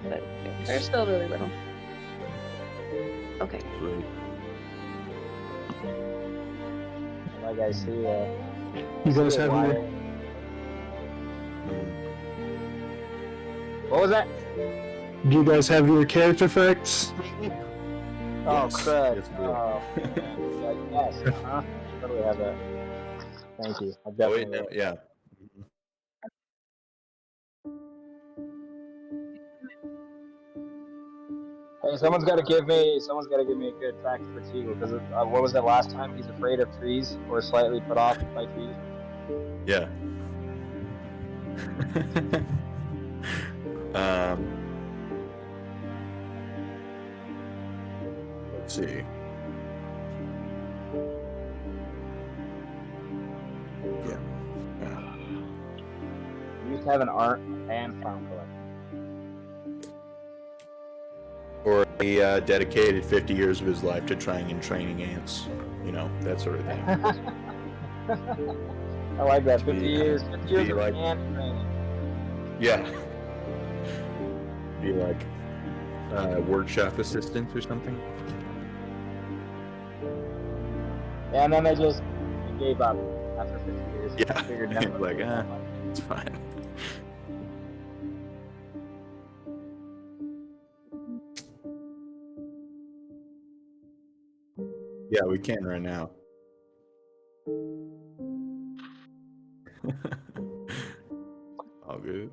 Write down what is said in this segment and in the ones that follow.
but they're still really little. Okay. Sweet. Like I see, You guys have your, what was that? do you guys have your character effects? Oh, Yes. crud. Yes, we do. Oh, yes. Uh-huh. Totally have that. Thank you. I Oh, definitely wait, no, will. yeah. Hey, someone's got to give me a good practice for Teagle, because what was that last time? He's afraid of trees or slightly put off by trees. Yeah. Let's see. Yeah. We used to have an art and found collection. Or he dedicated 50 years of his life to trying and training ants. You know, that sort of thing. I like that. 50 be- years to of be like- ant training. Yeah. Be like workshop assistant or something. Yeah, and then they gave up after 50 years. Yeah. Figured never Like, would happen. it's fine. Yeah, we can right now. All good.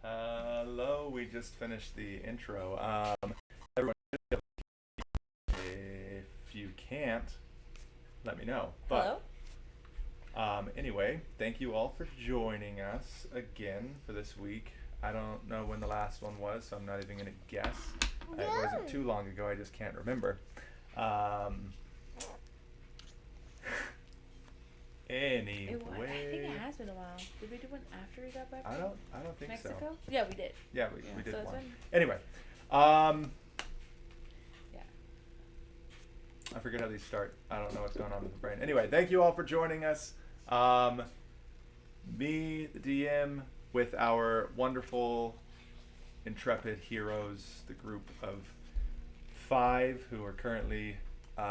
Hello, we just finished the intro. Everyone, if you can't, let me know. Hello? Anyway, thank you all for joining us again for this week. I don't know when the last one was, so I'm not even going to guess. It wasn't too long ago, I just can't remember. Anyway, I think it has been a while. Did we do one after we got back I from don't think Mexico? so. Yeah, we did. Yeah, we Yeah, did so it's one. been- Anyway, Yeah. I forget how these start. I don't know what's going on with the brain. Anyway, thank you all for joining us. Me, the DM, with our wonderful, intrepid heroes, the group of 5 who are currently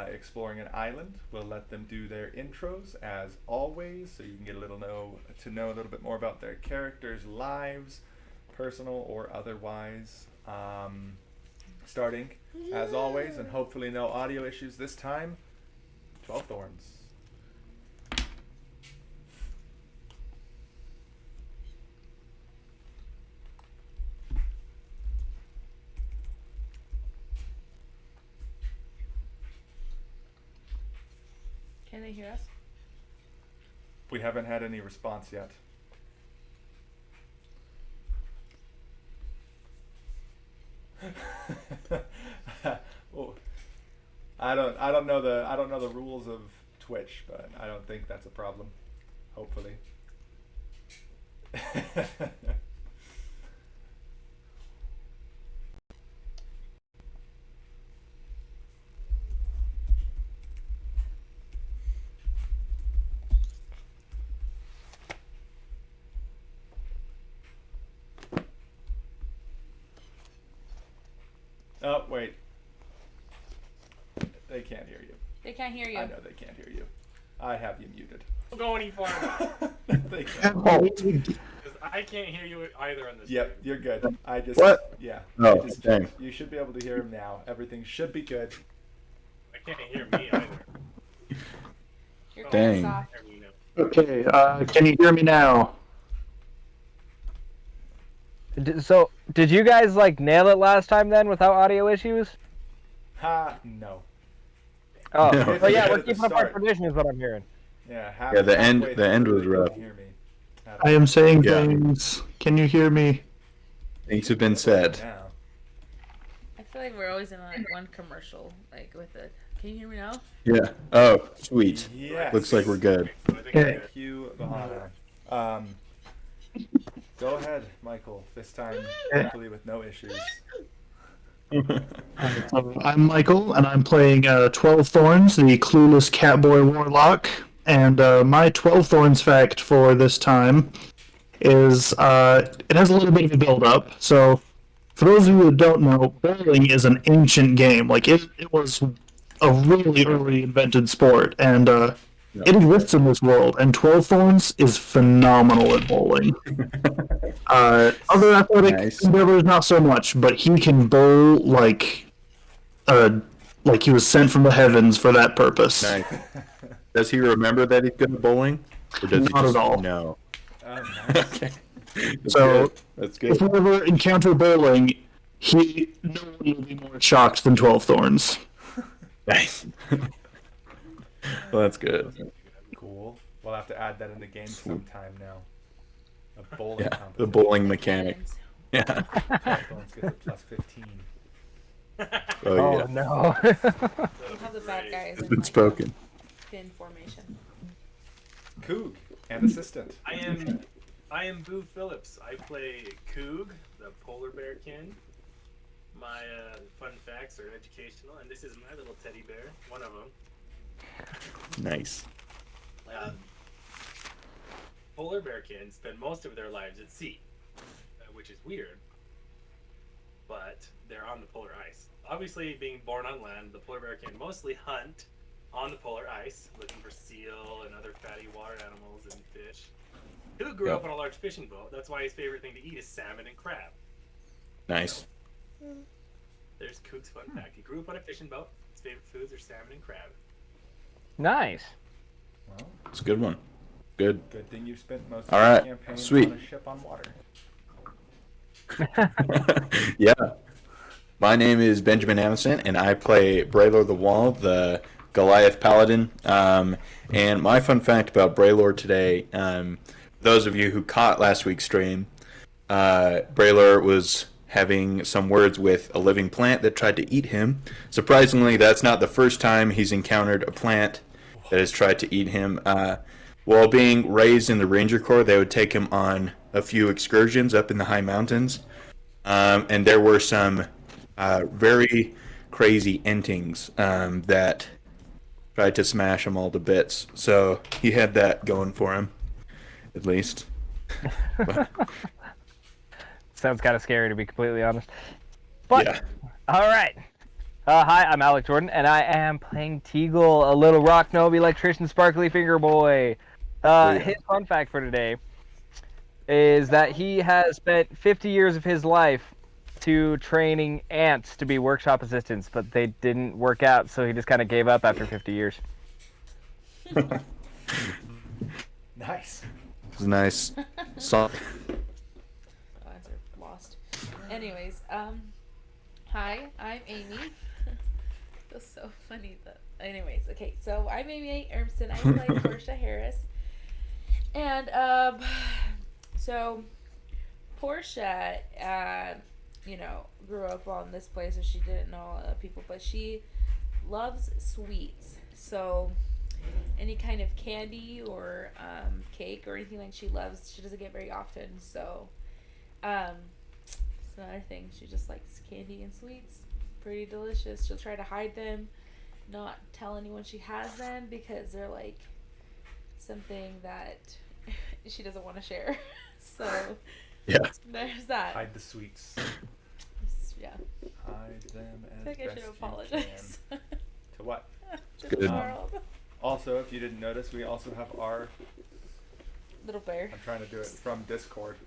exploring an island. We'll let them do their intros as always, so you can get to know a little bit more about their characters' lives, personal or otherwise. Starting as always, and hopefully no audio issues this time. 12 Thorns. Can they hear us? We haven't had any response yet. Well, I don't know the rules of Twitch, but I don't think that's a problem. Hopefully. Oh, wait. They can't hear you. They can't hear you. I know they can't hear you. I have you muted. Don't go any farther. They can't. Because I can't hear you either on this. Yep, stream. you're good. I just What? Yeah. Oh, I just dang. checked. You should be able to hear him now. Everything should be good. I can't hear me either. You're Dang. soft. Hear me now. Okay, can you hear me now? So, did you guys like nail it last time then without audio issues? Ha, no. Oh, No. well, yeah, At we're the keeping up our start. tradition is what I'm hearing. Yeah, Yeah, the end- halfway the end through, was they couldn't rough. hear me at I all. am saying Yeah. things. Can you hear me? Things have been said. Now. I feel like we're always in like one commercial, like with the. Can you hear me now? Yeah. Oh, sweet. Yes. Looks like we're good. I think Yeah. I'm good. Thank you, Bahana. Go ahead, Michael. This time, hopefully with no issues. I'm Michael, and I'm playing 12 Thorns, the clueless catboy warlock. And my 12 Thorns fact for this time is it has a little bit of a build up. So, for those of you who don't know, bowling is an ancient game. Like, it was a really early invented sport, and it exists in this world. And 12 Thorns is phenomenal at bowling. Other athletic Nice. endeavors, not so much, but he can bowl like he was sent from the heavens for that purpose. Nice. Does he remember that he's good at bowling? Or does he Not just at all. know? Oh, nice. Okay. That's So, good. That's If good. we ever encounter bowling, no one will be more shocked than 12 Thorns. Nice. Well, that's good. Cool. We'll have to add that in the game sometime now. A bowling Yeah, competition. the bowling mechanic. Cannons. Yeah. Let's get the plus 15. Oh, yeah. no. We'll have the bad guys It's in been like spoken. pin formation. Coog and assistant. I am Boo Phillips. I play Coog, the polar bear kin. My fun facts are educational, and this is my little teddy bear, one of them. Nice. Polar bear kin spend most of their lives at sea, which is weird, but they're on the polar ice. Obviously, being born on land, the polar bear can mostly hunt on the polar ice, looking for seal and other fatty water animals and fish. Who grew up on a large fishing boat. That's why his favorite thing to eat is salmon and crab. Nice. There's Coog's fun fact. He grew up on a fishing boat. His favorite foods are salmon and crab. Nice. Well, It's a good one. Good. good thing you spent most of All the right, campaign sweet. on a ship on water. Yeah. My name is Benjamin Amundsen, and I play Braylor the Wall, the Goliath Paladin. And my fun fact about Braylor today, those of you who caught last week's stream, Braylor was having some words with a living plant that tried to eat him. Surprisingly, that's not the first time he's encountered a plant that has tried to eat him. While being raised in the Ranger Corps, they would take him on a few excursions up in the high mountains. And there were some very crazy entings that tried to smash him all to bits. So he had that going for him, at least. But, Sounds kind of scary, to be completely honest. But, yeah. all right. Hi, I'm Alec Jordan, and I am playing Teagle, a little rock gnome electrician sparkly finger boy. His fun fact for today is that he has spent 50 years of his life to training ants to be workshop assistants, but they didn't work out, so he just kind of gave up after 50 years. Nice. It was nice. So, Lines are lost. Anyways, hi, I'm Amy. That's so funny. Anyways, okay, so I'm Amy Ermson. I play Portia Harris. And, so Portia, grew up on this place, so she didn't know a lot of people, but she loves sweets. So any kind of candy or cake or anything like she doesn't get very often. So it's another thing. She just likes candy and sweets. Pretty delicious. She'll try to hide them, not tell anyone she has them because they're like something that she doesn't want to share. So yeah. there's that. Hide the sweets. Yeah. Hide them as I think I best should you apologize. can. To what? To Good. the world. Also, if you didn't notice, we also have our... Little bear. I'm trying to do it from Discord.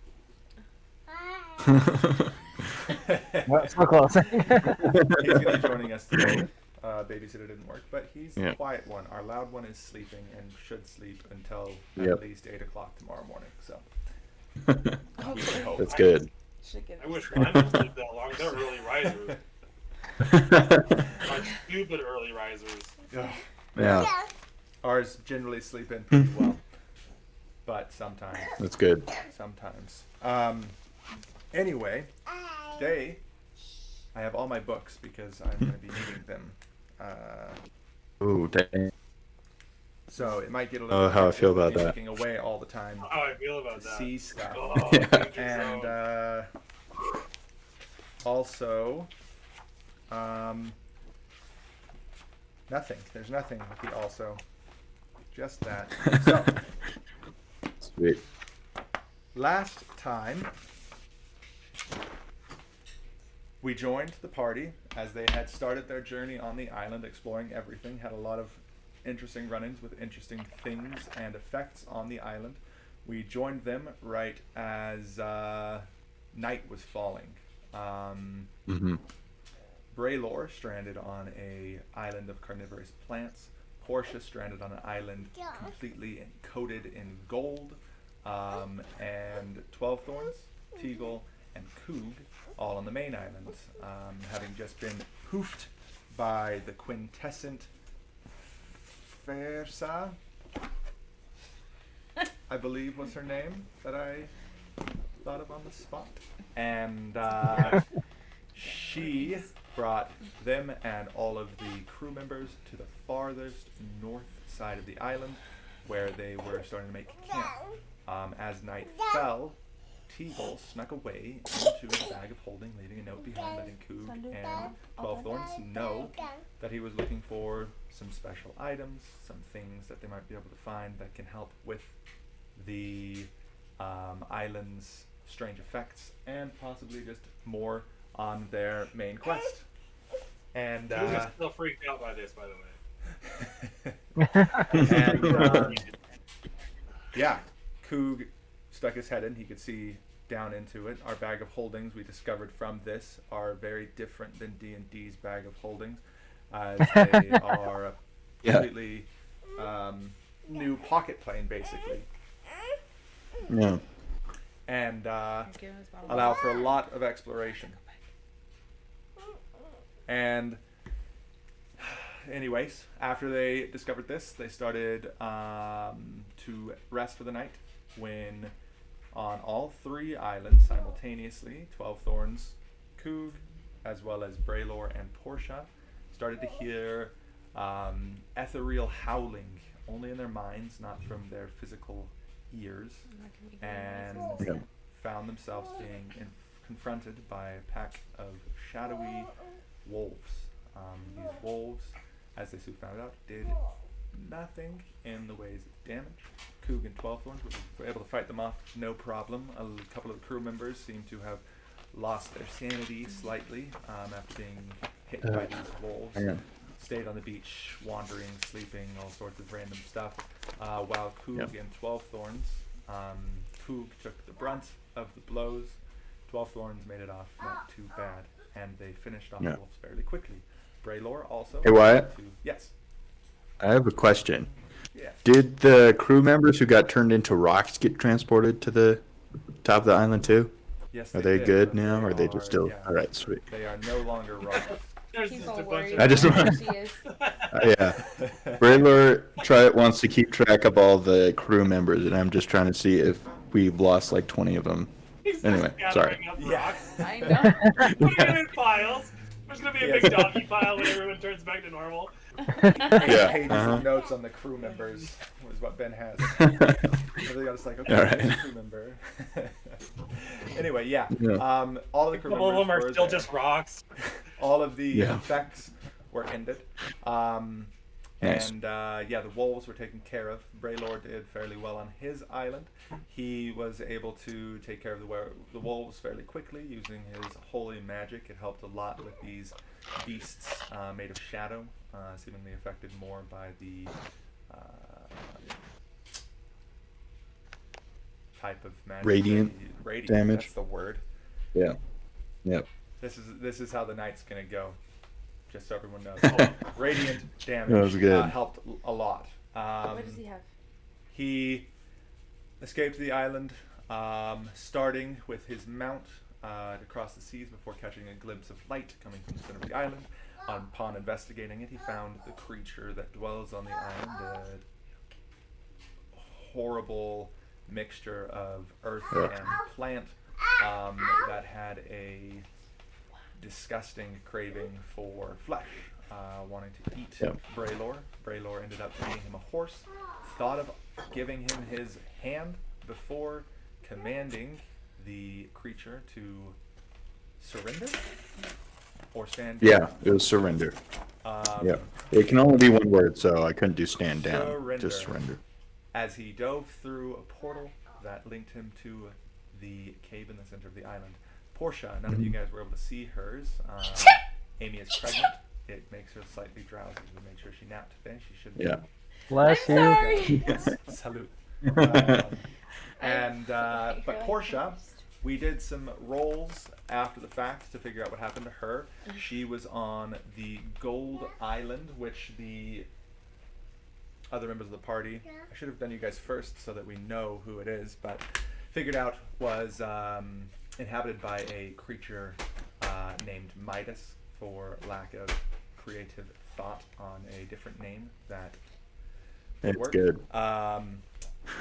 Well, so close. He's going to be joining us today. Babysitter didn't work, but he's the quiet one. Our loud one is sleeping and should sleep until at least 8 o'clock tomorrow morning. So That's good. I wish mine would sleep that long. They're early risers. Like stupid early risers. Yeah, Ours generally sleep in pretty well, but sometimes. that's good. Sometimes. Anyway, today I have all my books because I'm going to be needing them. Ooh, dang. So it might get a little. Oh, how I feel about I'll be that. Looking away all the time How I feel about to that. see stuff. Oh, Yeah. danger And zone. also, nothing. There's nothing with the also. Just that. So, Sweet. last time we joined the party as they had started their journey on the island, exploring everything, had a lot of interesting run-ins with interesting things and effects on the island. We joined them right as night was falling. Mm-hmm. Braylor stranded on a island of carnivorous plants. Portia stranded on an island completely coated in gold. And 12 Thorns, Teagle, and Coog all on the main island, having just been hoofed by the quintessent Fersa, I believe was her name that I thought of on the spot. And she brought them and all of the crew members to the farthest north side of the island where they were starting to make camp. As night fell, Teagle snuck away into his bag of holding, leaving a note behind letting Coog and 12 Thorns know that he was looking for some special items, some things that they might be able to find that can help with the island's strange effects, and possibly just more on their main quest. And Coog is still freaked out by this, by the way. and yeah, Coog stuck his head in. He could see down into it. Our bag of holdings we discovered from this are very different than D&D's bag of holdings, as they are a completely new pocket plane, basically. Yeah. and You're giving us bottle allow for a lot of exploration. And anyways, after they discovered this, they started to rest for the night when on all 3 islands simultaneously, 12 Thorns, Coog, as well as Braylor and Portia, started to hear ethereal howling, only in their minds, not from their physical ears, and found themselves being confronted by a pack of shadowy wolves. These wolves, as they soon found out, did nothing in the ways of damage. Coog and 12 Thorns were able to fight them off no problem. A couple of the crew members seem to have lost their sanity slightly after being hit by these wolves. Stayed on the beach, wandering, sleeping, all sorts of random stuff. While Coog and 12 Thorns, Coog took the brunt of the blows. 12 Thorns made it off not too bad, and they finished off the wolves fairly quickly. Braylor also. Hey, Wyatt? Yes. I have a question. Yes. Did the crew members who got turned into rocks get transported to the top of the island too? Yes, Are they did, good but now, or are they are- just still? yeah, All right, sweet. They are no longer rocks. There's He's just all a bunch worried. of. I just about want- where she is. Yeah, Braylor wants to keep track of all the crew members, and I'm just trying to see if we've lost like 20 of them. He's just Anyway, sorry. gathering up Yeah. rocks. I know. Putting them in piles. There's gonna be a Yes. big doggy pile when everyone turns back to normal. Yeah, Pages uh-huh. of notes on the crew members is what Ben has. So they got just like, okay, All right. here's a crew member. Anyway, yeah. Yeah. All of the A crew couple of members them are were still there. just rocks. All of the Yeah. effects were ended. Nice. And the wolves were taken care of. Braylor did fairly well on his island. He was able to take care of the wolves fairly quickly using his holy magic. It helped a lot with these beasts made of shadow, seemingly affected more by the type of magic. Radiant damage. That's the word. Yeah. Yep. This is how the night's gonna go. Just so everyone knows. Radiant damage That was good. helped a lot. What does he have? He escaped the island, starting with his mount to cross the seas before catching a glimpse of light coming from the center of the island. Upon investigating it, he found the creature that dwells on the island, a horrible mixture of earth and plant that had a disgusting craving for flesh, wanting to eat Braylor. Braylor ended up feeding him a horse, thought of giving him his hand before commanding the creature to surrender or stand down. Yeah, it was surrender. Yeah. It can only be one word, so I couldn't do stand down. Surrender. Just surrender. As he dove through a portal that linked him to the cave in the center of the island. Portia, none of you guys were able to see hers. Amy is pregnant. It makes her slightly drowsy. We made sure she napped today. She should be. Yeah. Bless I'm you. sorry. Yes, salute. But Portia, we did some rolls after the fact to figure out what happened to her. She was on the Gold Island, which the other members of the party, I should have done you guys first so that we know who it is, but figured out was inhabited by a creature named Midas, for lack of creative thought on a different name that It's worked. good.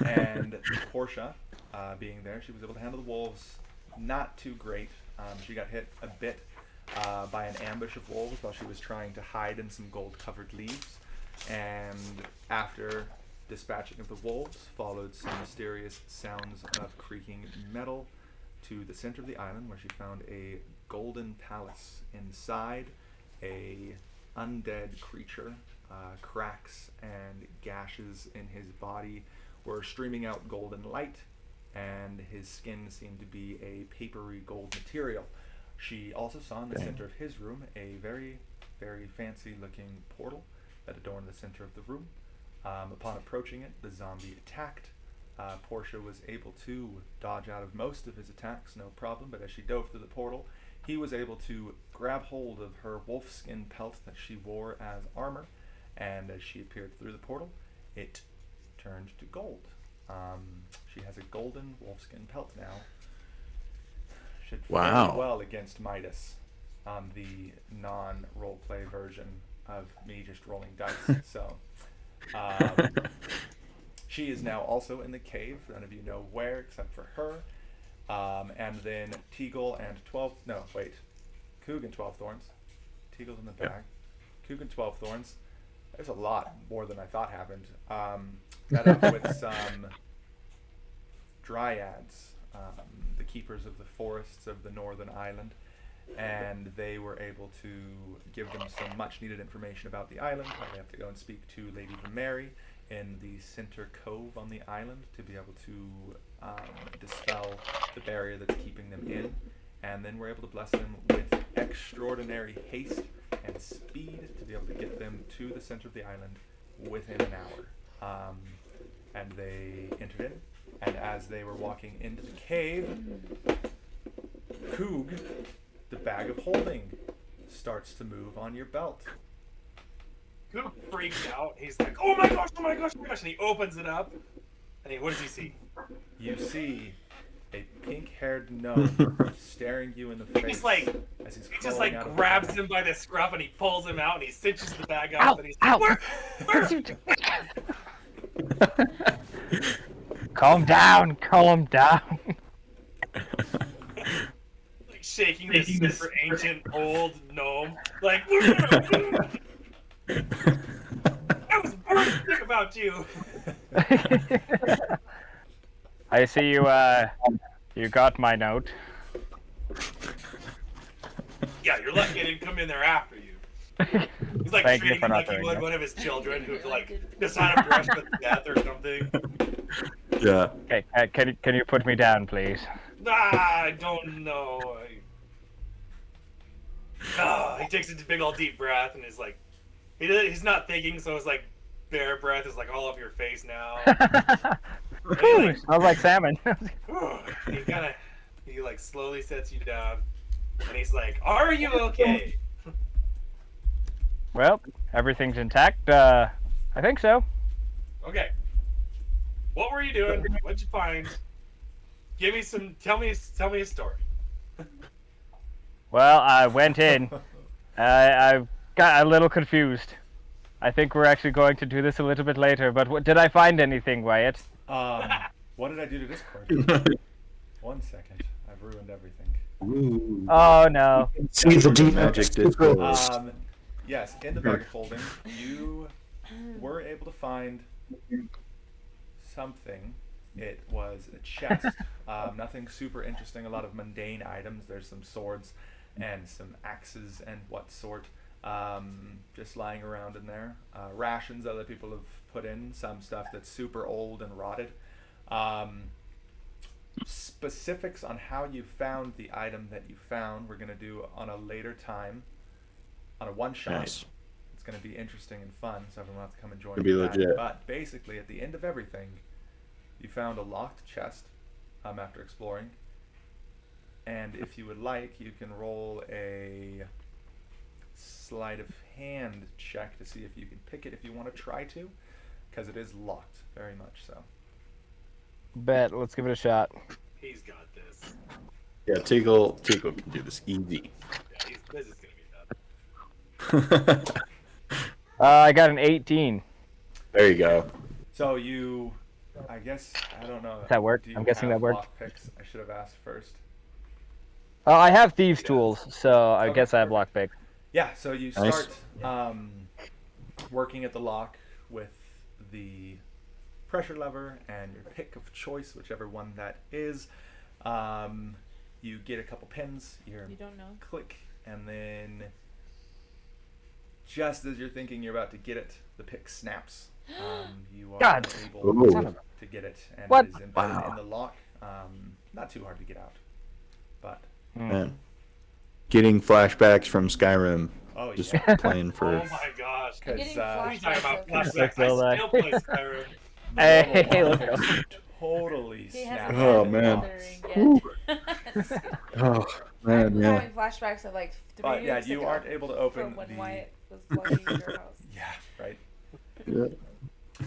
And Portia, being there, she was able to handle the wolves not too great. She got hit a bit by an ambush of wolves while she was trying to hide in some gold-covered leaves. And after dispatching of the wolves, followed some mysterious sounds of creaking metal to the center of the island, where she found a golden palace. Inside, a undead creature, cracks and gashes in his body were streaming out golden light, and his skin seemed to be a papery gold material. She also saw in the center of his room a very, very fancy-looking portal that adorned the center of the room. Upon approaching it, the zombie attacked. Portia was able to dodge out of most of his attacks, no problem, but as she dove through the portal, he was able to grab hold of her wolfskin pelt that she wore as armor, and as she appeared through the portal, it turned to gold. She has a golden wolfskin pelt now. Should Wow. fare well against Midas on the non-roleplay version of me just rolling dice. So, she is now also in the cave. None of you know where except for her. And then Teagle and Coog and 12 Thorns. Teagle's in the back. Coog and 12 Thorns. There's a lot more than I thought happened. Met up with some dryads, the keepers of the forests of the northern island, and they were able to give them some much needed information about the island. They have to go and speak to Lady Vemeri in the center cove on the island to be able to dispel the barrier that's keeping them in, and then we're able to bless them with extraordinary haste and speed to be able to get them to the center of the island within an hour. And they entered in, and as they were walking into the cave, Coog, the bag of holding, starts to move on your belt. Coog freaks out. He's like, oh my gosh, oh my gosh, oh my gosh. And he opens it up. And what does he see? You see a pink-haired gnome staring you in the face. He's like, as he's he just crawling out of the grabs bag. him by the scruff and he pulls him out and he cinches the bag up Ow, and he's ow. like, where? Calm down, calm down. Like shaking this super ancient old gnome. Like, I was very sick about you. I see you, you got my note. Yeah, you're lucky I didn't come in there after you. He's like Thank you treating for him not like he doing would that. one of his children who like just had a brush with death or something. Yeah. Okay, can you put me down, please? I don't know. He takes a big old deep breath and is like, he's not thinking, so his like bare breath is like all over your face now. Whew, smells like salmon. He like slowly sets you down, and he's like, "Are you okay?" Well, everything's intact. I think so. Okay. What were you doing? What'd you find? Give me some. Tell me a story. Well, I went in. I got a little confused. I think we're actually going to do this a little bit later, but did I find anything, Wyatt? What did I do to Discord? 1 second. I've ruined everything. Ooh. Oh, no. See the demon. Magic discourse. Yes, in the bag of holding, you were able to find something. It was a chest. Nothing super interesting, a lot of mundane items. There's some swords and some axes and what sort just lying around in there. Rations other people have put in, some stuff that's super old and rotted. Specifics on how you found the item that you found, we're going to do on a later time, on a one-shot. Nice. It's going to be interesting and fun, so everyone will have to come and join It'll be me for that. legit. But basically, at the end of everything, you found a locked chest after exploring. And if you would like, you can roll a sleight of hand check to see if you can pick it if you want to try to, because it is locked, very much so. Bet. Let's give it a shot. He's got this. Yeah, Teagle can do this easy. Yeah, this is gonna be done. I got an 18. There you go. So you, I guess, I don't know. Does that work? Do you I'm guessing have that worked. lock picks? I should have asked first. I have thieves' tools, so I Okay, guess I have lockpick. Yeah, so you Nice. start working at the lock with the pressure lever and your pick of choice, whichever one that is. You get a couple pins, you don't know. click, and then just as you're thinking you're about to get it, the pick snaps. You are God. able Ooh. to get it, and What? it is embedded Wow. in the lock. Not too hard to get out, but Man. Getting flashbacks from Skyrim. oh yeah. Just playing for. Oh my gosh. I'm 'Cause, getting What are you talking about? flashbacks of- Flashbacks. Still I still play Skyrim. Hey, Normal let's models go. Totally He snap. hasn't Oh, had man. mothering yet. Oh man, I'm yeah. having flashbacks of like 3 But yeah, years you ago aren't able to open from when the. Wyatt was logging into your house. Yeah, right. Yeah.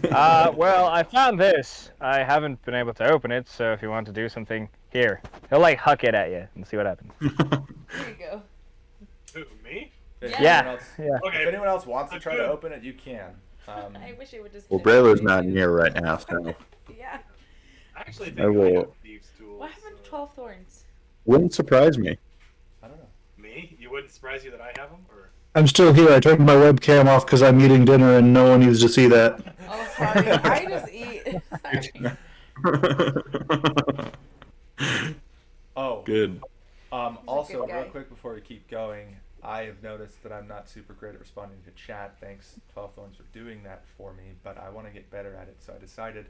Well, I found this. I haven't been able to open it, so if you want to do something, here. He'll like huck it at you and see what happens. There you go. Who, me? If Yeah. anyone else, Yeah. Okay. if anyone else wants to I'm try good. to open it, you can. I wish it would just. Well, hit him Braylor's in the not face, near too. right now, so Yeah. I actually I think I will- have thieves' tools. What happened to so- 12 thorns? wouldn't surprise me. I don't know. Me? You wouldn't surprise you that I have them, or? I'm still here. I turned my webcam off because I'm eating dinner and no one needs to see that. Oh, sorry. I just eat. Sorry. Oh, Good. also, good real guy. quick before we keep going, I have noticed that I'm not super great at responding to chat. Thanks, 12 Thorns, for doing that for me, but I want to get better at it. So I decided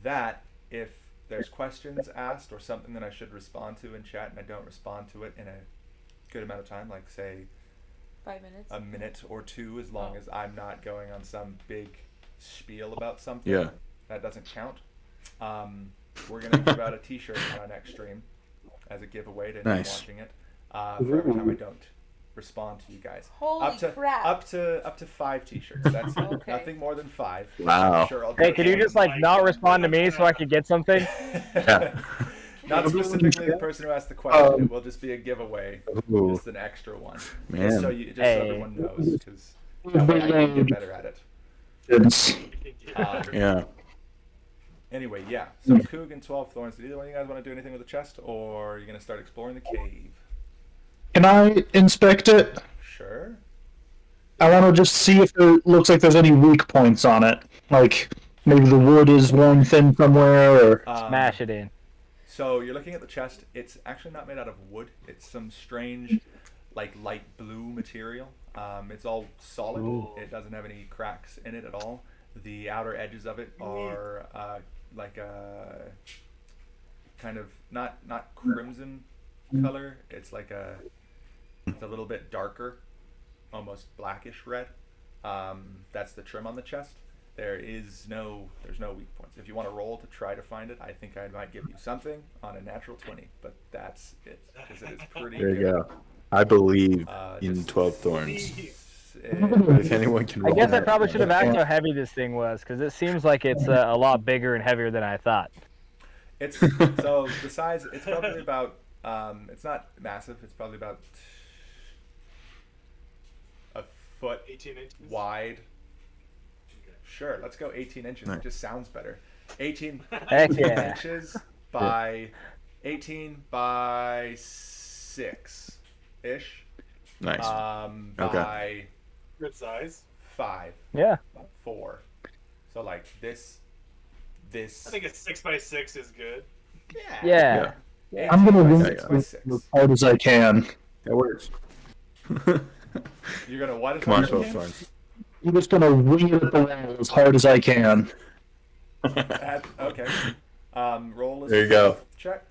that if there's questions asked or something that I should respond to in chat and I don't respond to it in a good amount of time, like say 5 minutes. a minute or two, as long Oh. as I'm not going on some big spiel about something, Yeah. that doesn't count. We're going to give out a t-shirt on our next stream as a giveaway to anyone Nice. watching it for every time I don't respond to you guys. Holy crap. Up to 5 t-shirts. That's it. Okay. Nothing more than 5. Wow. I'm sure I'll do Hey, it could you for just like not respond to me so I could get something? Yeah. Not specifically the person who asked the question. It will just be a giveaway, Ooh, just an extra one. man. Just so Hey. everyone knows, because that way I can get better at it. It's, Yeah. Anyway, yeah. So Coog and 12 Thorns. Did either one of you guys want to do anything with the chest, or are you going to start exploring the cave? can I inspect it? Sure. I want to just see if it looks like there's any weak points on it. Like, maybe the wood is worn thin somewhere, or... Smash it in. So you're looking at the chest. It's actually not made out of wood. It's some strange, like light blue material. It's all solid. Ooh. It doesn't have any cracks in it at all. The outer edges of it are like a kind of not crimson color. It's like it's a little bit darker, almost blackish red. That's the trim on the chest. There's no weak points. If you want to roll to try to find it, I think I might give you something on a natural 20, but that's it, because it is pretty There you good. go. I believe in Just 12 Thorns. it- If anyone can I roll guess I that. probably should have asked how heavy this thing was, because it seems like it's a lot bigger and heavier than I thought. It's so the size. It's probably about. It's not massive. It's probably about a foot 18 inches. wide. Okay. Sure, let's go 18 inches. Nice. It just sounds better. 18 Heck yeah. inches by 18 by 6 ish. Nice. Okay. By Good size. 5, Yeah. 4. So like this. I think a 6x6 is good. Yeah. Yeah. I'm gonna 18 by wing 6 it by as 6. hard as I can. That works. You're gonna what? Come on, Is 12 that Thorns. I'm just gonna wing it at the wall as hard as I can. Okay. Roll a There you go. check.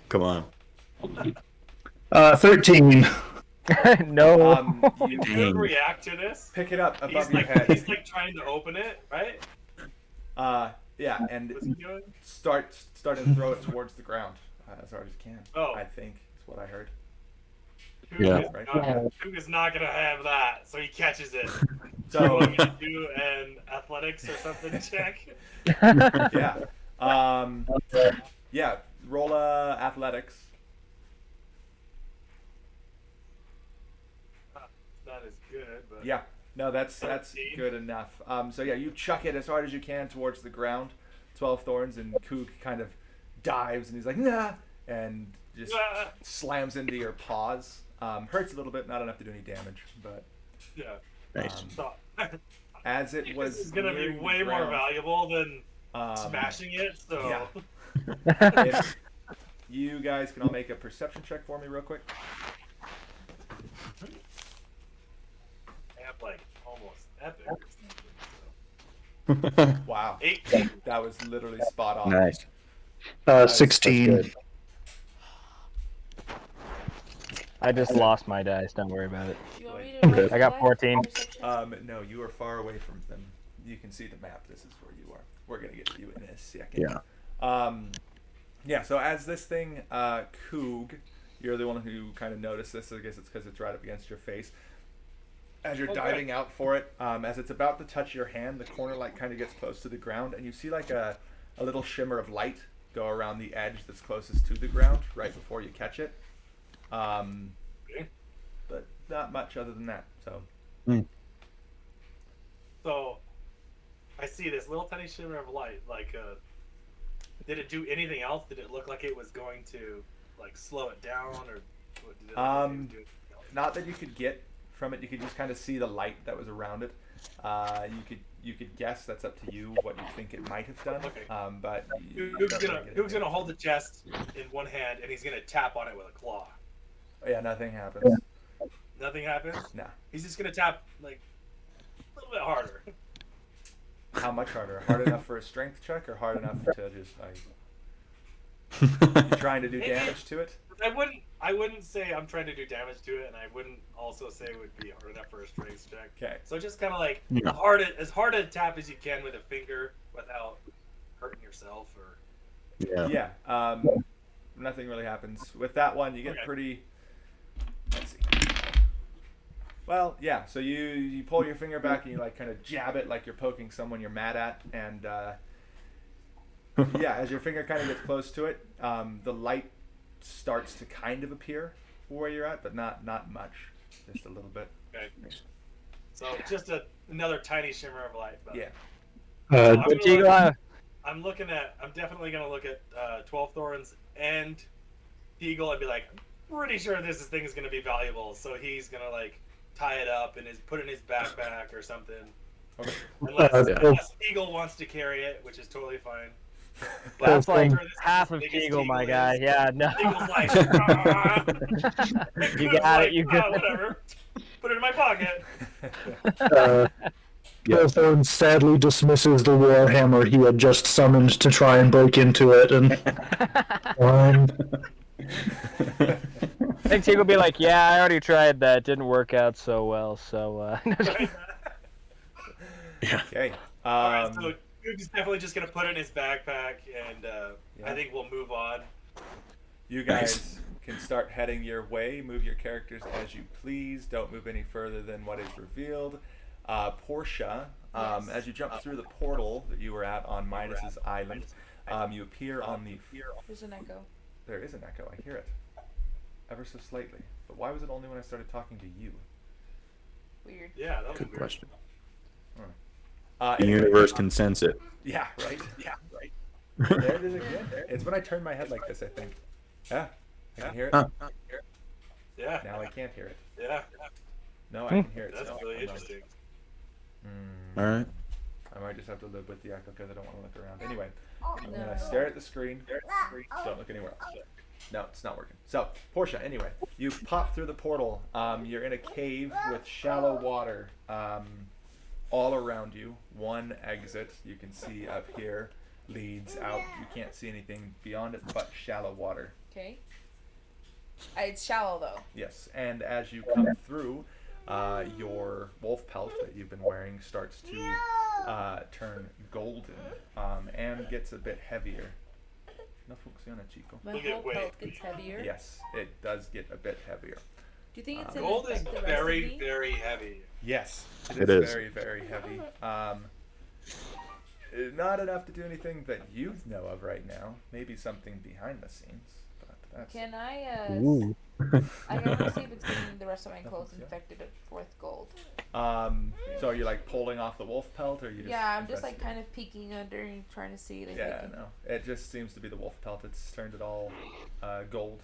Come on. 13. No. You Dang. could react to this. Pick it up above He's your like, head. he's like trying to open it, right? Yeah, and What's he doing? start to throw it towards the ground as hard as you can. Oh. I think is what I heard. Yeah. Coog is not gonna have that, so he catches it. So So I'm gonna do an athletics or something check. yeah, yeah. Roll athletics. Not as good, but Yeah, no, that's 13. good enough. So yeah, you chuck it as hard as you can towards the ground. 12 Thorns, and Kook kind of dives and he's like nah, and just Ah. slams into your paws. Hurts a little bit, not enough to do any damage, but yeah. Nice. So, as it was this is gonna be nearing the way more ground, valuable than um, smashing it. So yeah. If you guys can all make a perception check for me real quick. I have like almost epic. Or something, so. Wow, 18. that was literally spot on. Nice. 16. Good. I just lost my dice. Don't worry about it. Do you want me I'm to good. I got 14. No, you are far away from them. You can see the map. This is where you are. We're gonna get to you in a second. Yeah. Yeah. So as this thing, Koog, you're the one who kind of noticed this. I guess it's because it's right up against your face. as you're diving out for it, as it's about to touch your hand, the corner light kind of gets close to the ground, and you see like a little shimmer of light go around the edge that's closest to the ground right before you catch it. But not much other than that. So. So, I see this little tiny shimmer of light. Like, did it do anything else? Did it look like it was going to like slow it down, or what did it look like it was doing? Not that you could get from it. You could just kind of see the light that was around it. You could guess. That's up to you what you think it might have done. Okay. But Hugh's gonna hold the chest in one hand and he's gonna tap on it with a claw. Yeah, nothing happens. Nothing happens. No. He's just gonna tap like a little bit harder. How much harder? Hard enough for a strength check, or hard enough to just like you trying to do damage to it? I wouldn't say I'm trying to do damage to it, and I wouldn't also say it would be hard enough for a strength check. Okay. So just kind of like Yeah. as hard a tap as you can with a finger without hurting yourself or. Yeah. Nothing really happens with that one. You get pretty. Let's see. Well, yeah. So you pull your finger back and you like kind of jab it like you're poking someone you're mad at, and yeah, as your finger kind of gets close to it, the light starts to kind of appear where you're at, but not much, just a little bit. Okay. So just another tiny shimmer of light. But Teagle, I'm definitely gonna look at 12 Thorns and Eagle and be like, I'm pretty sure this thing is gonna be valuable. So he's gonna like tie it up and put it in his backpack or something. Okay. Unless Eagle wants to carry it, which is totally fine. But that's I'm like sure this is half the of biggest Teagle, my is. guy. Yeah, no. Eagle's like, "Ah." You Cook's got like, it. You "Ah, got it. whatever. Put it in my pocket. Hawthorne sadly dismisses the warhammer he had just summoned to try and break into it, and I think Teagle will be like, yeah, I already tried that. Didn't work out so well. So. Okay. Alright, so Cook's definitely just gonna put it in his backpack, and I think we'll move on. You guys can start heading your way. Move your characters as you please. Don't move any further than what is revealed. Portia, Yes. as you jump through the portal that you were at on Midas's island, you appear on the. There's an echo. There is an echo. I hear it, ever so slightly. But why was it only when I started talking to you? Weird. Yeah, that was Good weird. question. The The universe can sense it. Yeah, right. Yeah, right. There it is again. It's when I turn my head like this, I think. Yeah, I can hear it. Huh. Yeah. Now I can't hear it. Yeah. No, I can hear it. That's still. really Hold on. interesting. All right. I might just have to live with the echo because I don't want to look around. Anyway, I'm No. gonna stare at the screen. Don't look anywhere else. No, it's not working. So, Portia, anyway, you pop through the portal. You're in a cave with shallow water all around you. One exit you can see up here leads out. You can't see anything beyond it but shallow water. Okay. It's shallow though. Yes, and as you come through, your wolf pelt that you've been wearing starts to turn golden and gets a bit heavier. No funciona, chico. My Look at whole weight. pelt gets heavier. Yes, it does get a bit heavier. Do you think it's Gold gonna is affect the rest of very, me? very heavy. Yes, It is. very, very heavy. Not enough to do anything that you know of right now. Maybe something behind the scenes, but that's. Can I Ooh. I can only see if it's getting the rest of my clothes Yeah. infected at 4th gold. So are you like pulling off the wolf pelt, or you just? Yeah, I'm just like investigating? kind of peeking under and trying to see if I Yeah, can. no. It just seems to be the wolf pelt. It's turned it all gold,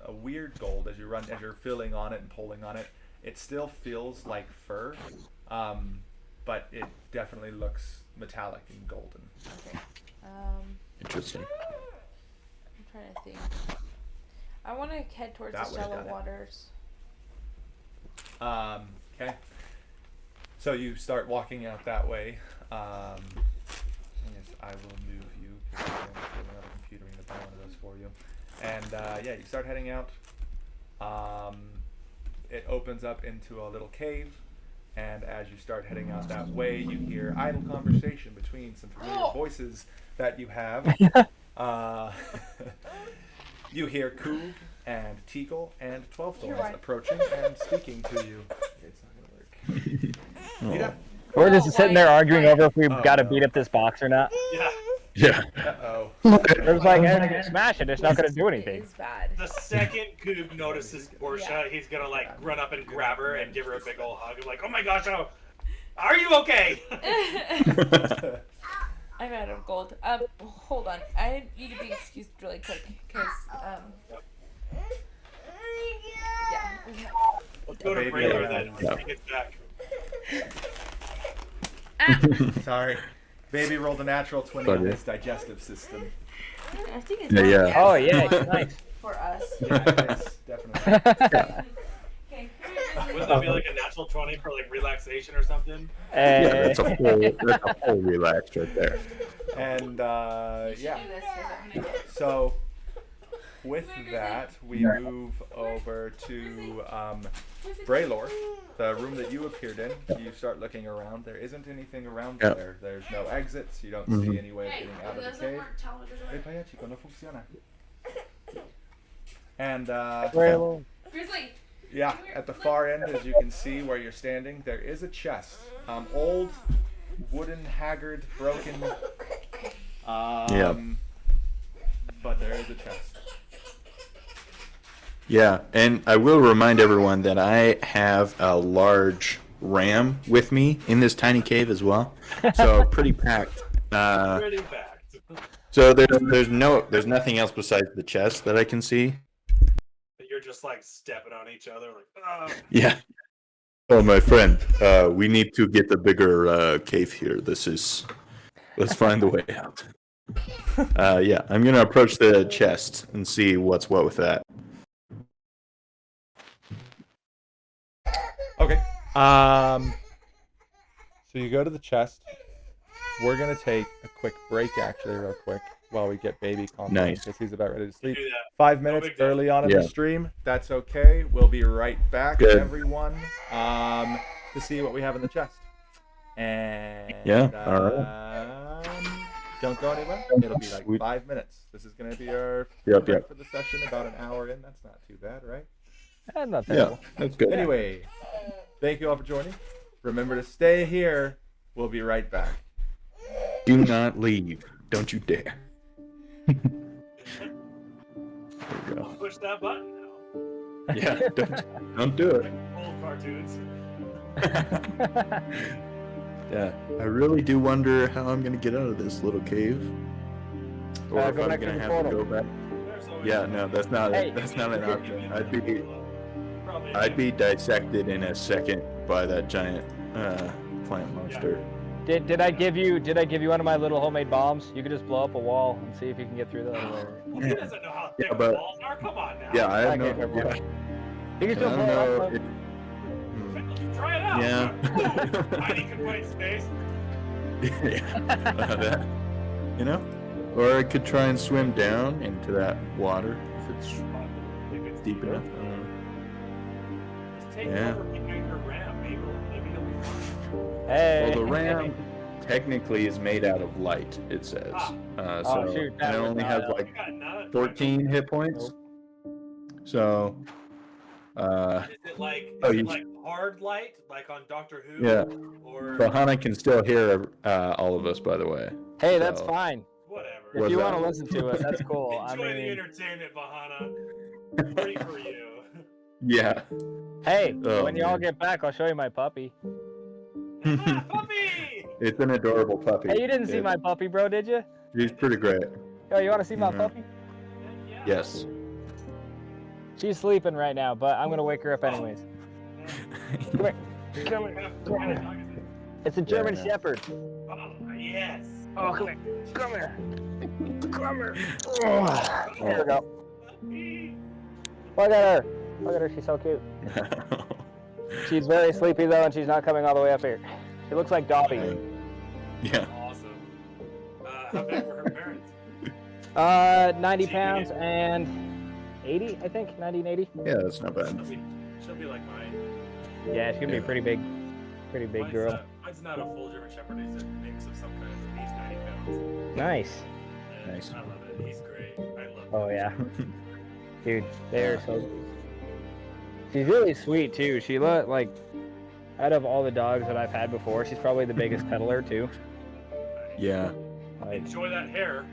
a weird gold. As you're filling on it and pulling on it, it still feels like fur, but it definitely looks metallic and golden. Okay. Interesting. I'm trying to think. I want to head towards That the would've shallow done it. waters. Okay. So you start walking out that way. I guess I will move you because I don't have another computer in the buy one of those for you. And yeah, you start heading out. It opens up into a little cave, and as you start heading out that way, you hear idle conversation between some familiar voices that you have. You hear Coog and Teagle and 12 You're Thorns right. approaching and speaking to you. It's not gonna work. Yeah. We're just sitting there arguing over if we've Oh, got to no. beat up this box or not. Yeah. Yeah. Uh-oh. We're just like, hey, smash it. It's not going to do anything. It's bad. The second Goog notices Portia, he's gonna like run up and grab her and give her a big old hug. Like, oh my gosh, oh, are you okay? I'm out of gold. Hold on. I need to be excused really quick because yeah. Let's go to Baby, Braylor then. yeah. When he gets back. Sorry. Baby rolled a natural 20 on Sorry. his digestive system. I think it's Yeah. Oh, yeah, nice. for us. Yeah, nice. Definitely. Okay. Wouldn't that be like a natural 20 for like relaxation or something? Yeah, that's a full relax right there. And yeah. Do this for them. So with that, we move over to Braylor, the room that you appeared in. You start looking around. There isn't anything around Yep. there. There's no exits. You don't see any way of getting out of the cave. Hey, vaya, chico, no funciona. And Grizzly. yeah, at the far end, as you can see where you're standing, there is a chest. Old, wooden, haggard, broken. But there is a chest. Yeah, and I will remind everyone that I have a large ram with me in this tiny cave as well, so pretty packed. Pretty packed. So there's nothing else besides the chest that I can see. You're just like stepping on each other, like, oh. Yeah. Oh, my friend, we need to get a bigger cave here. Let's find the way out. Yeah, I'm gonna approach the chest and see what's what with that. Okay. So you go to the chest. We're gonna take a quick break, actually, real quick, while we get baby calm down, Nice. because he's about ready to sleep. Do that. 5 No minutes big deal. early on in Yeah. the stream. That's okay. We'll be right back, Good. everyone, to see what we have in the chest. And Yeah, all don't go anywhere. It'll be like Sweet. 5 minutes. This is gonna be our Yep, break yep. for the session. About an hour in. That's not too bad, right? Not Yeah, terrible. that's good. Anyway, thank you all for joining. Remember to stay here. We'll be right back. Do not leave. Don't you dare. There we go. Push that button now. Yeah, don't do it. Old cartoons. Yeah, I really do wonder how I'm gonna get out of this little cave, or if Go I'm back to gonna the have portal. to go back. There's always Yeah, no, that's not Hey. that's not an option. Probably I'd be dissected in a second by that giant plant monster. Did I give you one of my little homemade bombs? You could just blow up a wall and see if you can get through that. He doesn't know how thick Yeah, but- the walls are. Come on now. Yeah, I have Okay, no. never Yeah, mind. You can I still don't blow know. it up. Try it out. Yeah. Tiny confined space. that, you know, or I could try and swim down into that water if it's If it's deep enough. Just take Yeah. over behind her ram. Maybe he'll be fine. Hey. Well, the ram technically is made out of light. It says so, shoot, and that it would only not has help. like You got none. 14 hit points. So, Is it like Oh, is you- it like hard light, like on Doctor Who? yeah. Or But Hana can still hear all of us, by the way. Hey, that's So- fine. whatever. If Was you that- want to listen to us, that's cool. I Enjoy the mean, entertainment, Bahana. Free for you. Yeah. hey, Oh, when y'all man. get back, I'll show you my puppy. Ah, puppy! It's an adorable puppy. Hey, you didn't see It- my puppy, bro, did you? She's pretty great. Yo, you want to see my Mhm. puppy? Yeah. Yes. She's sleeping right now, but I'm gonna wake her up anyways. Come here. Come What here. kind of dog is it? It's a German Yeah. Shepherd. Oh, yes. Oh, come here. Come here. Come here. Oh, there we go. Puppy. Look at her. Look at her. She's so cute. She's very sleepy though, and she's not coming all the way up here. She looks like Dobby. Yeah. Awesome. How big were her parents? 90 pounds and 80, I think. 90 and 80. Yeah, that's not bad. She'll be like mine. Yeah, she's gonna be Yeah. pretty big. Pretty big Mine's girl. Mine's not a full German Shepherd. He's a mix of some kind of. He's 90 pounds. Nice. And Nice. I love it. He's great. I love Oh him. yeah. Dude, they're so. She's really sweet too. She look like out of all the dogs that I've had before, she's probably the biggest cuddler too. Yeah. Like, Enjoy that hair.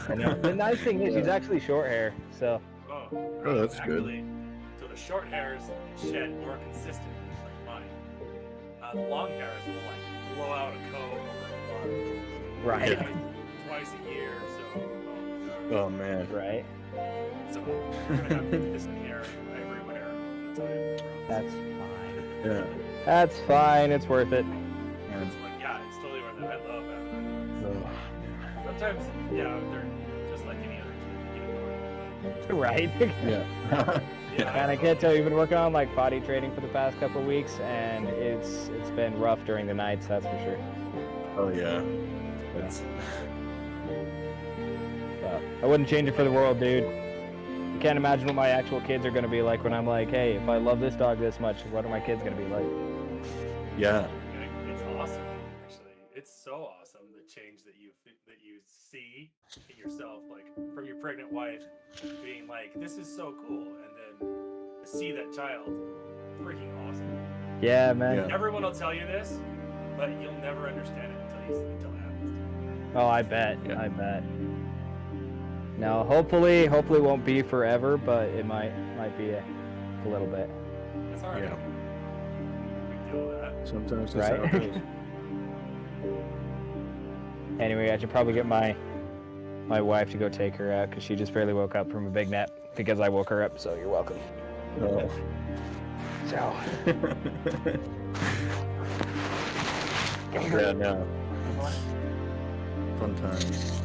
and the nice thing is she's actually short hair, so Oh, that's actually, so the short hairs shed more consistently, like mine. The long hairs will like blow out a comb over a month. right, Like, twice a year. So, Oh man. right. so I'm gonna have consistent hair everywhere all the time. That's fine. Yeah. That's fine. It's worth it. It's like, yeah, it's totally worth it. I love having Oh, dogs. Sometimes, yeah, they're just like any other kid, Right. yeah. And I can't tell you, we've been working on like potty training for the past couple of weeks, and it's been rough during the nights, that's for sure. Oh yeah. That's But I wouldn't change it for the world, dude. You can't imagine what my actual kids are gonna be like when I'm like, hey, if I love this dog this much, what are my kids gonna be like? yeah. It's awesome, actually. It's so awesome the change that you see in yourself, like from your pregnant wife, being like, "This is so cool," and then to see that child, freaking awesome. Yeah, man. Yeah. Everyone will tell you this, but you'll never understand it until it happens. Oh, I bet. Yeah. I bet. No, hopefully won't be forever, but it might be a little bit. That's all right. Yeah. We deal with that. Sometimes that's how Right? it goes. Anyway, I should probably get my wife to go take her out because she just barely woke up from a big nap because I woke her up. So you're welcome. Oh. So. Yeah, no. Fun times.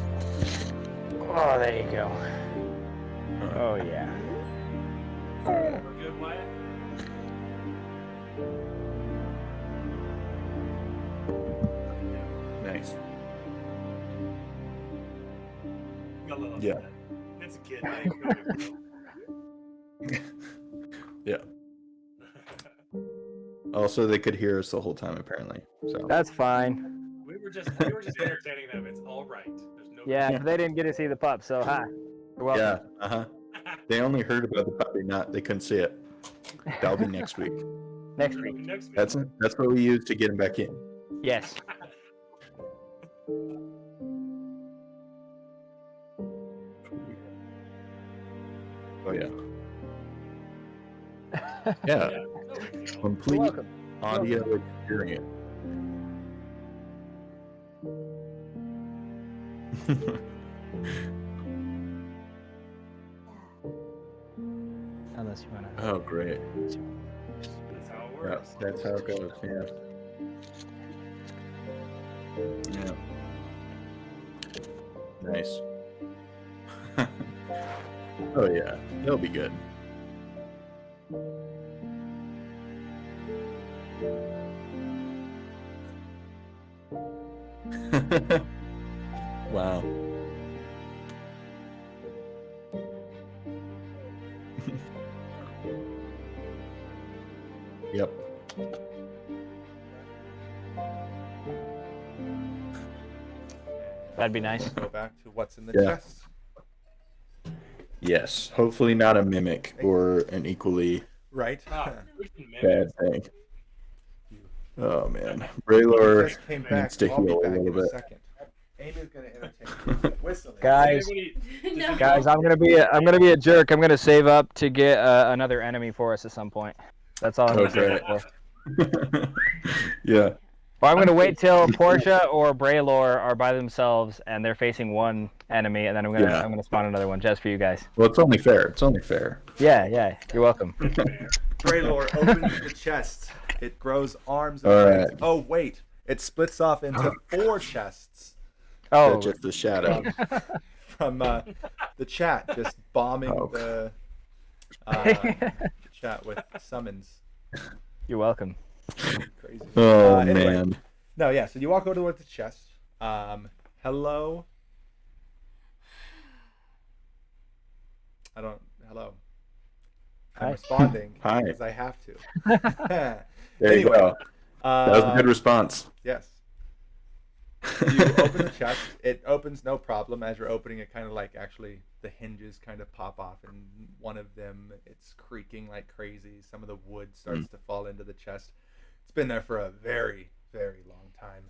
Oh, there you go. Oh yeah. We're good, Wyatt? Nice. Got a little Yeah. upset. It's a kid thing. Go with Yeah. Also, they could hear us the whole time apparently. So. That's fine. it. we were just entertaining them. It's all right. There's no. Yeah, they didn't get to see the pup, so hi. You're welcome. Yeah. Uh huh. They only heard about the puppy, they couldn't see it. That'll be next week. Next week. Next week. That's what we use to get him back in. Yes. Oh yeah. Yeah. Yeah, no big deal. You're Complete welcome. audio experience. Unless you wanna. Oh great. That's how it Yeah, works. that's how it goes. Yeah. Yeah. Nice. Oh yeah, they'll be good. Wow. Yep. That'd be nice. Go back to what's in the Yeah. chest. Yes. Hopefully not a mimic or an equally Right. Freaking bad mimics. thing. Oh man, Braylor Just came needs back. to I'll be heal a back little in a bit. second. Amy's gonna entertain you. Whistling. Guys, No. guys, I'm gonna be a jerk. I'm gonna save up to get another enemy for us at some point. That's all I'm Oh, gonna save great. up for. Yeah. Or I'm gonna wait till Portia or Braylor are by themselves and they're facing one enemy, and then I'm gonna spawn another one just for you guys. Well, it's only fair. It's only fair. Yeah, you're welcome. Braylor opens the chest. It grows arms and All legs. right. Oh wait, it splits off into 4 chests Oh, That's just the shadow. from the chat, just bombing Oh. the chat with summons. you're welcome. Crazy. Oh Anyway. man. No, yeah. So you walk over towards the chest. Hello. Hello. I'm Hi. responding Hi. because I have to. There you Anyway, go. That was a good response. Yes. You open the chest. It opens no problem. As you're opening it, kind of like actually the hinges kind of pop off, and one of them it's creaking like crazy. Some of the wood starts to fall into the chest. It's been there for a very, very long time.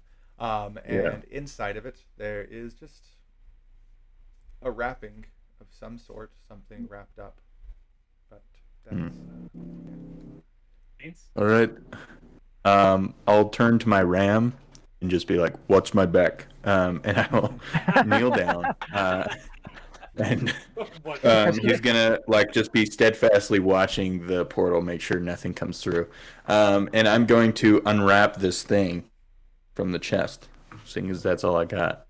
Yeah. And inside of it, there is just a wrapping of some sort, something wrapped up. But that's Beans? All right. I'll turn to my ram and just be like, "What's my back?" And I will kneel down. And What? he's gonna like just be steadfastly watching the portal, make sure nothing comes through. And I'm going to unwrap this thing from the chest, seeing as that's all I got.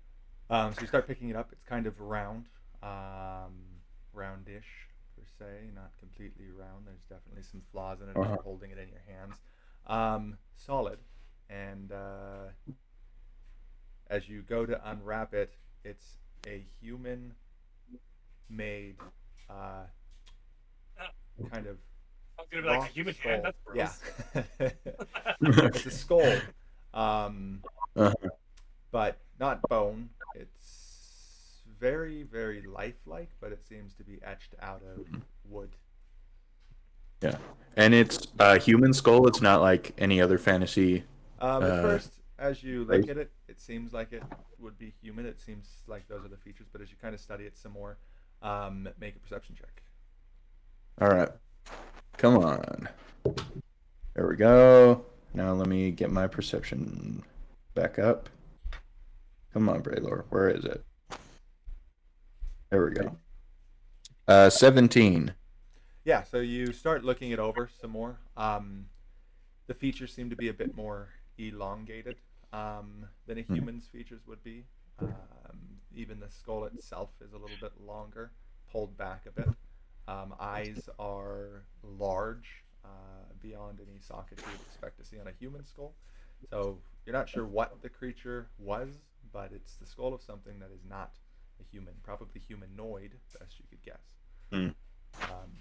So you start picking it up. It's kind of round, roundish per se, not completely round. There's definitely some flaws in it if Uh-huh. you're holding it in your hands. Solid, and as you go to unwrap it, it's a human-made kind of I was gonna be like a rock human skull. hand. That's gross. Yeah, it's a skull, Uh-huh. but not bone. It's very, very lifelike, but it seems to be etched out of wood. Yeah, and it's a human skull. It's not like any other fantasy. At first, as you Right. look at it, it seems like it would be human. It seems like those are the features, but as you kind of study it some more, make a perception check. All right, come on. There we go. Now let me get my perception back up. Come on, Braylor. Where is it? There we go. 17. Yeah, so you start looking it over some more. The features seem to be a bit more elongated than a human's features would be. Even the skull itself is a little bit longer, pulled back a bit. Eyes are large, beyond any sockets you would expect to see on a human skull. So you're not sure what the creature was, but it's the skull of something that is not a human, probably humanoid, best you could guess. Mm. Um,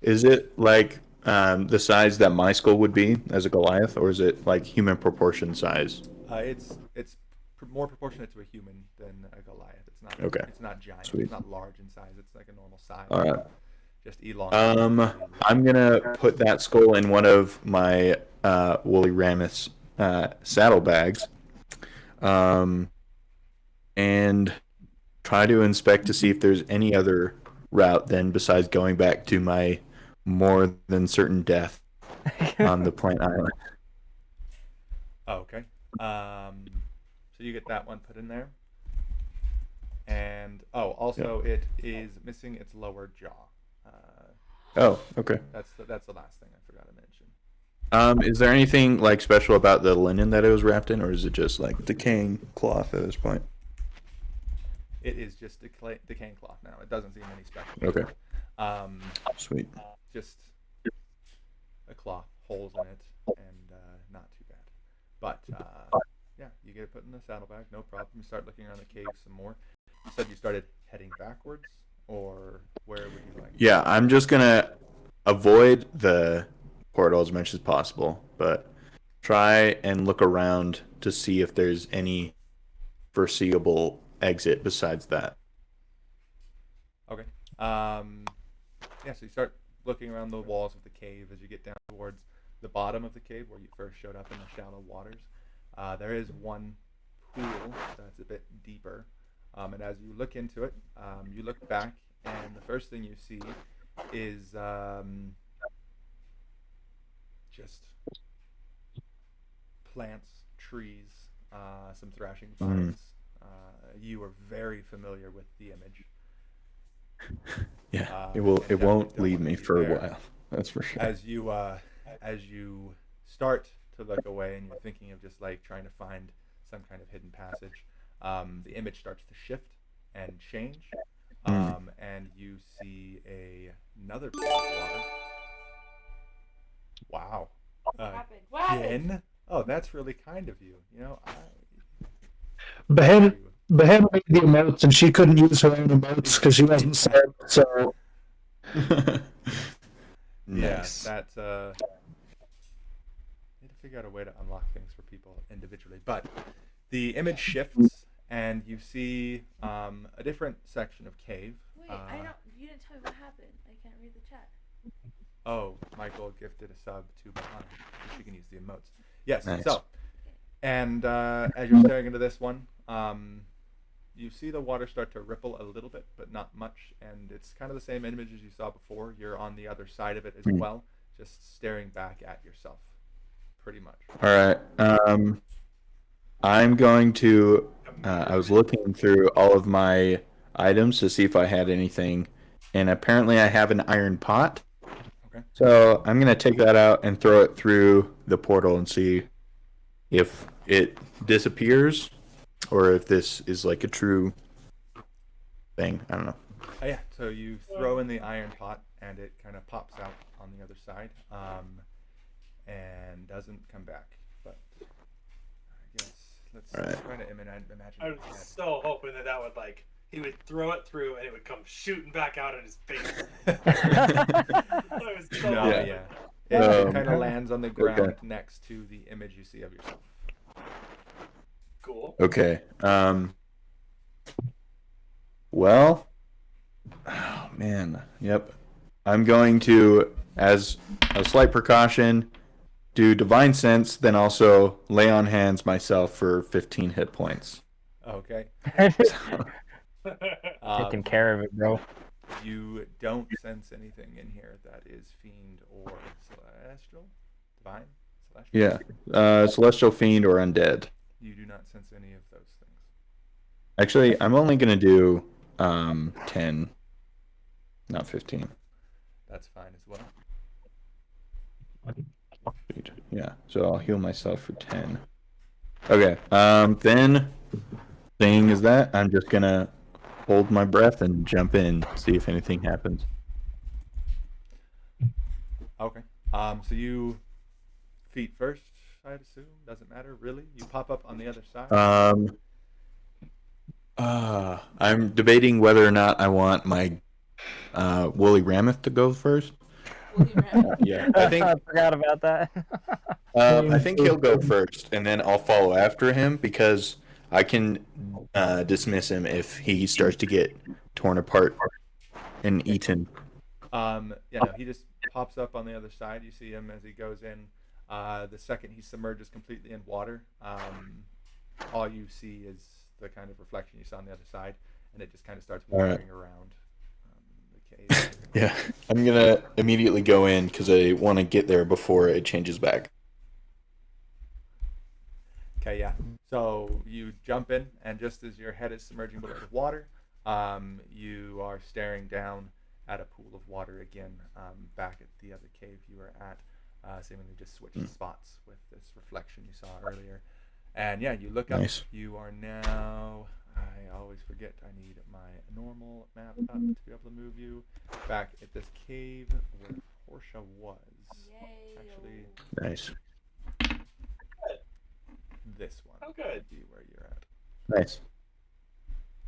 Is it like the size that my skull would be as a Goliath, or is it like human proportion size? it's more proportionate to a human than a Goliath. It's not. Okay. It's not giant. Sweet. It's not large in size. It's like a normal size. All right. Just elongated. I'm gonna put that skull in one of my woolly Ramus saddlebags, and try to inspect to see if there's any other route then besides going back to my more than certain death on the plant island. Oh, okay. So you get that one put in there, and also it is missing its lower jaw. Oh, okay. That's the last thing I forgot to mention. Is there anything like special about the linen that it was wrapped in, or is it just like decaying cloth at this point? It is just decaying cloth now. It doesn't seem any special. Okay. Um, Sweet. just a cloth, holes in it, and not too bad. But yeah, you get it put in the saddlebag, no problem. You start looking around the cave some more. You said you started heading backwards, or where would you like? Yeah, I'm just gonna avoid the portal as much as possible, but try and look around to see if there's any foreseeable exit besides that. Okay. Yeah, so you start looking around the walls of the cave as you get down towards the bottom of the cave where you first showed up in the shallow waters. There is one pool that's a bit deeper. And as you look into it, you look back, and the first thing you see is just plants, trees, some thrashing vines. You are very familiar with the image. Yeah, and it definitely won't don't leave want me to be for a there. while. That's for sure. As you start to look away and you're thinking of just like trying to find some kind of hidden passage, the image starts to shift and change, and you see another pool of water. Wow. What happened? What happened? Again? Oh, that's really kind of you. You know, Behan made the emotes, and she couldn't use her own emotes because she wasn't said. So Nice. Yeah, that's need to figure out a way to unlock things for people individually. But the image shifts, and you see a different section of cave. Wait, you didn't tell me what happened. I can't read the chat. Oh, Michael gifted a sub to Bahana, so she can use the emotes. Yes. Nice. So, and as you're staring into this one, you see the water start to ripple a little bit, but not much. And it's kind of the same image as you saw before. You're on the other side of it as well, just staring back at yourself, pretty much. All right. I'm going to. I was looking through all of my items to see if I had anything, and apparently I have an iron pot. Okay. So I'm gonna take that out and throw it through the portal and see if it disappears or if this is like a true thing. I don't know. Oh, yeah. So you throw in the iron pot, and it kind of pops out on the other side, and doesn't come back. But I guess let's All right. try to imagine. I was so hoping that would he would throw it through and it would come shooting back out in his face. I was so No, hoping. yeah. It kind of lands on the ground okay. next to the image you see of yourself. Cool. Okay. Well. Oh man. Yep. I'm going to, as a slight precaution, do Divine Sense, then also lay on hands myself for 15 hit points. Okay. Taking care of it, bro. You don't sense anything in here that is fiend or celestial, divine, celestial. Yeah. Celestial Fiend or Undead. You do not sense any of those things. Actually, I'm only going to do 10, not 15. That's fine as well. Yeah, so I'll heal myself for 10. Okay, then, thing is that I'm just going to hold my breath and jump in, see if anything happens. Okay. So you feet first, I'd assume. Doesn't matter really. You pop up on the other side. I'm debating whether or not I want my woolly mammoth to go first. Yeah, I think I forgot about that. I think he'll go first, and then I'll follow after him because I can dismiss him if he starts to get torn apart and eaten. Yeah, no, he just pops up on the other side. You see him as he goes in. The second he submerges completely in water, all you see is the kind of reflection you saw on the other side, and it just kind of starts wandering around the cave. Yeah, I'm gonna immediately go in because I want to get there before it changes back. Okay, yeah. So you jump in, and just as your head is submerging below the water, you are staring down at a pool of water again, back at the other cave you were at. Seemingly just switched spots with this reflection you saw earlier. And yeah, you look up. Nice. You are now. I always forget. I need my normal map up to be able to move you back at this cave where Portia was. Yay. Actually, Nice. this one. Oh, good. Would be where you're at. Nice.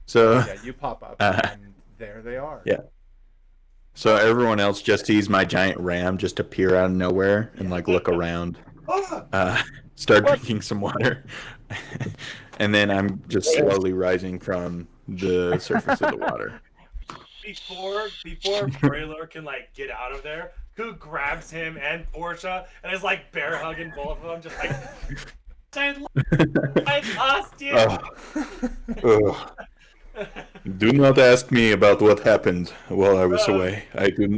So Yeah, you pop up, and there they are. Yeah. So everyone else just sees my giant ram just appear out of nowhere and like look around, start drinking some water, and then I'm just slowly rising from the surface of the water. Before Braylor can get out of there, who grabs him and Portia and is bear hugging both of them, just I lost you. Ugh. Do not ask me about what happened while I was away. I do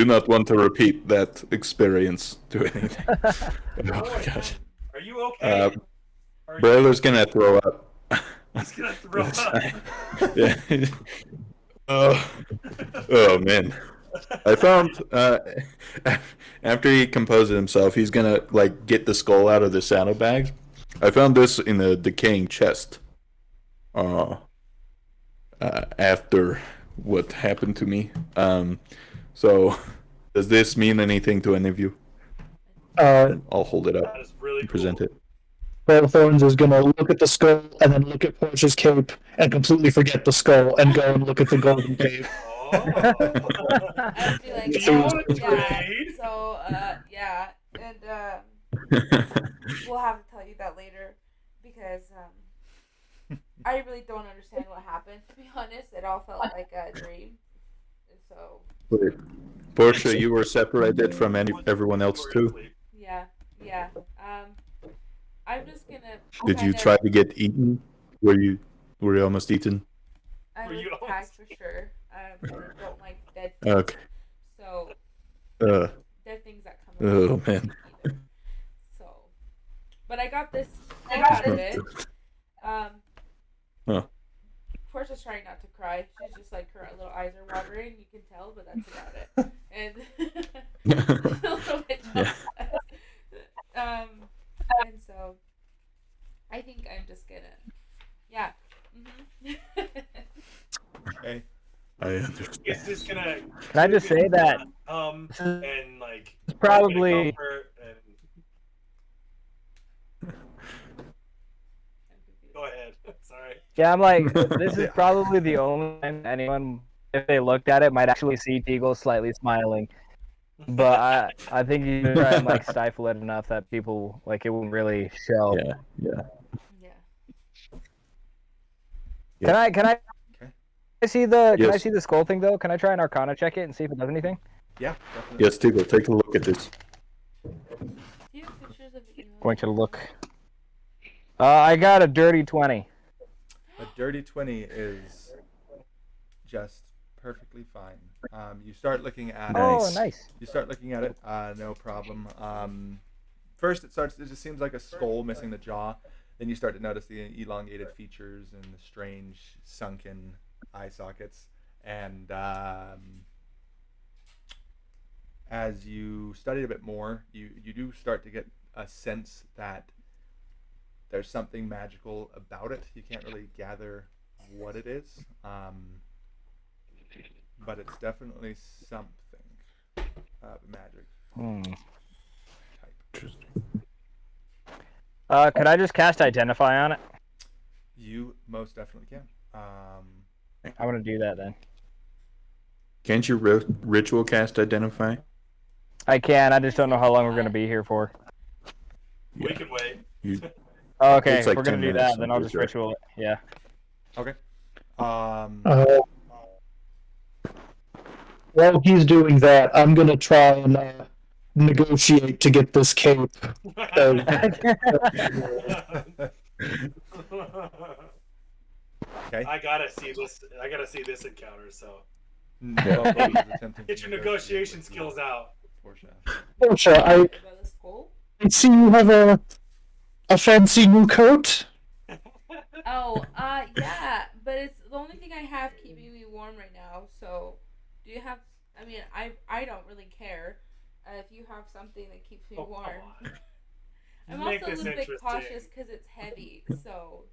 not want to repeat that experience to anything. Oh my gosh. Are you okay? Brailer's gonna throw up. He's gonna throw up. Yeah. Oh man. I found after he composes himself, he's gonna get the skull out of the saddlebags. I found this in a decaying chest. After what happened to me. So does this mean anything to any of you? I'll hold it up That is really and present it. Bale Thorns is gonna look at the skull and then look at Portia's cape and completely forget the skull and go and look at the golden cape. Oh. I'd be like, So- oh, yeah. Trade? So, yeah, and we'll have to tell you that later because I really don't understand what happened. To be honest, it all felt like a dream. So Wait. Portia, you were separated from everyone else too? yeah. I'm just gonna. Did you kind try of- to get eaten? Were you almost eaten? I Were was you attacked almost- for sure. I don't like dead things. Okay. So Uh, dead things that come oh alive man. either. So, but I got this cape out of it. Huh. Portia's trying not to cry. She's just like her little eyes are watering. You can tell, but that's about it. And a little bit Yeah. and so I think I'm just gonna, yeah. Okay. I understand. It's just gonna. Can I just say that And like it's probably comfort and... Go ahead. Sorry. yeah, I'm like this is probably the only time anyone, if they looked at it, might actually see Teagle slightly smiling. But I think you can try and like stifle it enough that people like it won't really show. Yeah. Yeah. Yeah. Can I Okay. see the can I Yes. see the skull thing though? Can I try an Arcana check it and see if it does anything? Yeah, definitely. Yes, Tiggle, take a look at this. Do you have pictures of it? Going to look. I got a dirty 20. A dirty 20 is just perfectly fine. You start looking at Oh, Nice. nice. You start looking at it, no problem. First, it just seems like a skull missing the jaw. Then you start to notice the elongated features and the strange sunken eye sockets. And as you study it a bit more, you do start to get a sense that there's something magical about it. You can't really gather what it is, but it's definitely something magic type. Could I just cast Identify on it? You most definitely can. I want to do that then. Can't you ritual cast Identify? I can. I just don't know how long we're gonna be here for. We can wait. You, Oh, okay, It's like if we're gonna 10 do minutes, that, then I'm I'll pretty just sure. ritual it. Yeah. Okay. While he's doing that, I'm gonna try and negotiate to get this cape. Okay. I gotta see this. I gotta see this encounter. So Buffalo is attempting get to your negotiate negotiation with you, skills out. Portia. Portia, I About the skull? see you have a fancy new coat. Oh, yeah, but it's the only thing I have keeping me warm right now. So, do you have? I mean, I don't really care if you have something that keeps me Oh, warm. come I'm Make also a this little bit interesting. cautious because it's heavy. So,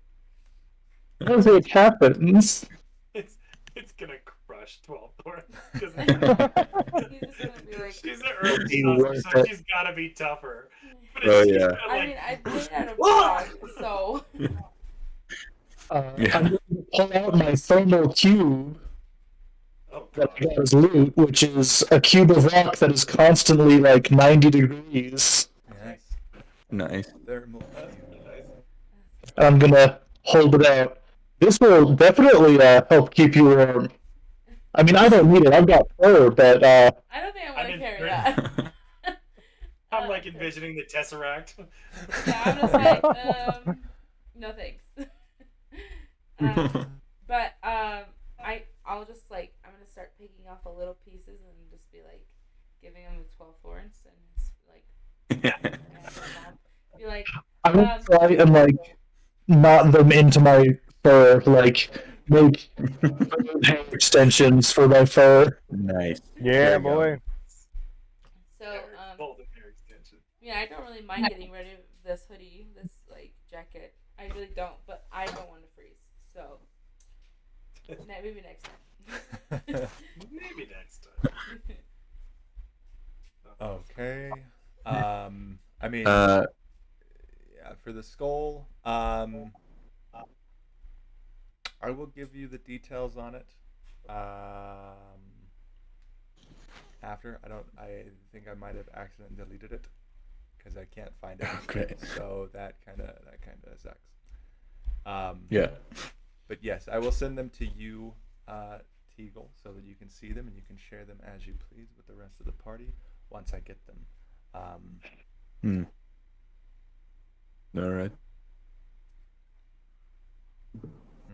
As it happens, It's gonna crush 12 thorns because he's just gonna be like. she's an herb Be monster, worth so it. she's gotta be tougher. But Oh, she's yeah. gonna, I like, mean, I played out of rock, so. Yeah. I'm going to pull out my thermal cube oh that I god. got as loot, which is a cube of rock that is constantly like 90 degrees. Yes. Nice. Thermal. Nice. I'm gonna hold it out. This will definitely help keep you warm. I mean, I don't need it. I've got fur, but I don't think I want I to didn't carry bring- that. I'm like envisioning the Tesseract. Yeah, I'm just like, no thanks. But I'll just like I'm gonna start picking off the little pieces and just be like giving them the 12 florins and just like be like I will try and like knot them into my fur, like make hair extensions for my fur. Nice. Yeah, There you go. boy. so Golden hair extension. yeah, I don't really mind getting rid of this hoodie, this like jacket. I really don't, but I don't want to freeze. So maybe next time. Maybe next time. Okay. I mean, Uh, yeah, for the skull, I will give you the details on it. After I think I might have accidentally deleted it because I can't find it. Okay. So that kind of sucks. yeah. But yes, I will send them to you, Teagle, so that you can see them and you can share them as you please with the rest of the party once I get them. All right.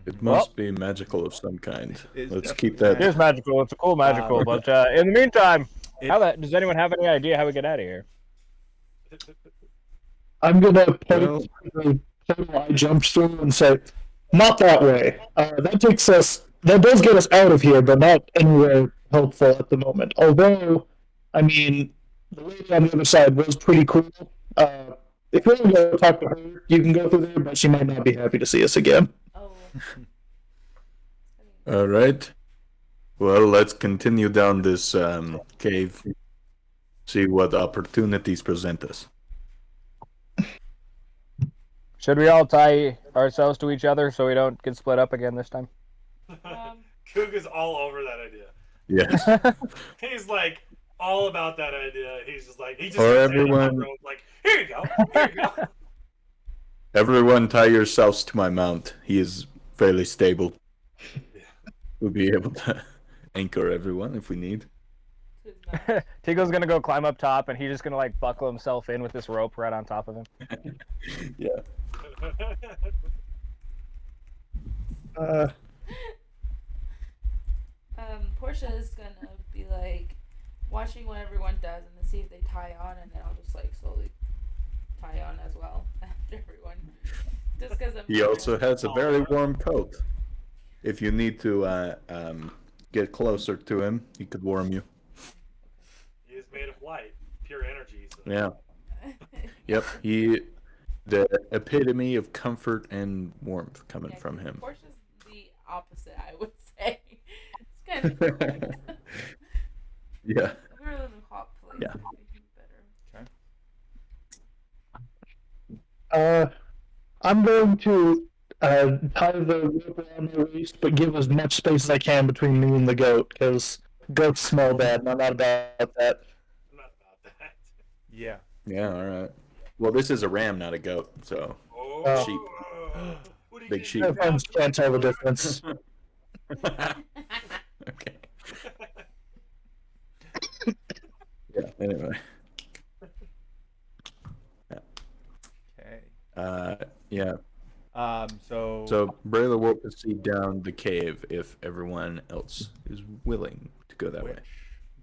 It Mhm. must be magical of some kind. It is Let's definitely keep that. It is magical. It's a cool magical. Um, But in the meantime, it, does anyone have any idea how we get out of here? I'm gonna point Well, to the portal I jumped through and say, "Not that way." That takes us. That does get us out of here, but not anywhere helpful at the moment. Although, I mean, the lady on the other side was pretty cool. If you want to go talk to her, you can go through there, but she might not be happy to see us again. Oh. all right. Well, let's continue down this cave. See what opportunities present us. Should we all tie ourselves to each other so we don't get split up again this time? Coog is all over that idea. Yes. He's like all about that idea. He's just like he just Or gets it on the everyone- road, like here you go, here you go. Everyone, tie yourselves to my mount. He is fairly stable. Yeah. We'll be able to anchor everyone if we need. Tigo's gonna go climb up top, and he's just gonna like buckle himself in with this rope right on top of him. Yeah. Portia is gonna be like watching what everyone does and then see if they tie on, and then I'll just like slowly tie on as well after everyone. Just because I'm. He also has a very warm coat. If you need to get closer to him, he could warm you. He is made of light, pure energy. So. Yeah. Yep. The epitome of comfort and warmth coming from him. Portia's the opposite, I would say. It's kind of. Yeah. If we were in a hot place, Yeah. it would be better. I'm going to tie the rope around my waist, but give as much space as I can between me and the goat, because goats smell bad, and I'm not about that. I'm not about that. yeah. Yeah. All right. Well, this is a ram, not a goat. So. Oh, Sheep. What do you Big get sheep. now? Everyone's can't tell the difference. Okay. Yeah. Anyway. Okay. Yeah. So. So Brayla will proceed down the cave if everyone else is willing to go that which way.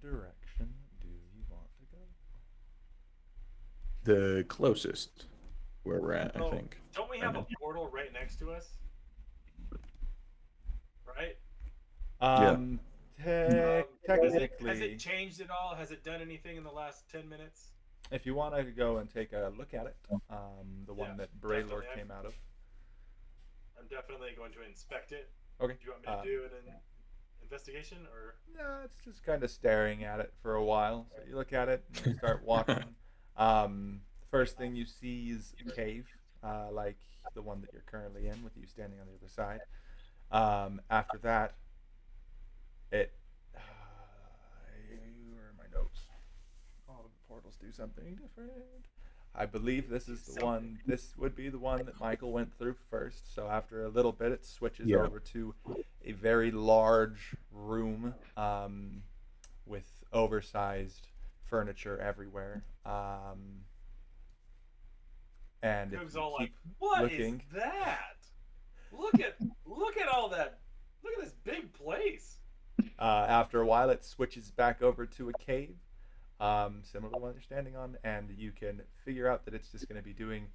direction do you want to go? The closest where we're at, I Oh, think. Don't we have a portal right next to us? Right? Technically, Has it changed at all? Has it done anything in the last 10 minutes? if you want to go and take a look at it, the one Yeah, that Braylord definitely. came out of. I'm definitely going to inspect it. Okay. Do you want me to do an investigation or? No, it's just kind of staring at it for a while. So you look at it and you start walking. First thing you see is a cave, like the one that you're currently in, with you standing on the other side. After that, it. Where are my notes? All of the portals do something different. I believe this is the one. This would be the one that Michael went through first. So after a little bit, it switches over to a very large room with oversized furniture everywhere. And if Coog's you all keep like, "What is looking, that? Look at all that! Look at this big place." after a while, it switches back over to a cave, similar to the one you're standing on, and you can figure out that it's just going to be doing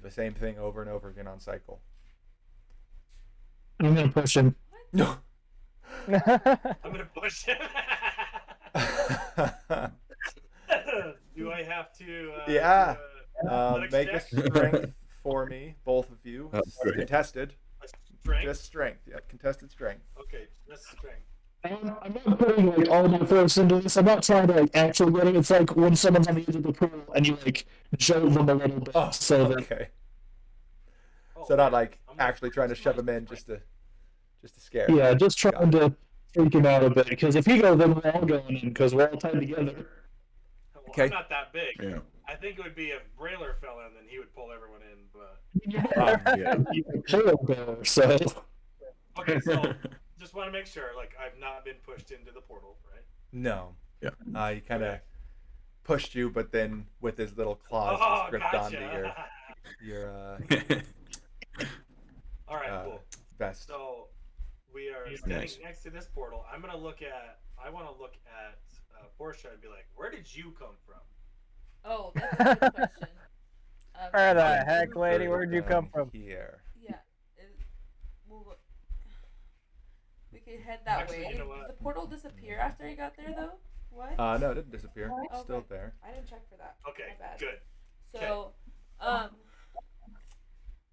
the same thing over and over again on cycle. I'm gonna push him. No. I'm gonna push him. Do I have to? Yeah. athletics Make a check? strength for me, both of you. Oh, great. Contested. A strength. Just strength. Yep, contested strength. Okay, just strength. I'm not putting like all my force into this. I'm not trying to like actually get it. It's like when someone's on the edge of the pool and you like jolt them a little bit, Oh, so that okay. Oh, So not man. like I'm gonna actually trying to push shove my him in strength. just to scare. yeah, just Got trying to freak him out a bit. Because if he goes, then we're all going in because we're all tied together. Well, Okay. I'm not that big. Yeah. I think it would be if Brailer fell in, then he would pull everyone in. But Yeah. He's a tail bearer, so okay, so just want to make sure, like, I've not been pushed into the portal, right? No. Yeah. He kind of pushed you, but then with his little claws Oh, just gripped gotcha. onto your your All right, cool. vest. So we are standing next to this portal. I want to look at Portia and be like, "Where did you come from?" Oh, that's a good question. Where the I- heck, lady? Put Where'd you come them from? Here. Yeah. We'll, we could head that Actually, way. you know what? Did the portal disappear after I got there, though? What? No, it didn't disappear. It's Okay. still there. I didn't check for that. Okay, My bad. good. So, I'm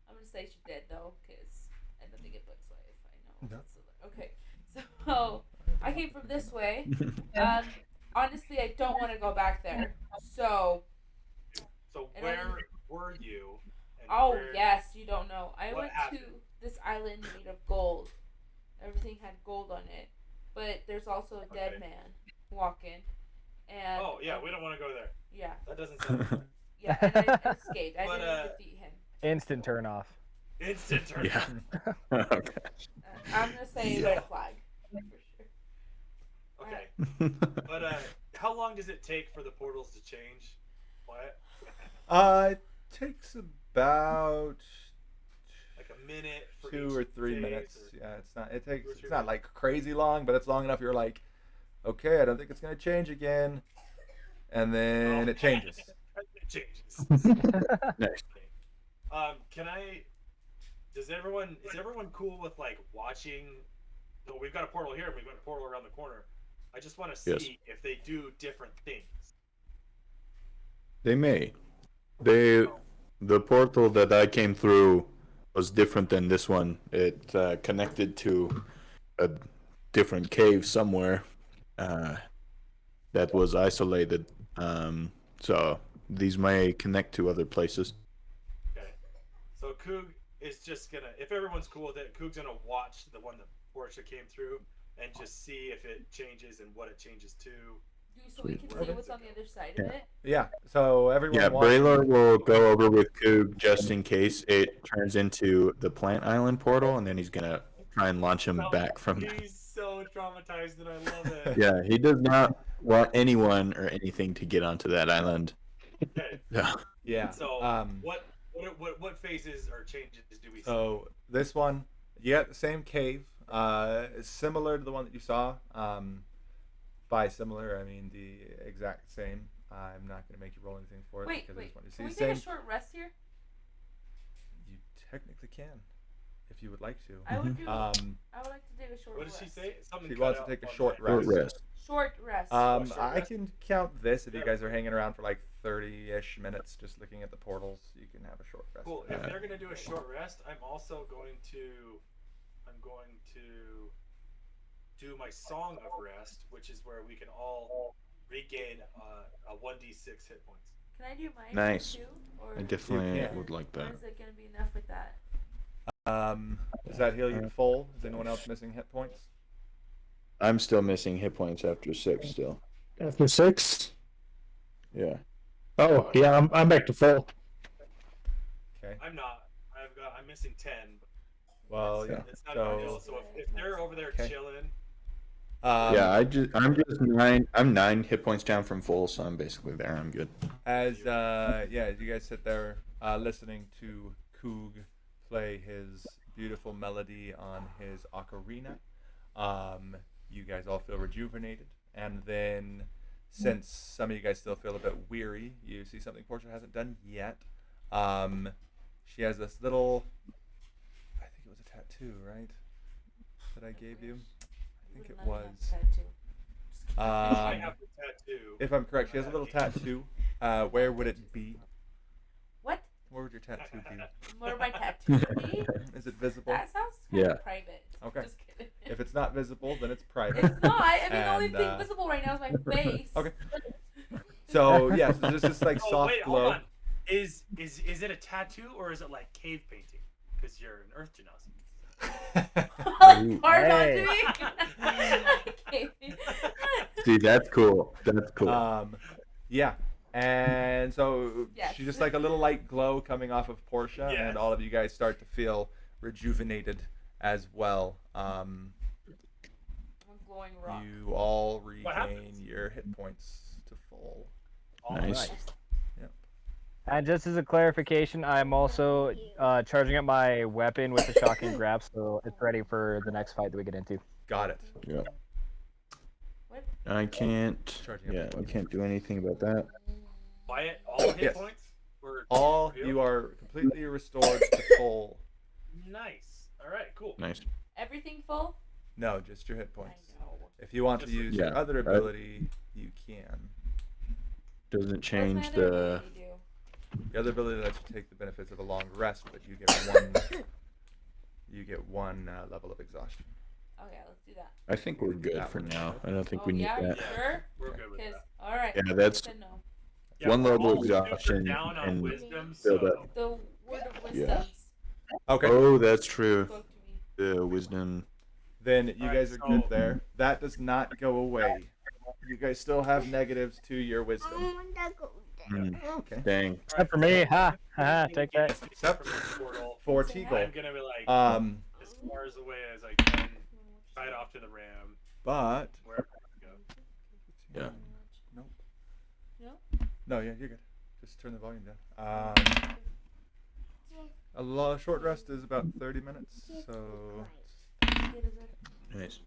gonna say she did though, cause I don't think it looks like I know. No. Okay, so I came from this way. Honestly, I don't want to go back there. So, So And where only- were you? And oh where, yes, you don't know. I what went happened? to this island made of gold. Everything had gold on it, but there's also a dead Okay. man walking. And Oh yeah, we don't want to go there. yeah, That doesn't sound fun. yeah, and I escaped. I But, didn't defeat him. Instant turn off. Instant turn. Yeah. Okay. I'm gonna say Yeah. red flag for sure. Okay. But how long does it take for the portals to change? What? It takes about Like a minute for 2 each or 3 phase, minutes. or- Yeah, it's not. It takes. 2 or It's 3 not minutes. like crazy long, but it's long enough. You're like, okay, I don't think it's gonna change again, and then Oh. it changes. It changes. Nice. Can I? Is everyone cool with like watching? No, we've got a portal here and we've got a portal around the corner. I just want to see Yes. if they do different things. They may. The portal that I came through was different than this one. It connected to a different cave somewhere that was isolated. So these may connect to other places. Okay. So Coog is just gonna, if everyone's cool with it, Coog's gonna watch the one that Portia came through and just see if it changes and what it changes to. So we can see what's on the other side of it. Yeah. So everyone. Yeah, watching- Braylor will go over with Coog just in case it turns into the Plant Island portal, and then he's gonna try and launch him back from there. He's so traumatized and I love it. Yeah, he does not want anyone or anything to get onto that island. Okay. Yeah. Yeah. So what phases or changes do we see? So this one, you got the same cave, similar to the one that you saw. By similar, I mean the exact same. I'm not going to make you roll anything for it Wait, because I wait. just want to see Can we the take same. a short rest here? You technically can, if you would like to. I would do. Um, I would like to take a short What rest. did she say? Something she cut wants to out take a on short my- Short rest. rest. Short rest. short I rest. can count this if you guys are hanging around for like 30-ish minutes just looking at the portals. You can have a short rest. Cool. there. If they're gonna do a short rest, I'm going to do my song of rest, which is where we can all regain a 1d6 hit points. Can I do mine Nice. too? Or, I definitely can. would like or that. is it gonna be enough with that? Does that heal you to full? Is anyone else missing hit points? I'm still missing hit points after 6 still. After 6? Yeah. Oh, yeah, I'm back to full. Okay. I'm not. I'm missing 10. Well, yeah. It's not a big deal. So, So if they're over there Okay. chilling, Yeah, I'm just 9. I'm 9 hit points down from full, so I'm basically there. I'm good. as you guys sit there listening to Coog play his beautiful melody on his ocarina, you guys all feel rejuvenated, and then since some of you guys still feel a bit weary, you see something Portia hasn't done yet. She has this little, I think it was a tattoo, right? That I gave you. I think it was. I Um, have the tattoo. if I'm correct, she has a little tattoo. Where would it be? What? Where would your tattoo be? Where would my tattoo be? Is it visible? That sounds kind Yeah. of private. Okay. Just kidding. If it's not visible, then it's private. It's not. I mean, the only And, thing visible right now is my face. Okay. So yeah, so there's this like Oh soft wait, glow. hold on. Is it a tattoo or is it like cave painting? Because you're an earth genasi. Like hard Hey. on to me. See, that's cool. That's cool. Yeah. And so Yes. she's just like a little light glow coming off of Portia, Yes. and all of you guys start to feel rejuvenated as well. I'm glowing rock. You all What regain happens? your hit points to full. All Nice. right. Yep. And just as a clarification, I'm also charging up my weapon with the shotgun grab, so it's ready for the next fight that we get into. Got it. Yeah. What? I can't. Charging up Yeah, the we weapon. can't do anything about that. Wyatt, all hit Yes. points were All healed? you are completely restored to full. Nice. All right, cool. Nice. Everything full? No, just your hit I points. know. If you want to Just- use Yeah, your other right. ability, you can. Doesn't What's my change other the. ability do? The other ability lets you take the benefits of a long rest, but you get one. You get one level of exhaustion. Okay, let's do that. I think we're good That for one. now. I don't think Oh, we need yeah, that. you sure? We're good with Because, that. alright. Yeah, that's Said no. Yeah, one we're level all super exhaustion down on and wisdom, build so up. The word of Yeah. wisdoms Okay. Oh, that's true. spoke to me. The wisdom. Then you Alright, guys are good so- there. That does not go away. You guys still have negatives to your wisdom. Mm, Okay. dang. Except for me, ha, ha, take that. Except from the portal. for Say I'm Teagle. gonna be like as far as away as I can, right off to the ram, But wherever I go. Yeah. Nope. No? No, yeah, you're good. Just turn the volume down. Short rest is about 30 minutes, so Nice.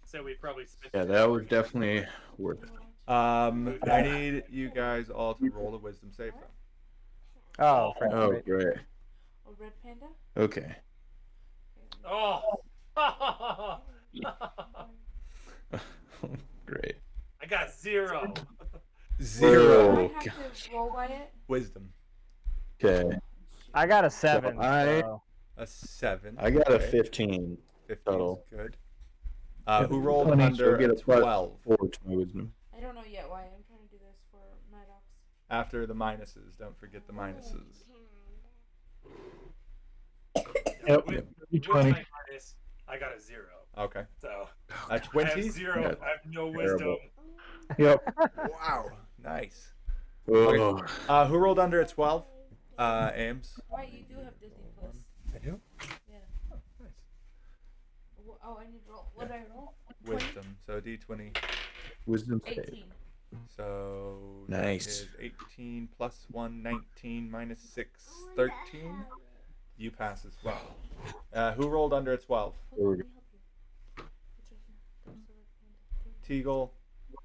So we probably spent. Yeah, that was definitely worth it. I need you guys all to roll a wisdom save throw. Oh, frick, Oh, right. great. A red panda? Okay. Oh. Great. I got 0. Do Zero I have to roll by it? wisdom. Okay. I got a 7. I- so- A 7. I got a Okay. 15. 15 total. is good. Who rolled 20, so under get a a plus 12 4 to my wisdom. I don't know yet why. I'm trying to do this for my dogs. after the minuses? Don't forget the minuses. Yep. With, Yep. with 20. my minus, I got a 0. Okay. So A I have 20? 0. Yeah. I have no Terrible. wisdom. Yep. Wow. Nice. Oh. Who rolled under a 12? Ames. Why you do have Disney Plus? I do. Yeah. Oh, nice. Oh, I need to roll. What did I roll? Wisdom. So D20. Wisdom save. 18. So Nice. that is 18 plus 1, 19 minus 6, 13. You pass as well. Who rolled under a 12? Hold on, let me help you. It's right here. There's the red panda. Teagle,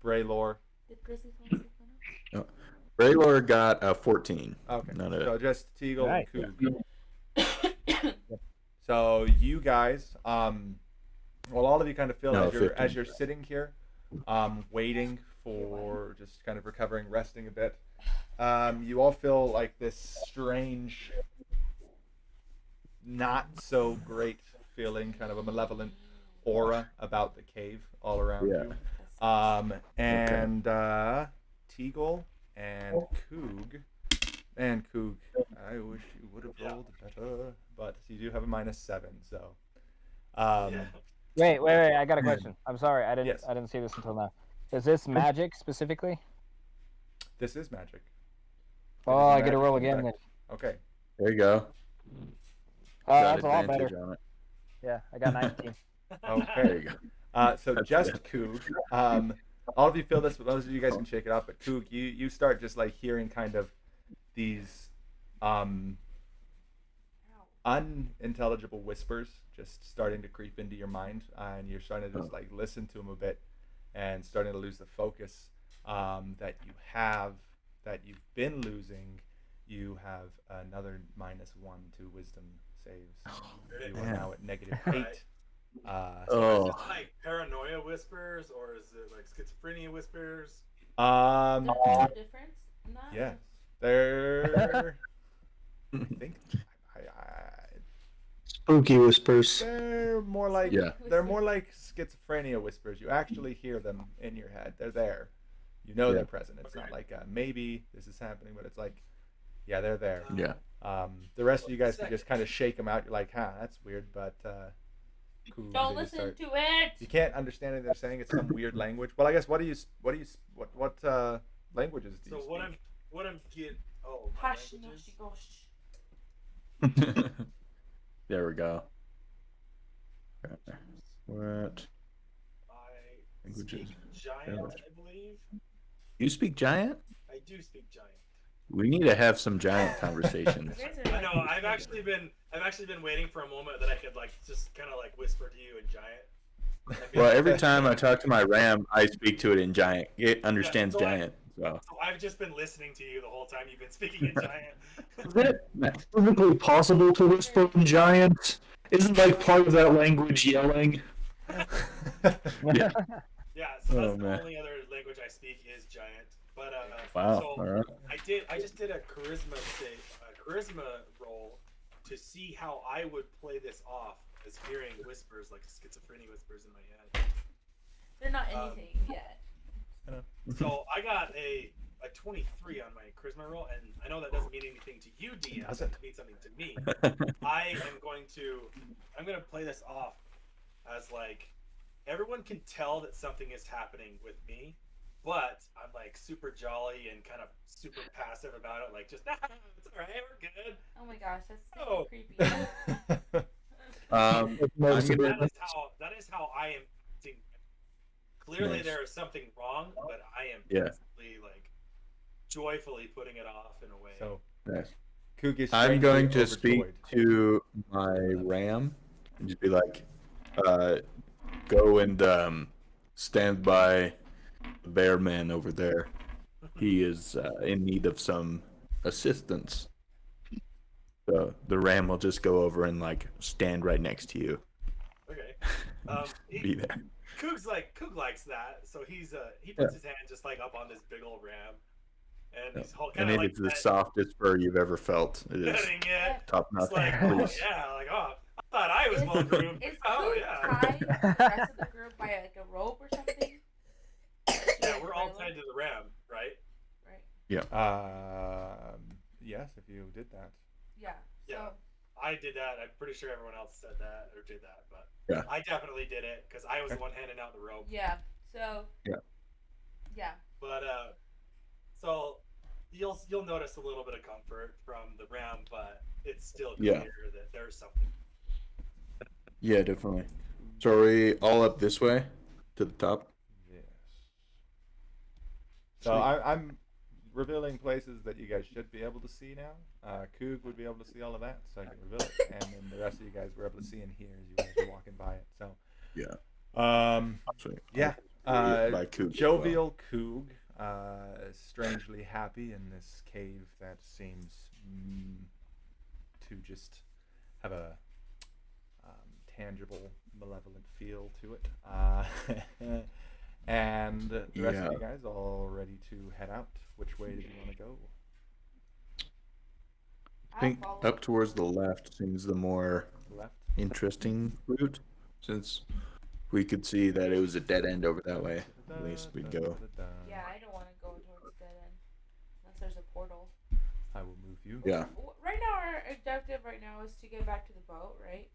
Braylor. Did Grizzly fall asleep on us? Raylor got a 14. Okay. Not So a. just Teagle Nice. and Coog. So you guys, well, all of you kind of feel No, as you're 15. sitting here, waiting for just kind of recovering, resting a bit. You all feel like this strange, not so great feeling, kind of a malevolent aura about the cave all around Yeah. you. And Teagle and Coog. And Coog, I wish you would have rolled better, but you do have a -7, so. Yeah. Wait, I got a question. I'm sorry, I Yes. didn't see this until now. Is this magic specifically? This is magic. It Oh, is I get to magic roll in again then. fact. Okay. There you go. Oh, Got that's a lot advantage better. on it. Yeah, I got 19. There Okay. you go. So That's just good. Coog. All of you feel this, but most of you guys can shake it off. But Coog, you start just like hearing kind of these unintelligible whispers just starting to creep into your mind, and you're starting to just like listen to them a bit, and starting to lose the focus that you've been losing. You have another -1 to wisdom saves. You are man. now at -8. Is Oh. it like paranoia whispers or is it like schizophrenia whispers? Um, There's no difference in that? yes, they're. I think Spooky whispers. they're more like Yeah. they're more like schizophrenia whispers. You actually hear them in your head. They're there. You know Yeah. they're present. It's not like maybe this is happening, but it's like, yeah, they're there. Yeah. The rest of you guys can just kind of shake them out. You're like, that's weird, but cool. Don't They just listen start- to it! You can't understand anything they're saying. It's some weird language. Well, I guess what languages do you So speak? what I'm getting my Hush, no, languages? she goes. There we go. What? I Languages. speak giant, I believe. You speak giant? I do speak giant. We need to have some giant conversations. You guys are I like, know. I've actually been waiting for a moment that I could like just kind of like whisper to you in giant. And be Well, like, every time I talk to my ram, I speak to it in giant. It understands so giant. So. So I've just been listening to you the whole time you've been speaking in giant. Is it physically possible to whisper in giant? Isn't like part of that language yelling? Yeah. Yeah, so that's Oh, the man. only other language I speak is giant. But Wow. so All right. I just did a charisma roll to see how I would play this off as hearing whispers like schizophrenia whispers in my head. they're not anything yet. So I got a 23 on my charisma roll, and I know that doesn't mean anything to you, DM. Doesn't. It means something to me. I'm gonna play this off as like everyone can tell that something is happening with me, but I'm like super jolly and kind of super passive about it. Like just it's all right, we're good. Oh my gosh, that's so Oh. creepy. I'm That gonna, is how I am acting. Clearly, Nice. there is something wrong, but I am Yeah. basically like joyfully putting it off in a way. So, Nice. Coog is I'm going to strangely speak overjoyed. to my ram and just be like, go and stand by the bear man over there. He is in need of some assistance. So the ram will just go over and like stand right next to you. Okay. Be there. Coog likes that, so he puts his hand just like up on this big old ram, and he's And kind of it like is the softest fur you've ever felt. It is petting it. top notch. It's like, oh Please. yeah, like oh, I thought I was well groomed. Is Oh Coog yeah. tied to the rest of the group by like a rope or something? Yeah, we're all tied to the ram, right? Right. Yes, if you did that. Yeah. So Yeah. I did that. I'm pretty sure everyone else said that or did that, but Yeah. I definitely did it because I was the one handing out the rope. yeah. So Yeah. Yeah. But so you'll notice a little bit of comfort from the ram, but it's still clear Yeah. that there's something. Yeah, definitely. So are we all up this way to the top? Yes. So Sweet. I'm revealing places that you guys should be able to see now. Coog would be able to see all of that, so I can reveal it, and then the rest of you guys were able to see and hear as you guys were walking by it. So Yeah. yeah. Yeah. By Coog as Jovial Coog, strangely happy in this cave that seems to just have a tangible, malevolent feel to it. And the rest of you guys all ready to head out. Which way do you want to go? I think up towards the left seems the more Left? interesting route, since we could see that it was a dead end over that way. At least we'd go. Yeah, I don't want to go towards dead end unless there's a portal. I will move you. Yeah. Right now, our objective right now is to get back to the boat, right?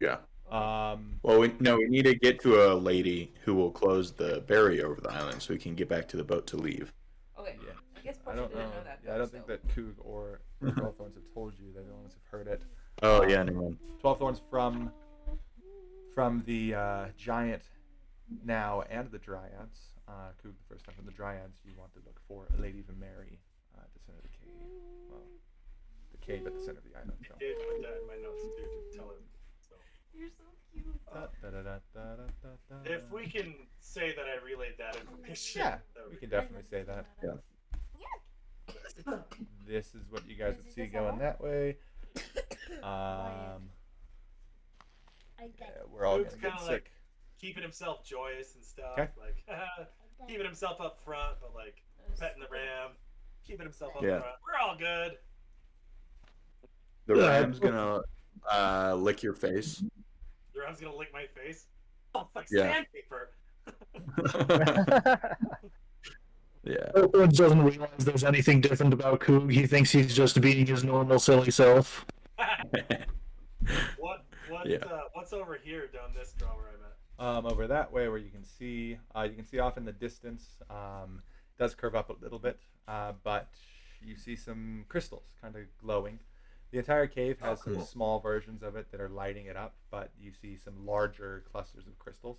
Yeah. Um, We need to get to a lady who will close the barrier over the island so we can get back to the boat to leave. Okay. Yeah. I guess I Portia don't didn't know. know that. Yeah, I don't think that Coog or 12 Thorns have told you. They're the ones who've heard it. Oh yeah, never mind. 12 Thorns from the giant now and the dryads. Coog, the first time from the dryads, you want to look for Lady Vemeri at the center of the cave. Well, the cave at the center of the island. So. I did put that in my notes too to tell him. So You're so cute. if we can say that I relayed that information, Yeah, that we can definitely say that. Yeah. This is what you guys would see going that way. Yeah, we're all Luke's gonna get kinda sick. like keeping himself joyous and stuff, Okay. like keeping himself up front, but like petting the ram, keeping himself up Yeah. front. We're all good. The Yeah. ram's gonna lick your face. The ram's gonna lick my face. Oh, it's like Yeah. sandpaper. Yeah. Owens doesn't realize there's anything different about Coog. He thinks he's just being his normal silly self. What's over here down this draw where I'm at? Over that way where you can see off in the distance, it does curve up a little bit, but you see some crystals kind of glowing. The entire cave has some cool. small versions of it that are lighting it up, but you see some larger clusters of crystals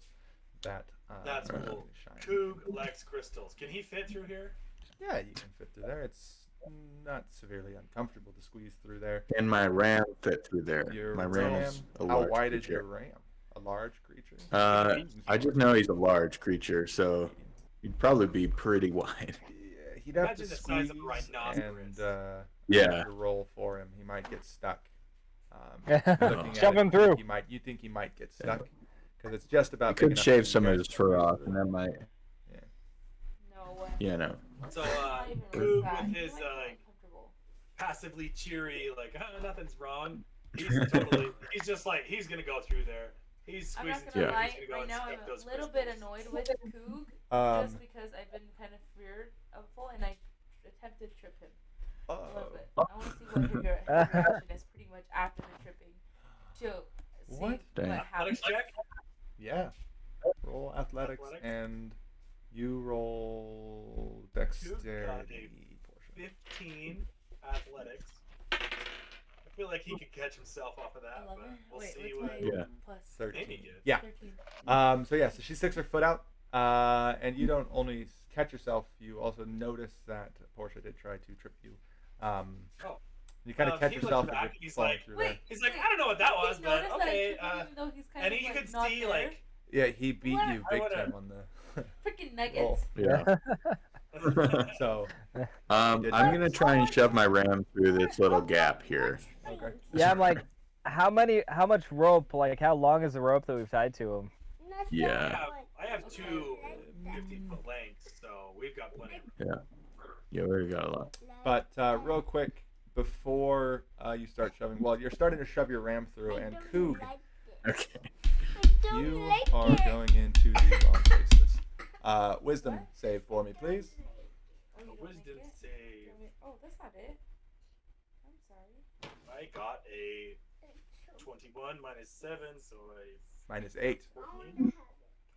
that That's are cool. shine. Coog likes crystals. Can he fit through here? Yeah, you can fit through there. It's not severely uncomfortable to squeeze through there. And my ram fit through there. Your My ram is ram. a How large wide is creature. your ram? A large creature? I just know he's a large creature, so Medium. he'd probably be pretty wide. Yeah, he'd have to Imagine the size of a squeeze rhinoceros. and Yeah. have to roll for him. He might get stuck. Looking at Shove it, him through. you think he might get stuck because it's just I about. big could enough shave that some you of guys his can fur squeeze off, through. and that might, Yeah. No. you know. So, Not even really Coog fat. with his He might be uncomfortable. passively cheery, like, nothing's wrong. He's just like, he's gonna go through there. He's I'm squeezing not through. gonna Yeah. lie. He's gonna go Right and now, stuff I'm those a little bit crystals. annoyed with Coog, just because I've been kind of fearful, and I attempted to trip him a little bit. I want to see what his reaction is pretty much after the tripping, to see What? Dang. what happens. Athletics check. Yeah. Roll athletics, and you roll dexterity portion. 15 athletics. I feel like he could catch himself off of that, 11. but we'll Wait, see what's what. my Yeah. plus? 13. good. Yeah. 13. So so she sticks her foot out, and you don't only catch yourself, you also notice that Portia did try to trip you. You kind of catch he looks yourself back as and you're he's falling like, through there. He's like, I don't know what that was, He but noticed okay. that I tripped him, even though he's kind And of you like could not see there. like. Yeah, he beat What? you big I wanna- time on the Freaking nuggets. Yeah. So I'm gonna try and shove my ram through this little gap here. okay. Yeah, I'm like, how much rope? Like, how long is the rope that we've tied to him? Yeah. I have two 15-foot lengths, so we've got plenty. Yeah, we already got a lot. But real quick, before you start shoving, well, you're starting to shove your ram through, and Coog, Okay. you are going into the wrong places. Wisdom save for me, please. Oh, you don't Wisdom make it? save. Oh, that's not it. I'm sorry. I got a 21 minus 7, so a -8. 14.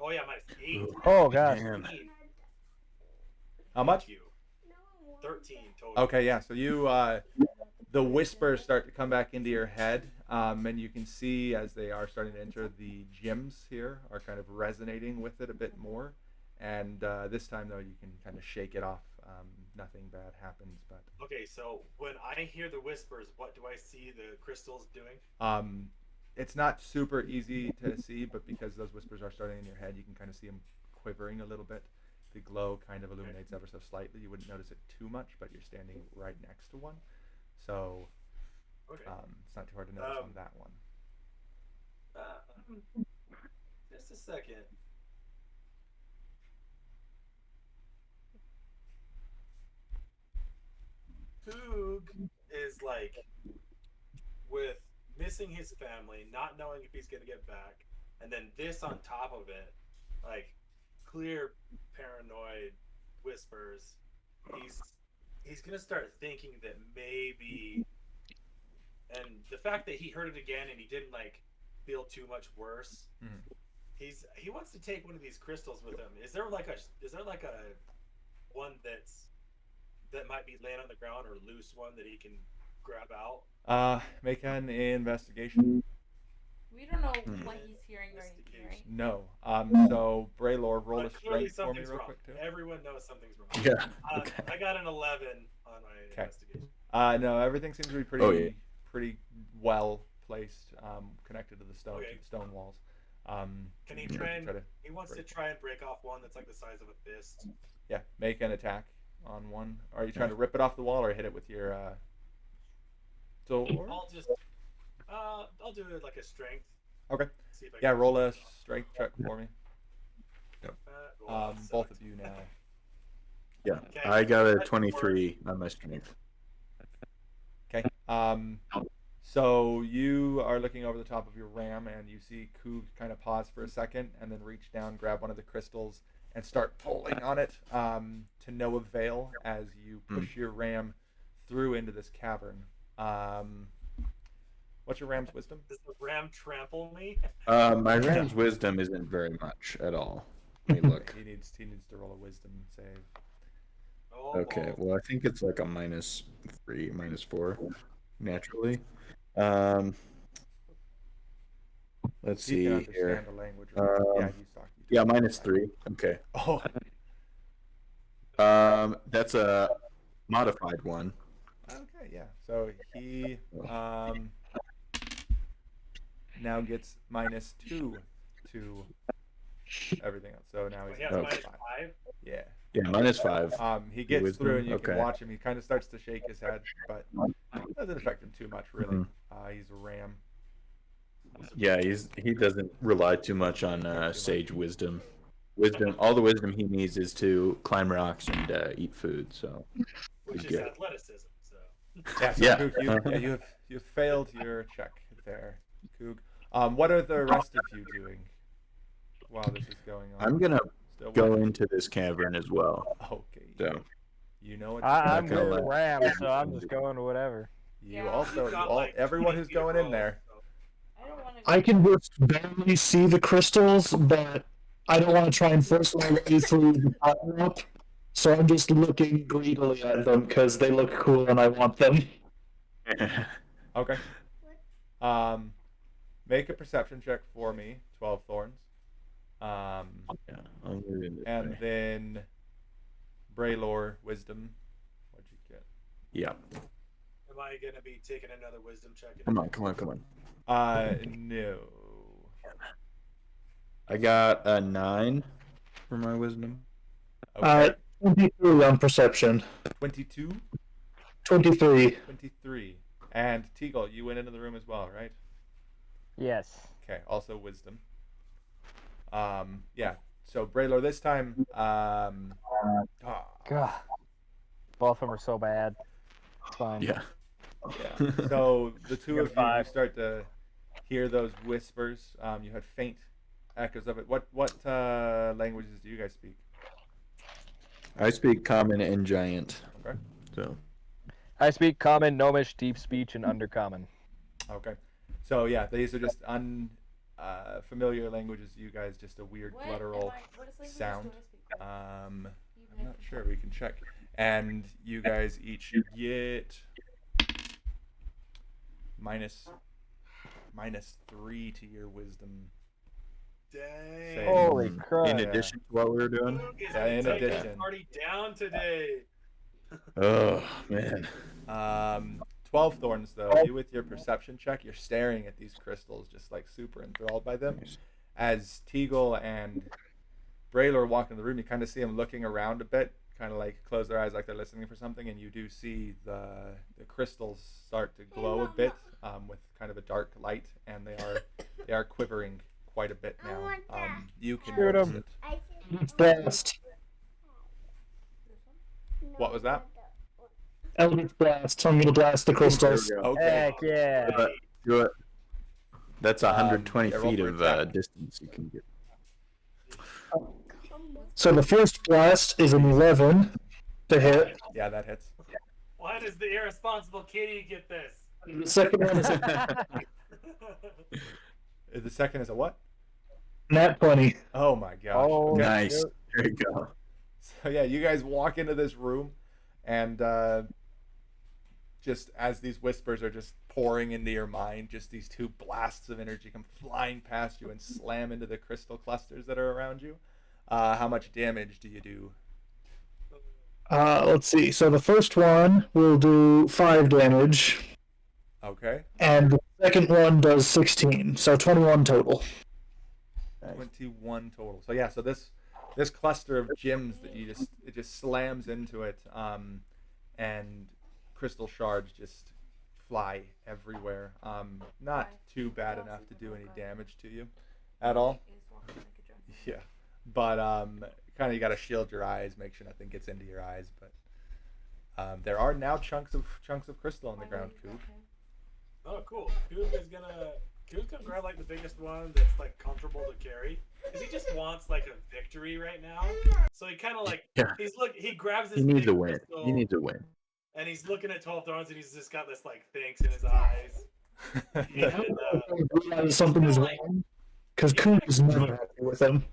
Oh yeah, minus 8. Oh gosh. Man. 13. How much? Thank you. 13 total. Okay, yeah. So you, the whispers start to come back into your head, and you can see as they are starting to enter, the gems here are kind of resonating with it a bit more. And this time, though, you can kind of shake it off. Nothing bad happens, but Okay, so when I hear the whispers, what do I see the crystals doing? it's not super easy to see, but because those whispers are starting in your head, you can kind of see them quivering a little bit. The glow kind of illuminates ever so slightly. You wouldn't notice it too much, but you're standing right next to one, so Okay. it's not too hard to notice on that one. Just a second. Coog is like, with missing his family, not knowing if he's gonna get back, and then this on top of it, like clear paranoid whispers. He's gonna start thinking that maybe, and the fact that he heard it again and he didn't like feel too much worse. Mhm. He wants to take one of these crystals with him. Is there like a one that might be laying on the ground or loose one that he can grab out? Make an investigation. We don't know what he's hearing or anything, right? No. So Braylor, roll a But clearly strength for me something's real wrong. quick too. Everyone knows something's wrong. Yeah. Okay. I got an 11 on my investigation. No, everything seems to be pretty, Oh, yeah. pretty well placed, connected to the stone, Okay. to the stone walls. Can he you try and? try to He wants to break. try and break off one that's like the size of a fist. Yeah, make an attack on one. Are you trying to rip it off the wall or hit it with your sword? I'll just, I'll do it like a strength. Okay. See if I Yeah, can- roll a strength check for me. roll Both sucks. of you now. Yeah. Okay. I got a 23 on my strength. Okay. So you are looking over the top of your ram, and you see Coog kind of pause for a second, and then reach down, grab one of the crystals, and start pulling on it to no avail as you push your ram through into this cavern. What's your ram's wisdom? Does the ram trample me? My ram's wisdom isn't very much at all. Let me look. He needs to roll a wisdom save. Oh, Okay, balls. well, I think it's like a -3, -4, naturally. Let's He see can understand here. the language. Right? Yeah, Um, he's talking. Yeah, -3. Okay. Oh, That's a modified one. Okay, yeah. So he now gets -2 to everything else. So now Well, he's he has at Okay. -5. Yeah. Yeah, -5. He Your gets through, wisdom? and you can Okay. watch him. He kind of starts to shake his head, but doesn't affect him too much, really. He's a ram. Yeah, he doesn't rely too much on sage wisdom. All the wisdom he needs is to climb rocks and eat food. So Which he's is good. athleticism. So. Yeah. So Yeah. Coog, you've failed your check there, Coog. What are the rest of you doing while this is going on? I'm gonna Still go working? into this cavern as well. Okay. So You know what to I'm do. gonna with let- Ram, so I'm just going to whatever. You Yeah. also, He's got, everyone 20 who's feet going of in there. rope, so- I don't want to. I can just barely see the crystals, but I don't want to try and force my way through the up. So I'm just looking greedily at them because they look cool and I want them. Okay. Make a perception check for me, 12 thorns. yeah, I'm moving this And way. then Braylor, wisdom. What'd you get? Yeah. Am I gonna be taking another wisdom check? Come on. No. I got a 9 for my wisdom. Okay. 23 on perception. 22, 23. 23. And Teagle, you went into the room as well, right? Yes. Okay, also wisdom. Yeah. So Braylor, this time, God. Both of them are so bad. It's fine. Yeah. yeah. So the two of you 5. start to hear those whispers. You had faint echoes of it. What languages do you guys speak? I speak common and giant. Okay. So I speak common, gnomish, deep speech, and undercommon. Okay. So yeah, these are just familiar languages. You guys just a weird guttural sound. I'm not sure. We can check. And you guys each get -3 to your wisdom. Dang. Save. Holy in crap. addition to what we were doing. Coog is Yeah, in taking the addition. party down today. Oh man. 12 thorns though. You with your perception check, you're staring at these crystals, just like super enthralled by them. As Teagle and Braylor walk in the room, you kind of see them looking around a bit, kind of like close their eyes like they're listening for something, and you do see the crystals start to glow a bit with kind of a dark light, and they are quivering quite a bit now. You can Shoot 'em. notice it. Blast. What was that? Eldritch Blast. I'm going to blast the crystals. There we go. Okay. Heck yeah. Do it. That's 120 yeah, roll feet for of attack. distance you can get. So the first blast is an 11 to hit. Yeah, that hits. Why does the irresponsible kitty get this? The second one is a The second is a what? nat 20. Oh my gosh. Oh, Okay. Nice. shoot. There you go. So yeah, you guys walk into this room, and just as these whispers are just pouring into your mind, just these two blasts of energy come flying past you and slam into the crystal clusters that are around you. How much damage do you do? Let's see. So the first one will do 5 damage, Okay. and the second one does 16. So 21 total. 21 total. So yeah, so this cluster of gems that it just slams into it, and crystal shards just fly everywhere. Not too bad enough to do any damage to you at all. Yeah, but kind of you got to shield your eyes, make sure nothing gets into your eyes. But there are now chunks of crystal on the ground, Coog. Oh, cool. Coog's gonna grab like the biggest one that's like comfortable to carry, because he just wants like a victory right now. So he kind of like Yeah. he grabs his He needs big a win. crystal, He needs a win. and he's looking at 12 thorns, and he's just got this like thinks in his eyes. Yeah. And, Realize something is wrong because Coop is never happy with him.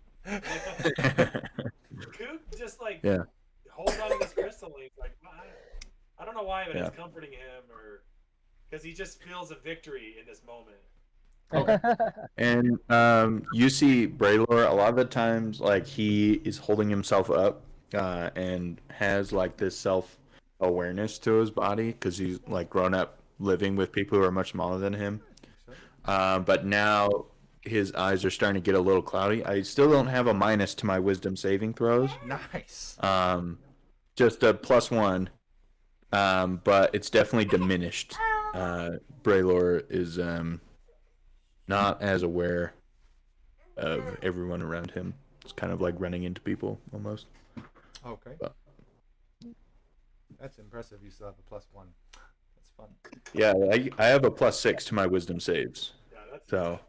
Coog just like Yeah. holds on to this crystal, and he's like, well, I don't know why, but Yeah. it's comforting him, or because he just feels a victory in this moment. And you see Braylor a lot of the times, like he is holding himself up and has like this self awareness to his body because he's like grown up living with people who are much smaller than him. But now his eyes are starting to get a little cloudy. I still don't have a minus to my wisdom saving throws. Nice. Just a +1. But it's definitely diminished. Braylor is not as aware of everyone around him. It's kind of like running into people almost. Okay. But, That's impressive. You still have a +1. That's fun. yeah, I have a +6 to my wisdom saves. Yeah, that's So,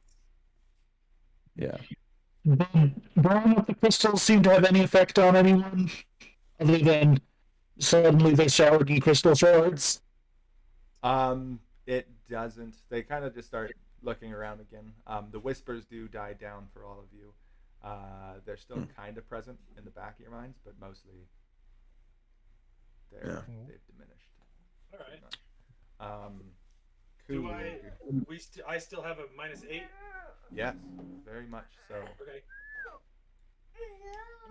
yeah. Blowing up the crystals seem to have any effect on anyone, other than suddenly they showered in crystal shards. It doesn't. They kind of just start looking around again. The whispers do die down for all of you. They're still kind of present in the back of your minds, but mostly they've diminished. all right. Cool. I still have a -8. Yes, very much so. Okay.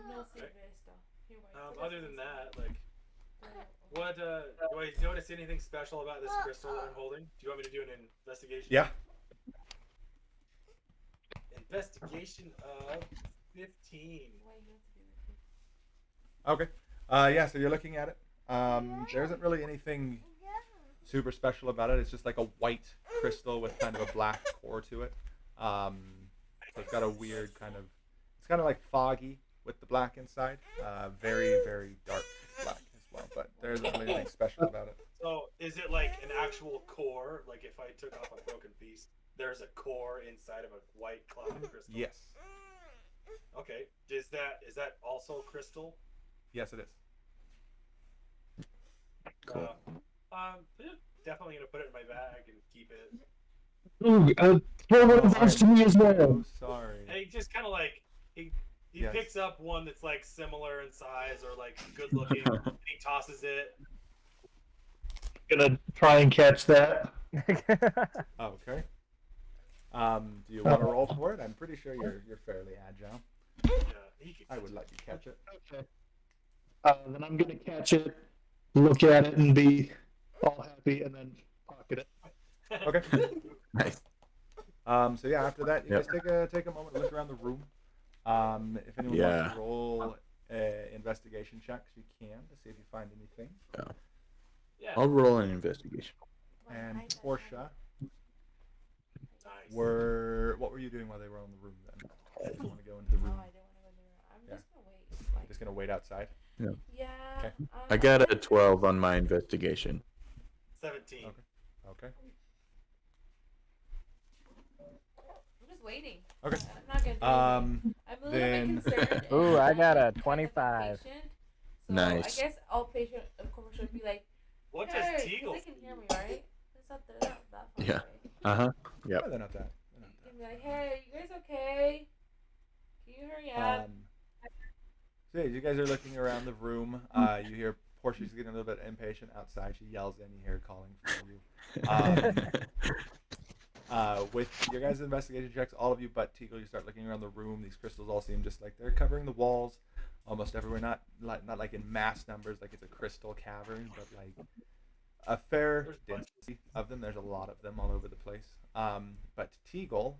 No secrets, though. Here, wait. Other than that, like, what do I notice anything special about this crystal that I'm holding? Do you want me to do an investigation? Yeah. Investigation of 15. Okay. Yeah. So you're looking at it. There isn't really anything super special about it. It's just like a white crystal with kind of a black core to it. So it's got a weird kind of. It's kind of like foggy with the black inside. Very, very dark black as well. But there isn't really anything special about it. So is it like an actual core? Like if I took off a broken piece, there's a core inside of a white cloud crystal? Yes. Okay. Is that also crystal? Yes, it is. Cool. Definitely gonna put it in my bag and keep it. Ooh, throw one of those to me as well. So sorry. And he just kind of like he Yes. picks up one that's like similar in size or like good looking, and he tosses it. Gonna try and catch that. Okay. Do you want to roll for it? I'm pretty sure you're fairly agile. Yeah, he can I would let you catch it. Okay. Then I'm gonna catch it, look at it, and be all happy, and then pocket it. Okay. Nice. So yeah, after that, you guys take a moment to look around the room. If anyone wants to roll investigation checks, you can to see if you find anything. Yeah. I'll roll an investigation. And Portia, Nice. what were you doing while they were in the room then? Did you want to go into the Oh, room? I didn't want to go there. I'm Yeah. just gonna wait. You're just gonna wait outside. Yeah. Okay. I got a 12 on my investigation. 17. Okay. I'm just waiting. Okay. I'm not gonna do anything. I'm a little Then- bit concerned. Ooh, I got a I'm 25. patient, so Nice. I guess all patient, of course, would be like, What hey, does 'cause Teagle? they can hear me, right? It's not that far, Yeah. right? Uh-huh. Yeah, Yep. they're not that. You can be like, hey, you guys okay? Can you hurry up? So yeah, you guys are looking around the room. You hear Portia's getting a little bit impatient outside. She yells in. You hear her calling for you. With your guys' investigation checks, all of you but Teagle, you start looking around the room. These crystals all seem just like they're covering the walls almost everywhere. Not like in mass numbers, like it's a crystal cavern, but like a fair There's density of them. There's a lot of them all over the place. But Teagle,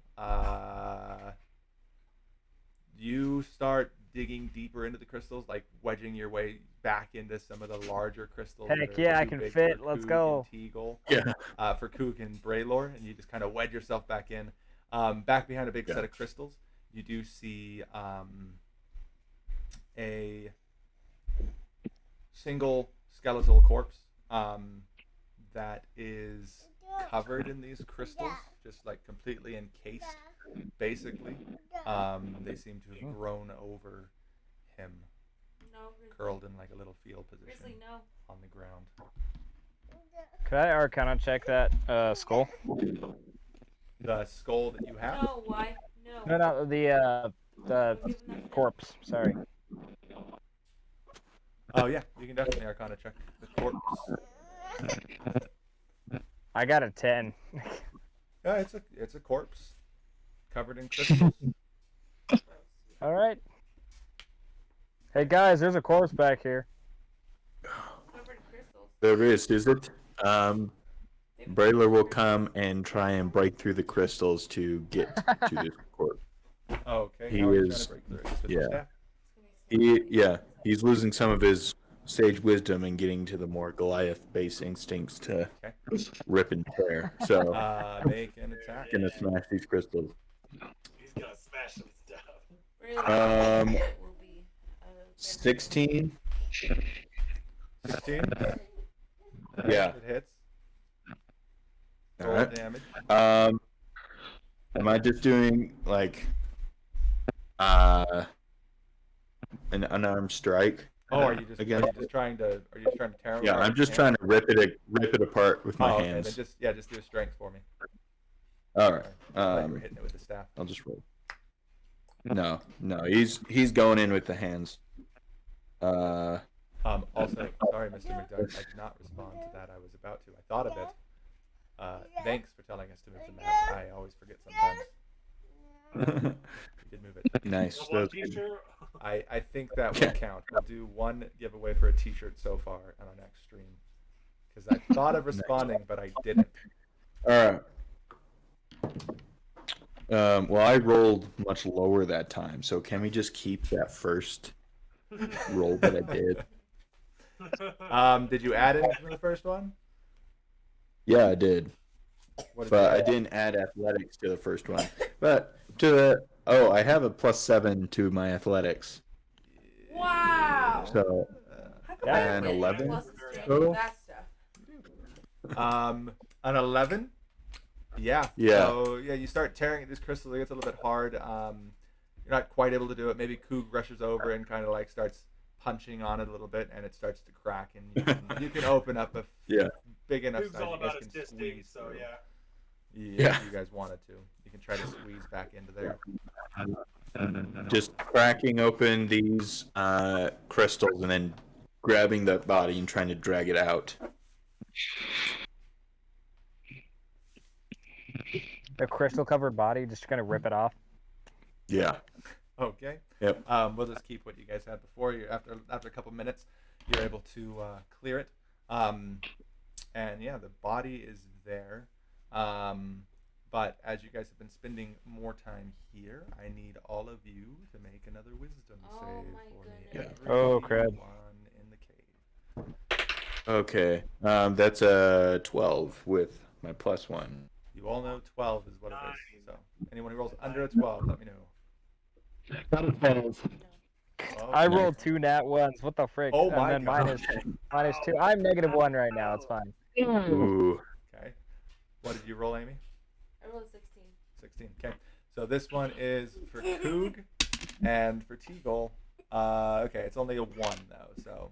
you start digging deeper into the crystals, like wedging your way back into some of the larger crystals. Heck that are yeah, I too can big fit. for Let's Coog go. and Teagle. Yeah. For Coog and Braylor, and you just kind of wedge yourself back in. Back behind a big set of crystals, you do see a single skeletal corpse that is covered in these crystals, just like completely encased, basically. They seem to have grown over him, No, Grizzly. curled in like a little fetal position Grizzly, no. on the ground. Could I Arcana check that skull? The skull that you have. No, why? No, No. no, the corpse. Sorry. Oh yeah, you can definitely Arcana check the corpse. I got a 10. Yeah, it's a corpse covered in crystals. All right. Hey guys, there's a corpse back here. Covered in crystals. There is it? They- Brayler will come and try and break through the crystals to get to this corpse. Okay. He How are you trying is- to break through? Just with yeah. your staff? He's losing some of his sage wisdom and getting to the more Goliath-based instincts to Okay. rip and tear. So, Make an attack. gonna smash these crystals. He's gonna smash some stuff. Really, will be, 16. 16. Yeah. It hits. All Roll right. damage. Am I just doing like an unarmed strike? Oh, are you just Again? trying to tear him Yeah, apart I'm with just your trying hands? to rip it apart with my Oh, okay. hands. Then just do a strength for me. All right. I thought you were hitting it with the staff. I'll just roll. No, he's going in with the hands. Also, sorry, Mr. McDuck, I did not respond to that. I was about to. I thought of it. Thanks for telling us to move the map. I always forget sometimes. We did move it. Nice. One That's good. t-shirt. I think that will count. We'll do one giveaway for a T-shirt so far on our next stream. Because I thought of responding, but I didn't. All right. Well, I rolled much lower that time, so can we just keep that first roll that I did? Did you add anything to the first one? Yeah, I did, What did but I you add? didn't add athletics to the first one. But I have a +7 to my athletics, Wow. so How come Yeah, I and don't get 11 pluses to total? that stuff? An 11. Yeah. Yeah. So yeah, you start tearing at these crystals. It gets a little bit hard. You're not quite able to do it. Maybe Coog rushes over and kind of like starts punching on it a little bit, and it starts to crack, and you can open up a Yeah. big enough Coog's size all you guys about his can distance, squeeze so through. yeah. Yeah. If you guys wanted to, you can try to squeeze back into there. Just cracking open these crystals and then grabbing the body and trying to drag it out. The crystal-covered body, just gonna rip it off. Yeah. Okay. Yep. We'll just keep what you guys had before. You after a couple minutes, you're able to clear it. And yeah, the body is there. But as you guys have been spending more time here, I need all of you to make another wisdom Oh save my for me. goodness. Oh, crap. Everyone in the cave. Okay. That's a 12 with my +1. You all know 12 is what it is. Nine. So anyone who rolls under a 12, let me know. Got a 12. I nice. rolled 2 nat ones. What the frick? Oh and my then god. -2. I'm -1 right now. It's fine. Ooh. Okay. What did you roll, Amy? I rolled 16. 16. Okay. So this one is for Coog and for Teagle. Okay, it's only a 1 though, so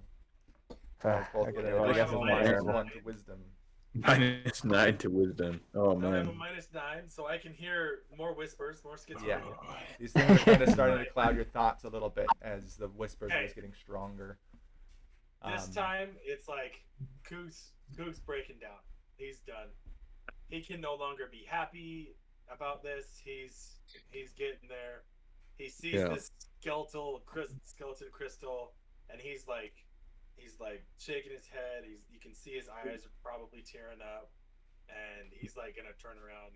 you guys both get Okay, a well, I guess it's additional my -1 turn. to wisdom. -9 to wisdom. Oh I have a man. -9, so I can hear more whispers, more Yeah. schizophrenia. These things are kind of starting to cloud your thoughts a little bit as the whispers are just getting stronger. This time, it's like Coog's breaking down. He's done. He can no longer be happy about this. He's getting there. He sees Yeah. this skeleton crystal, and he's like shaking his head. You can see his eyes are probably tearing up, and he's like gonna turn around.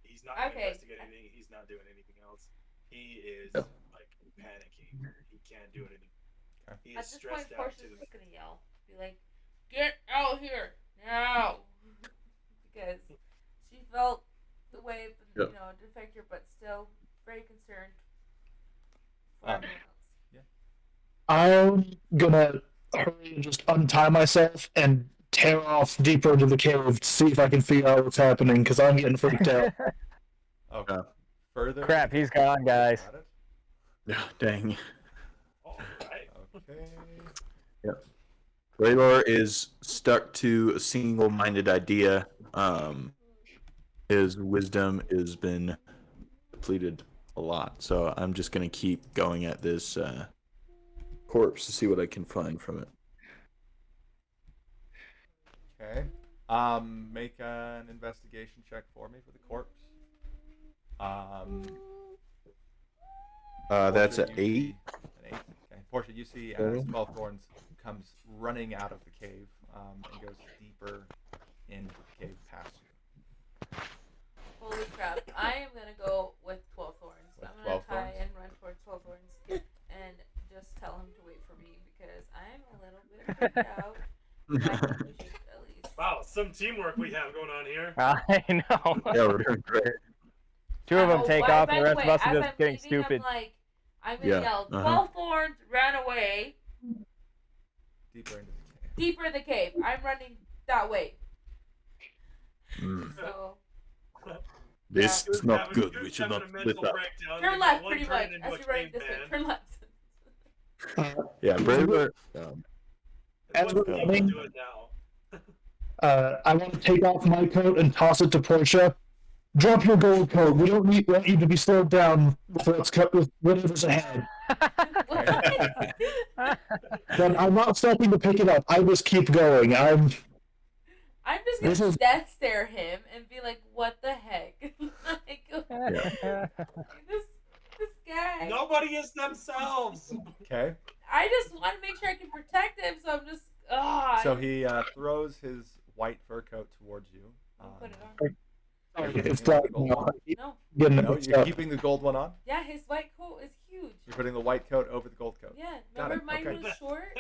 He's not gonna Okay. investigate anything. He's not doing anything else. He is Yeah. like panicking. He can't do it anymore. He At is this point, stressed out Portia's to the just gonna yell. Be like, get out here now! Because she felt the way of the, Yeah. defector, but still very concerned for Um, everyone else. I'm gonna hurry and just untie myself and tear off deeper into the cave to see if I can figure out what's happening because I'm getting freaked out. Okay. Yeah. Further. Crap, he's gone, guys. Got it? Yeah, dang. all right. Okay. Raylor is stuck to a single-minded idea. His wisdom has been depleted a lot, so I'm just gonna keep going at this corpse to see what I can find from it. Okay. Make an investigation check for me for the corpse. That's What an should you 8. be? An 8. Portia, you see as 12 Thorns comes running out of the cave and goes deeper into the cave past you. Holy crap! I am gonna go with 12 Thorns. With I'm gonna 12 try Thorns? and run towards 12 Thorns, and just tell him to wait for me because I'm a little bit freaked out. I think we should at least. Wow, some teamwork we have going on here. I know. Yeah, we're doing great. Two of them take off, and the By rest way, of us are as just I'm getting leaving, stupid. I'm gonna Yeah, yell, uh-huh. 12 Thorns ran away Deeper into the cave. deeper in the cave. I'm running that way. Mm. So This Who's is not having- good. who's We should having not a mental split up. breakdown. turn You left, got one pretty turning much. into As a you're running this way, caveman. turn left. Yeah, Braylor. As What's we're the running- do it now? I want to take off my coat and toss it to Portia. Drop your gold coat. We don't want you to be slowed down with with whatever's ahead. But I'm not stopping to pick it up. I just keep going. I'm just This gonna is- death stare him and be like, "What the heck?" Like, this guy. Nobody is themselves. Okay. I just want to make sure I can protect him, so I'm just. So he throws his white fur coat towards you. Put it on. It's Taking off dark the gold now. one. No. Getting it No, mixed you're up. keeping the gold one on. Yeah, his white coat is huge. You're putting the white coat over the gold coat. Yeah, Got remember it, mine okay. was short.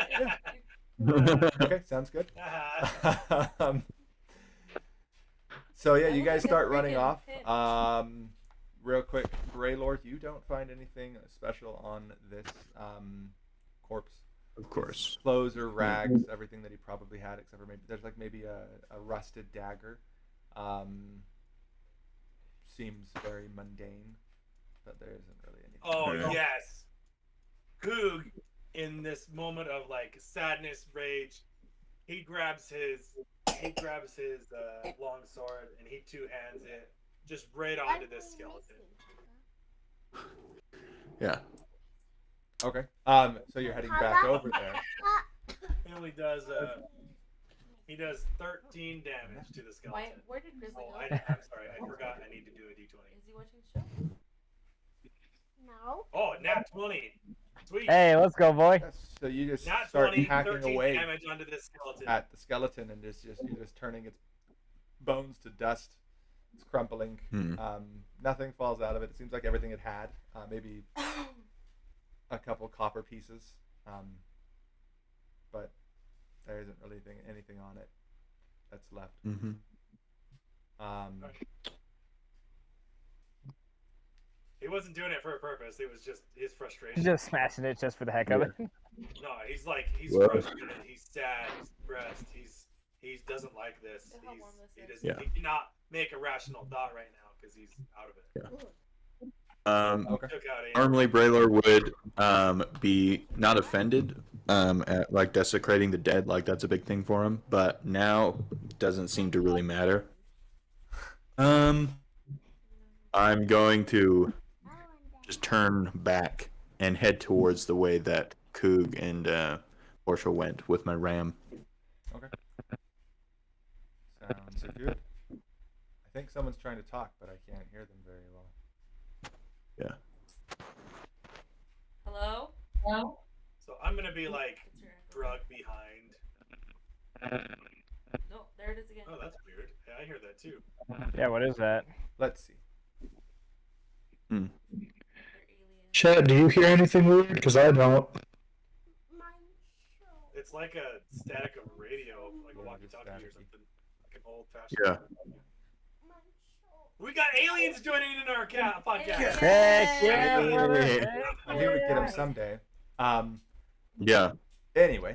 Okay, sounds good. So yeah, That you looks guys like a start running freaking off. pin. Real quick, Braylord, you don't find anything special on this corpse. Of course. Clothes or rags, everything that he probably had, except for maybe a rusted dagger. Seems very mundane, but there isn't really anything. Oh Yeah. yes, Coog, in this moment of like sadness, rage, he grabs his long sword and he two hands it just right onto this skeleton. Yeah. Okay. So you're heading back over there. He only does he does 13 damage to the skeleton. Why? Where did Grizzly Oh, go? I'm sorry, I forgot. I need to do a d20. Is he watching the show? No. Oh, nat 20. Sweet. Hey, let's go, boy. Yes, so you just Nat start 20, hacking 13 away damage onto this skeleton. at the skeleton, and you're just turning its bones to dust. It's crumpling. Nothing falls out of it. It seems like everything it had. Maybe a couple copper pieces, but there isn't really anything on it that's left. Mm-hmm. He wasn't doing it for a purpose. It was just his frustration. He's just smashing it just for the heck of it. No, he's Well- frustrated. He's sad. He's depressed. He doesn't like this. Look how warm this He is. doesn't. Yeah. He cannot make a rational thought right now because he's out of it. Okay. Took out aim. Normally, Braylor would be not offended at like desecrating the dead, like that's a big thing for him. But now doesn't seem to really matter. I'm going to just turn back and head towards the way that Coog and Portia went with my ram. Okay. Sounds good. I think someone's trying to talk, but I can't hear them very well. Yeah. Hello? So I'm gonna be like It's your echo. drugged behind. No, there it is again. Oh, that's weird. Yeah, I hear that too. Yeah, what is that? Let's see. They're aliens. Chat, do you hear anything weird? Because I don't. It's like a static of radio, like a Yeah, walkie-talkie just or staticky. something, like an old-fashioned. Yeah. We got aliens joining in our podcast. Heck yeah, brother. Hey. Heck I knew we'd get him yeah. someday. Yeah. Anyway,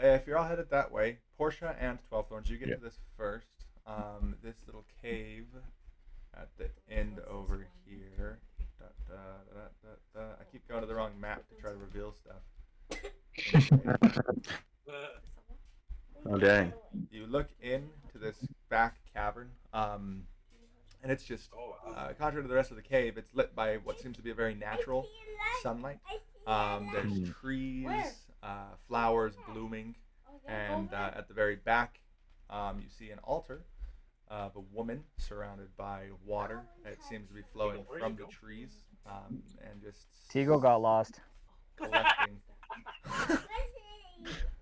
if you're all headed that way, Portia and 12 Thorns, you get Yeah. to this first. This little cave at the end over here. I keep going to the wrong map to try to reveal stuff. Oh dang. You look into this back cavern, and it's just, Oh, wow. contrary to the rest of the cave, it's lit by what seems to be a very natural sunlight. There's Hmm. trees, Where? flowers blooming, Oh, yeah, and go ahead. at the very back, you see an altar of a woman surrounded by water. It seems to be flowing Where'd from you the go? trees, and just Teagle got lost. collecting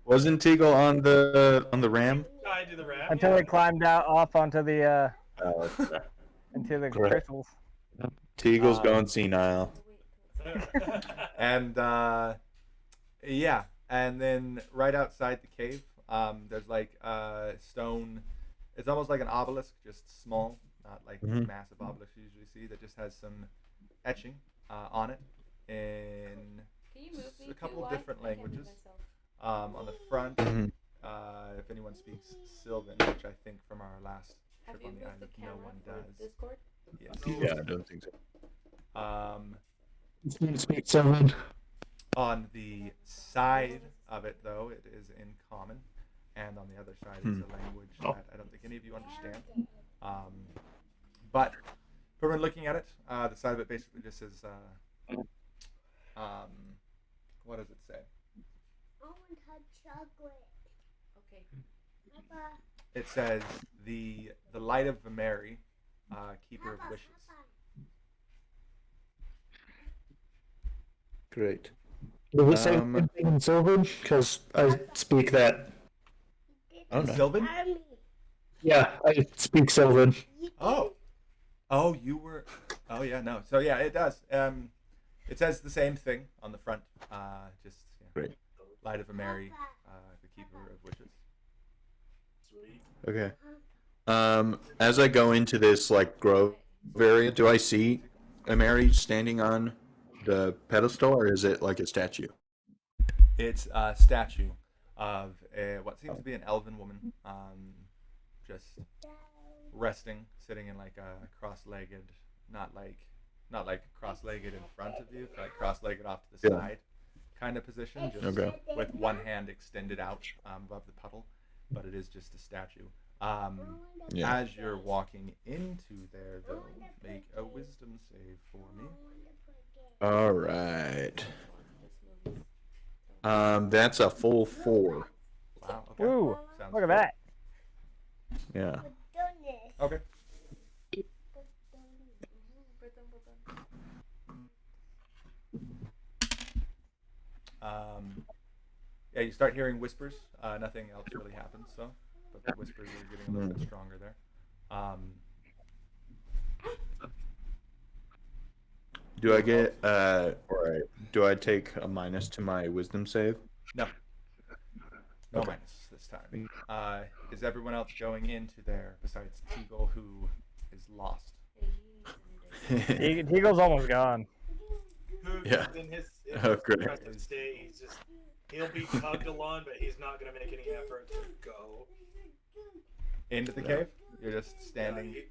Wasn't Teagle on the ram? I do the ram. Until yeah. it climbed out off onto the Oh, okay. into the Correct. crystals. Teagle's Um, going senile. And yeah, and then right outside the cave, there's like a stone. It's almost like an obelisk, just small, not like the Mhm. massive obelisk you usually see. That just has some etching on it in Can you move me a couple too, of Why? different I can't move languages. myself. On the front, Mhm. if anyone speaks Sylvan, which I think from our last Have trip you on the moved island, the no camera one for does. Discord? Yes. Yeah, I don't think so. Speak 7. On the side of it, though, it is in common, and on the other side is a language that I don't think any of you understand. But from looking at it, the side of it basically just says, what does it say? I want hot chocolate. Okay. Papa. It says the light of Vemeri, keeper of Papa, wishes. Papa. Great. Does it say Um, the same thing in Sylvan? Because I speak that. Oh, no. Sylvan? Army. Yeah, I speak Sylvan. You Oh. Oh, you were. Oh, yeah, no. So, yeah, it does. It says the same thing on the front. Just Great. light of Vemeri, the keeper of wishes. Sweet. Okay. As I go into this like grove area, do I see Mary standing on the pedestal, or is it like a statue? It's a statue of what seems to be an elven woman, just resting, sitting in like a cross-legged, not like cross-legged in front of you, like cross-legged off to the Yeah. side, kind of position, just Okay. with one hand extended out above the puddle, but it is just a statue. Yeah. As you're walking into there, though, make a wisdom save for me. All right. Just movies. That's a full 4. Wow. Okay. Woo! Sounds Look at good. that. Yeah. Okay. Yeah, you start hearing whispers. Nothing else really happens, so, but the whispers are getting a little bit stronger there. Do I get or do I take a minus to my wisdom save? No Okay. minus this time. Is everyone else going into there besides Teagle, who is lost? Teagle's almost gone. Yeah. In his Oh, great. depressive state, he'll be tugged along, but he's not gonna make any effort to go. Into the cave? You're just standing He's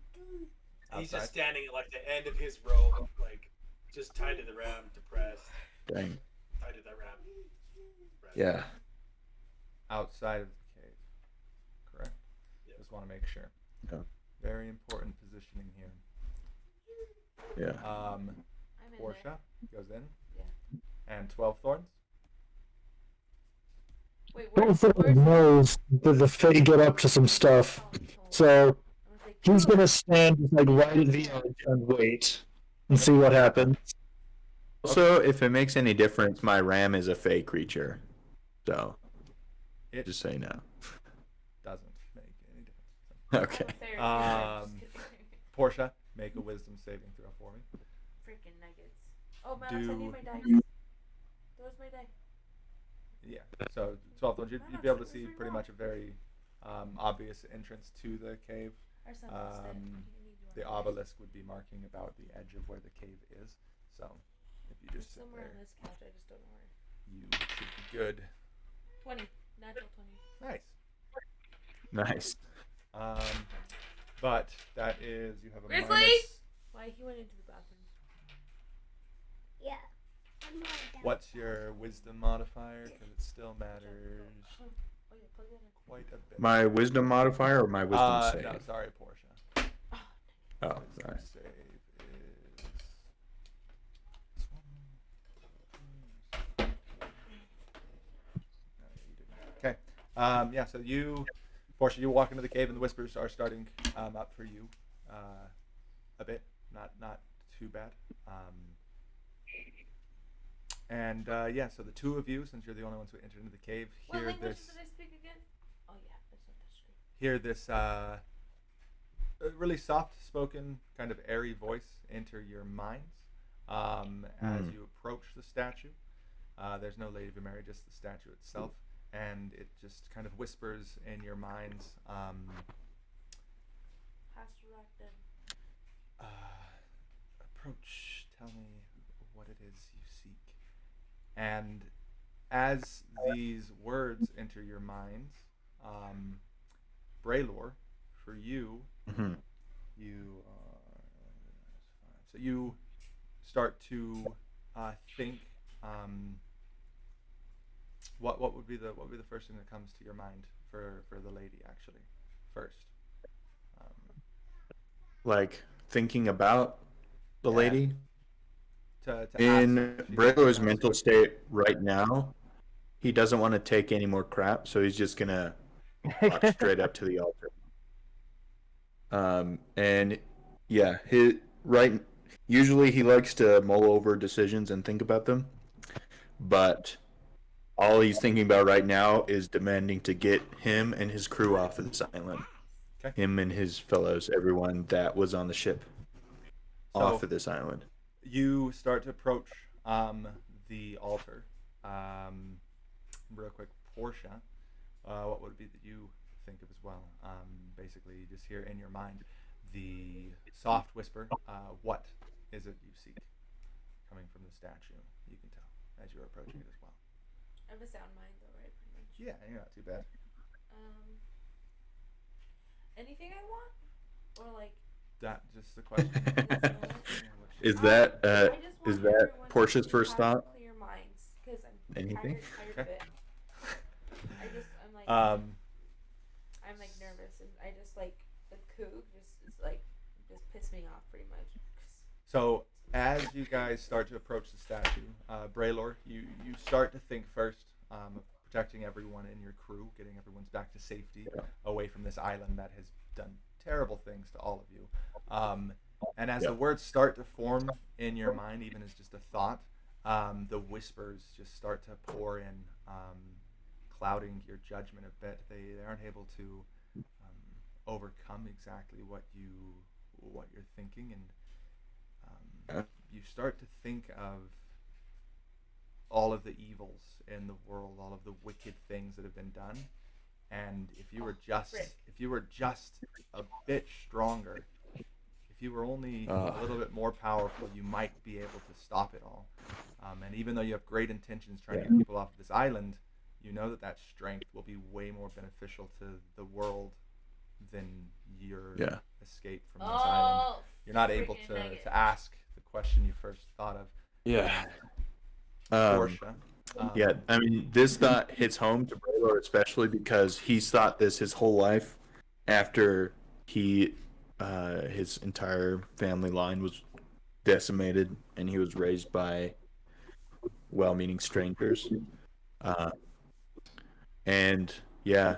outside? just standing at like the end of his rope, like just tied to the ram, depressed. Dang. Tied to that ram. Depressed. Yeah. Outside of the cave. Correct? Yep. Just want to make sure. Yeah. Very important positioning here. Yeah. I'm in there. Portia goes in. Yeah. And 12 thorns. Wait, Both of where's them knows that the Fae get up to some stuff, so he's gonna stand just, like right at the edge and wait and see what happens. Also, if it makes any difference, my ram is a fey creature. So, It just say no. doesn't make any difference. Okay. Portia, make a wisdom saving throw for me. Freaking nuggets. Oh, Maddox, I Do- need my dice. Where's my die? Yeah. So 12 thorns. You'd be able to see pretty much a very obvious entrance to the cave. Or something instead. Um, You need one The of those. obelisk would be marking about the edge of where the cave is. So if you just It's sit somewhere there, on this couch. I just don't know where. you should be good. 20. Natural 20. Nice. Nice. But that is you have a Grizzly! minus. Why he went into the bathroom? Yeah. I'm not down. What's your wisdom modifier? Because it still matters Oh yeah, plug that in. quite a bit. My wisdom modifier or my wisdom save? No, sorry, Portia. Oh, Wisdom sorry. save is this one. No, you didn't. Okay. Yeah. So Portia, you walk into the cave, and the whispers are starting up for you a bit. Not too bad. And yeah, so the two of you, since you're the only ones who entered into the cave, What hear languages this did I speak again? Oh yeah, that's not that screen. hear this really soft-spoken, kind of airy voice enter your minds as you approach the statue. There's no Lady Vemeri, just the statue itself, and it just kind of whispers in your minds. Approach, tell me what it is you seek. And as these words enter your minds, Braylor, for you, Mm-hmm. you so you start to think. What would be the first thing that comes to your mind for the lady actually first? Um, Like thinking about the yeah, lady to ask. in She's like Brelo's most. mental state right now. He doesn't want to take any more crap, so he's just gonna walk straight up to the altar. And yeah, he right. Usually he likes to mull over decisions and think about them, but all he's thinking about right now is demanding to get him and his crew off of this island. Okay. Him and his fellows, everyone that was on the ship, off So of this island. you start to approach the altar. Real quick, Portia, what would it be that you think of as well? Basically, you just hear in your mind the soft whisper, what is it you seek? Coming from the statue, you can tell as you're approaching it as well. I have a sound mind though, right? Pretty much. Yeah, you're not too bad. Anything I want, or like. That just the question. Is that I just want is that everyone Portia's to first have thought? Clear minds, because I'm Anything? tired of it. I'm like nervous, and I just like the Coog just pissed me off pretty much. So as you guys start to approach the statue, Braylor, you start to think first of protecting everyone in your crew, getting everyone's back to safety, away from this island that has done terrible things to all of you. And as the words start to form in your mind, even as just a thought, the whispers just start to pour in, clouding your judgment a bit. They aren't able to overcome exactly what you're thinking, and you start to think of all of the evils in the world, all of the wicked things that have been done. And if you were just a bit stronger, if you were only a little bit more powerful, you might be able to stop it all. And even though you have great intentions trying to get people off of this island, you know that strength will be way more beneficial to the world than your escape from this island. You're not able to ask the question you first thought of. Yeah. Portia. Yeah, I mean, this thought hits home to Braylor especially because he's thought this his whole life after his entire family line was decimated and he was raised by well-meaning strangers. And yeah,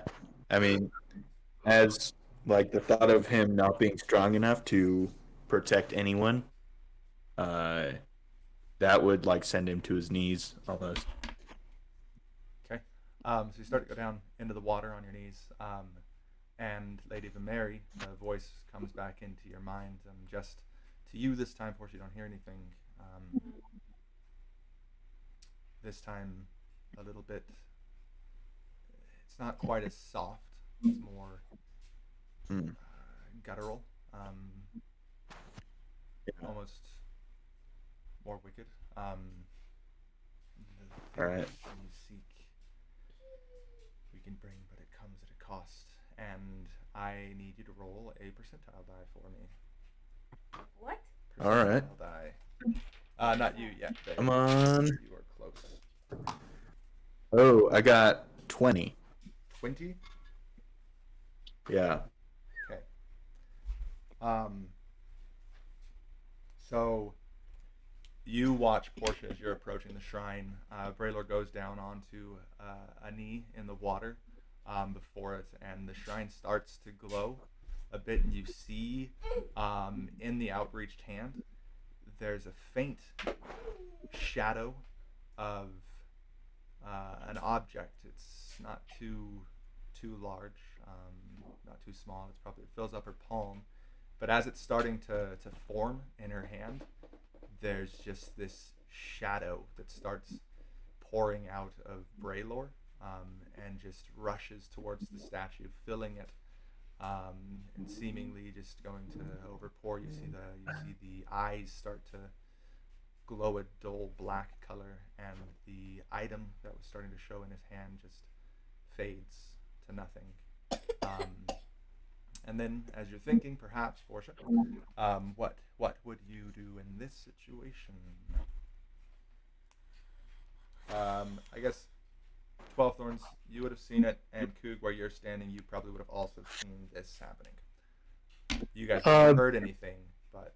I mean, as like the thought of him not being strong enough to protect anyone, that would like send him to his knees almost. Okay. So you start to go down into the water on your knees, and Lady Vemeri, the voice comes back into your mind, and just to you this time, Portia, you don't hear anything. This time, a little bit. It's not quite as soft. It's more guttural, almost more wicked. The All right. you seek, we can bring, but it comes at a cost. And I need you to roll a percentile die for me. What? All right. Die. Not you yet. Come on. You are close. Oh, I got 20. 20? Yeah. Okay. So you watch Portia as you're approaching the shrine. Braylor goes down onto a knee in the water before it, and the shrine starts to glow a bit, and you see in the outreached hand there's a faint shadow of an object. It's not too large, not too small. It's probably it fills up her palm, but as it's starting to form in her hand, there's just this shadow that starts pouring out of Braylor, and just rushes towards the statue, filling it, and seemingly just going to overpour. You see the eyes start to glow a dull black color, and the item that was starting to show in his hand just fades to nothing. And then, as you're thinking, perhaps, Portia, what would you do in this situation? I guess 12 Thorns, you would have seen it, and Coog, where you're standing, you probably would have also seen this happening. You guys haven't heard anything, but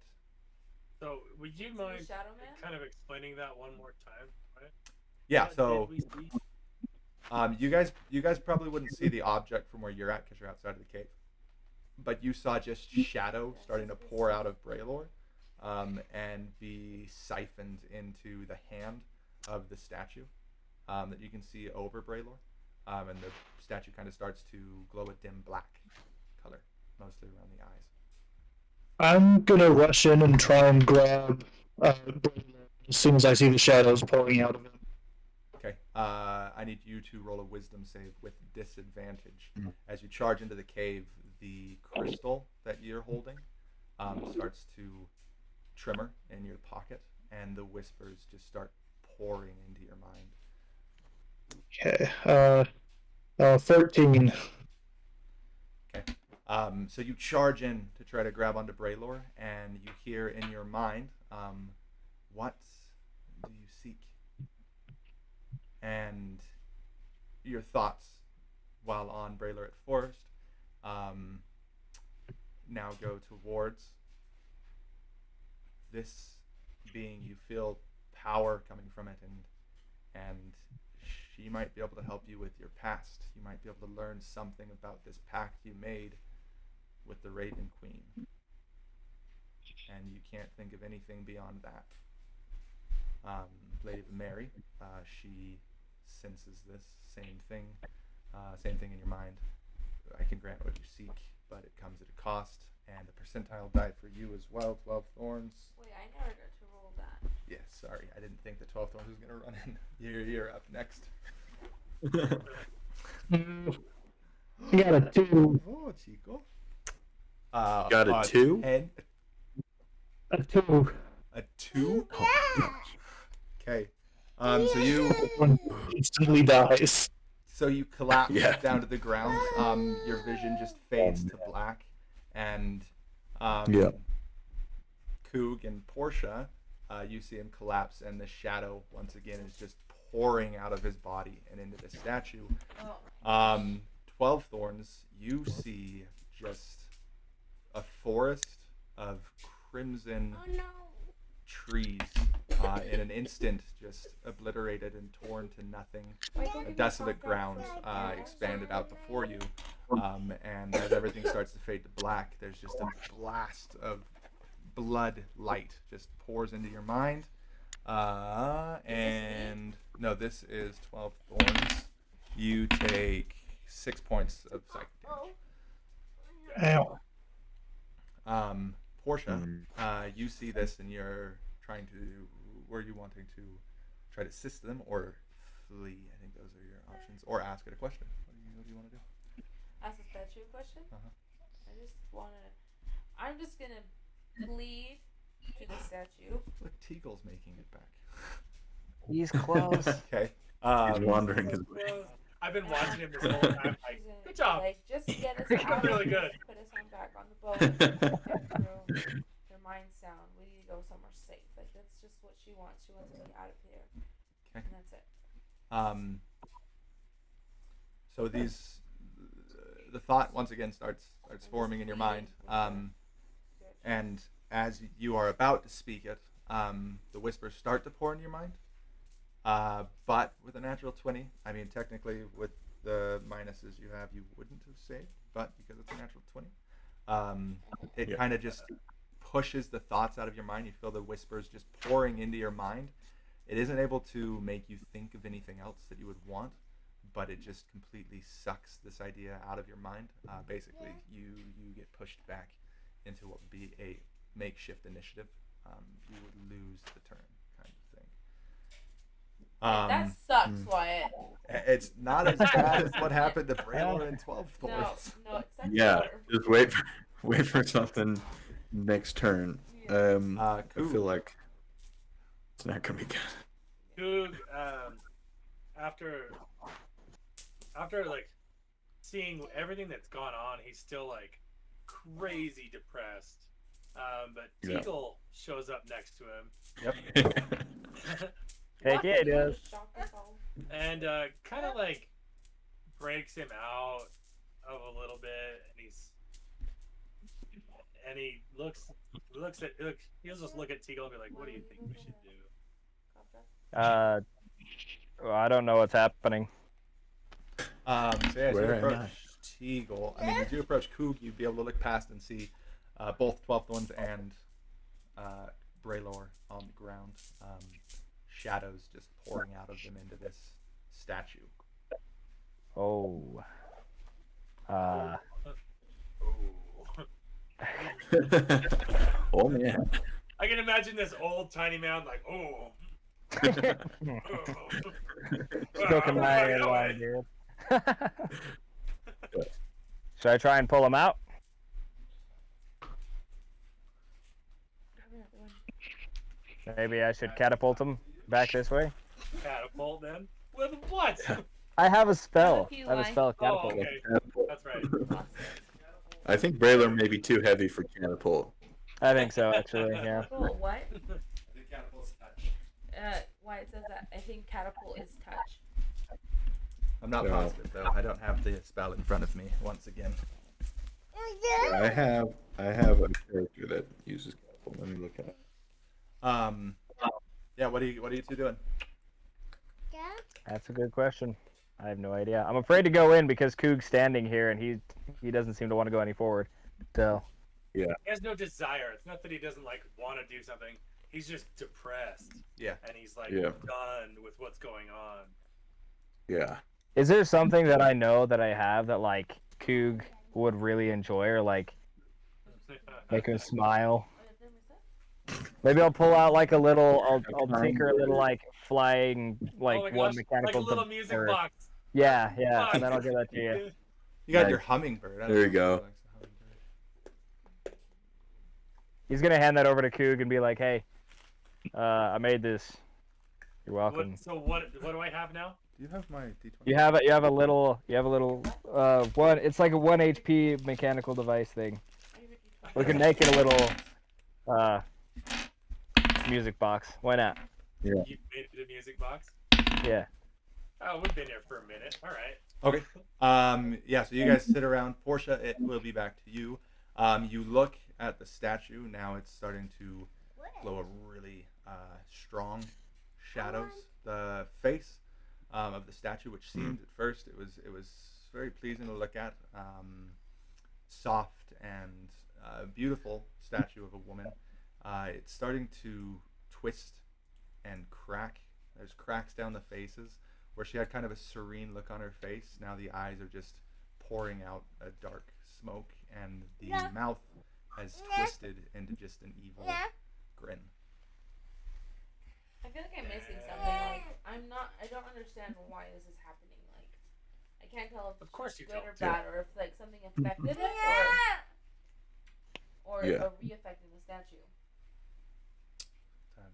So, would you Is it the mind Shadow Man? kind of explaining that one more time? Right? yeah. What So did we see? you guys probably wouldn't see the object from where you're at because you're outside of the cave, but you saw just shadow starting to pour out of Braylor, and be siphoned into the hand of the statue, that you can see over Braylor, and the statue kind of starts to glow a dim black color, mostly around the eyes. I'm gonna rush in and try and grab as soon as I see the shadows pouring out of him. Okay. I need you to roll a wisdom save with disadvantage. As you charge into the cave, the crystal that you're holding starts to tremor in your pocket, and the whispers just start pouring into your mind. Okay. 13. Okay. So you charge in to try to grab onto Braylor, and you hear in your mind, what do you seek? And your thoughts while on Braylor at first now go towards this being. You feel power coming from it, and she might be able to help you with your past. You might be able to learn something about this pact you made with the Raven Queen, and you can't think of anything beyond that. Lady Vemeri, she senses this same thing in your mind. I can grant what you seek, but it comes at a cost, and a percentile die for you as well. 12 Thorns. Wait, I never got to roll that. Yes, sorry, I didn't think the 12 Thorns was gonna run in. You're up next. I got a 2. Oh, chico. Got a 2? 10, A 2. a 2. Okay. So you One instantly dies. collapse Yeah. down to the ground. Your vision just fades to black, and Yeah. Coog and Portia, you see him collapse, and the shadow once again is just pouring out of his body and into the statue. 12 Thorns, you see just a forest of crimson Oh no. trees, in an instant just obliterated and torn to nothing. A desolate ground expanded out before you, and as everything starts to fade to black, there's just a blast of blood light just pours into your mind. And no, this is 12 Thorns. You take 6 points of psychic damage. Ow. Portia, you see this, and you're trying to. Were you wanting to try to assist them or flee? I think those are your options. Or ask it a question. What do you want to do? Ask the statue a question? Uh-huh. I'm just gonna bleed to the statue. Look, Teagle's making it back. He's close. Okay. He's wandering his way. I've been watching him this whole time. Like, She's gonna, good job. Like, just get us You're out really of good. this, put us on back on the boat, get through their mind sound. We need to go somewhere safe. Like, that's just what she wants. She wants to be out of here. Okay. And that's it. So the thought once again starts forming in your mind, and as you are about to speak it, the whispers start to pour into your mind. But with a natural 20, I mean, technically with the minuses you have, you wouldn't have saved, but because it's a natural 20, it kind of just pushes the thoughts out of your mind. You feel the whispers just pouring into your mind, It isn't able to make you think of anything else that you would want, but it just completely sucks this idea out of your mind. Basically, you get pushed back into what would be a makeshift initiative. You would lose the turn, kind of thing. That sucks, Wyatt. It's not as bad as what happened to Braylor in 12 No, Thorns. no, it sucks Yeah, more. just wait for something next turn. I feel like it's not gonna be good. Coog, after like seeing everything that's gone on, he's still like crazy depressed. But Yeah. Teagle shows up next to him. Heck yeah, it does. And kind of like breaks him out of a little bit, and he he'll just look at Teagle and be like, "What do you think we should do?" Well, I don't know what's happening. So yeah, as you Where am approach Teagle, I mean, as you approach Coog, you'd be able to look past and see both 12th ones and Braylor on the ground. Shadows just pouring out of them into this statue. Oh. Oh man. I can imagine this old tiny man like, oh. Stroking my long beard. Should I try and pull him out? Maybe I should catapult him back this way. Catapult them? With what? I have a spell. If you I have a like. spell, Oh, catapult. okay. That's right. I think Braylor may be too heavy for catapult. I think so, actually. Yeah. Catapult, what? The catapult's touch. Wyatt says that. I think catapult is touch. I'm not Yeah. positive though. I don't have the spell in front of me once again. I have a character that uses catapult. Let me look at it. Yeah. What are you two doing? That's a good question. I have no idea. I'm afraid to go in because Coog's standing here and he doesn't seem to want to go any forward. So. He has no desire. It's not that he doesn't like want to do something. He's just depressed. Yeah. And he's like Yeah. done with what's going on. Yeah. Is there something that I know that I have that like Coog would really enjoy or like make him smile? Maybe I'll pull out like a little. I'll tinker a little like flying like oh my one gosh, mechanical. like a little music or- box. Yeah, and then I'll give that to you. You got Nice. your hummingbird. I don't There you know if go. he likes the hummingbird. He's gonna hand that over to Coog and be like, "Hey, I made this. You're welcome." What do I have now? Do you have my D20? You have a little one. It's like a 1 HP mechanical device thing. We can make it a little music box. Why not? You made it a music box? Yeah. Oh, we've been here for a minute. All right. Okay. Yeah, so you guys sit around. Portia, it will be back to you. You look at the statue. Now it's starting to glow a really strong shadows. The face of the statue, which seemed at first it was very pleasing to look at. Soft and beautiful statue of a woman. It's starting to twist and crack. There's cracks down the faces where she had kind of a serene look on her face. Now the eyes are just pouring out a dark smoke, and the mouth has twisted into just an evil grin. I feel like I'm missing something. Like I don't understand why this is happening. Like I can't tell if Of course it's you good or don't. bad, or if like something affected it, or re-affecting the statue. That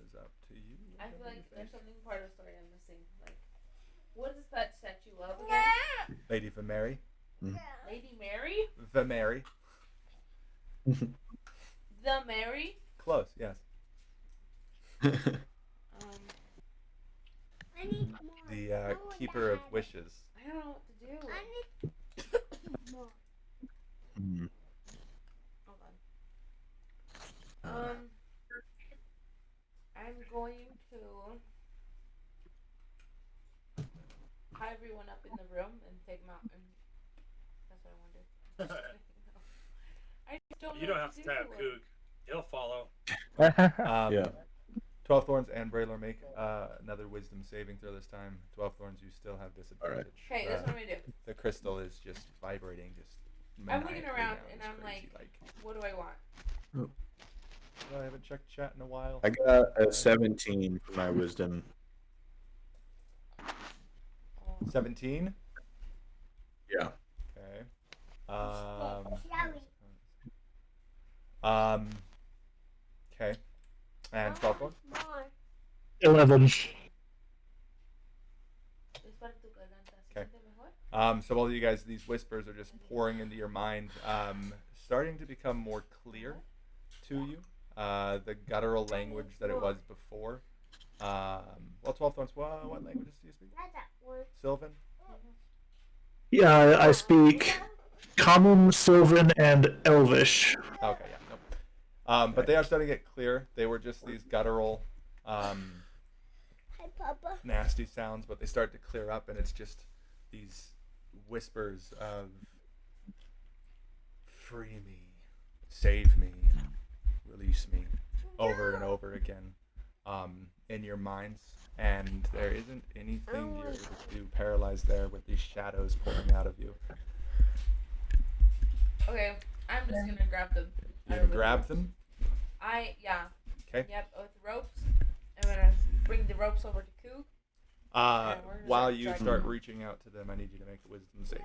is up to you. I feel like there's something part of the story I'm missing. Like, what is that statue of again? Lady Vemeri. Lady Mary? Vemeri. The Mary? Close, yes. I need more. The keeper of wishes. I don't know what to do. I need more. Hold on. I'm going to tie everyone up in the room and take them out, and that's what I want to do. I just don't know You don't what have to do. stab Coog. He'll follow. Yeah. 12 Thorns and Braylor make another wisdom saving throw this time. 12 Thorns, you still have disadvantage. Okay, that's what I'm gonna do. The crystal is just vibrating, just I'm looking maniacally around now. and It's I'm crazy, like, what do I want? I haven't checked chat in a while. I got a 17 for my wisdom. 17? Yeah. Okay. Okay. And 12 Thorns? 11. Okay. So all you guys, these whispers are just pouring into your mind, starting to become more clear to you. The guttural language that it was before. Well, 12 Thorns, what languages do you speak? Sylvan? Yeah, I speak Common, Sylvan, and Elvish. Okay, yeah. Nope. But they are starting to get clear. They were just these guttural, nasty sounds, but they start to clear up, and it's just these whispers of free me, save me, release me, over and over again, in your minds. And there isn't anything you're able to do, paralyzed there with these shadows pouring out of you. Okay, I'm just gonna grab them. You're gonna grab them? Yeah. Okay. Yep, with ropes. I'm gonna bring the ropes over to Coog. While you start reaching out to them, I need you to make a wisdom save.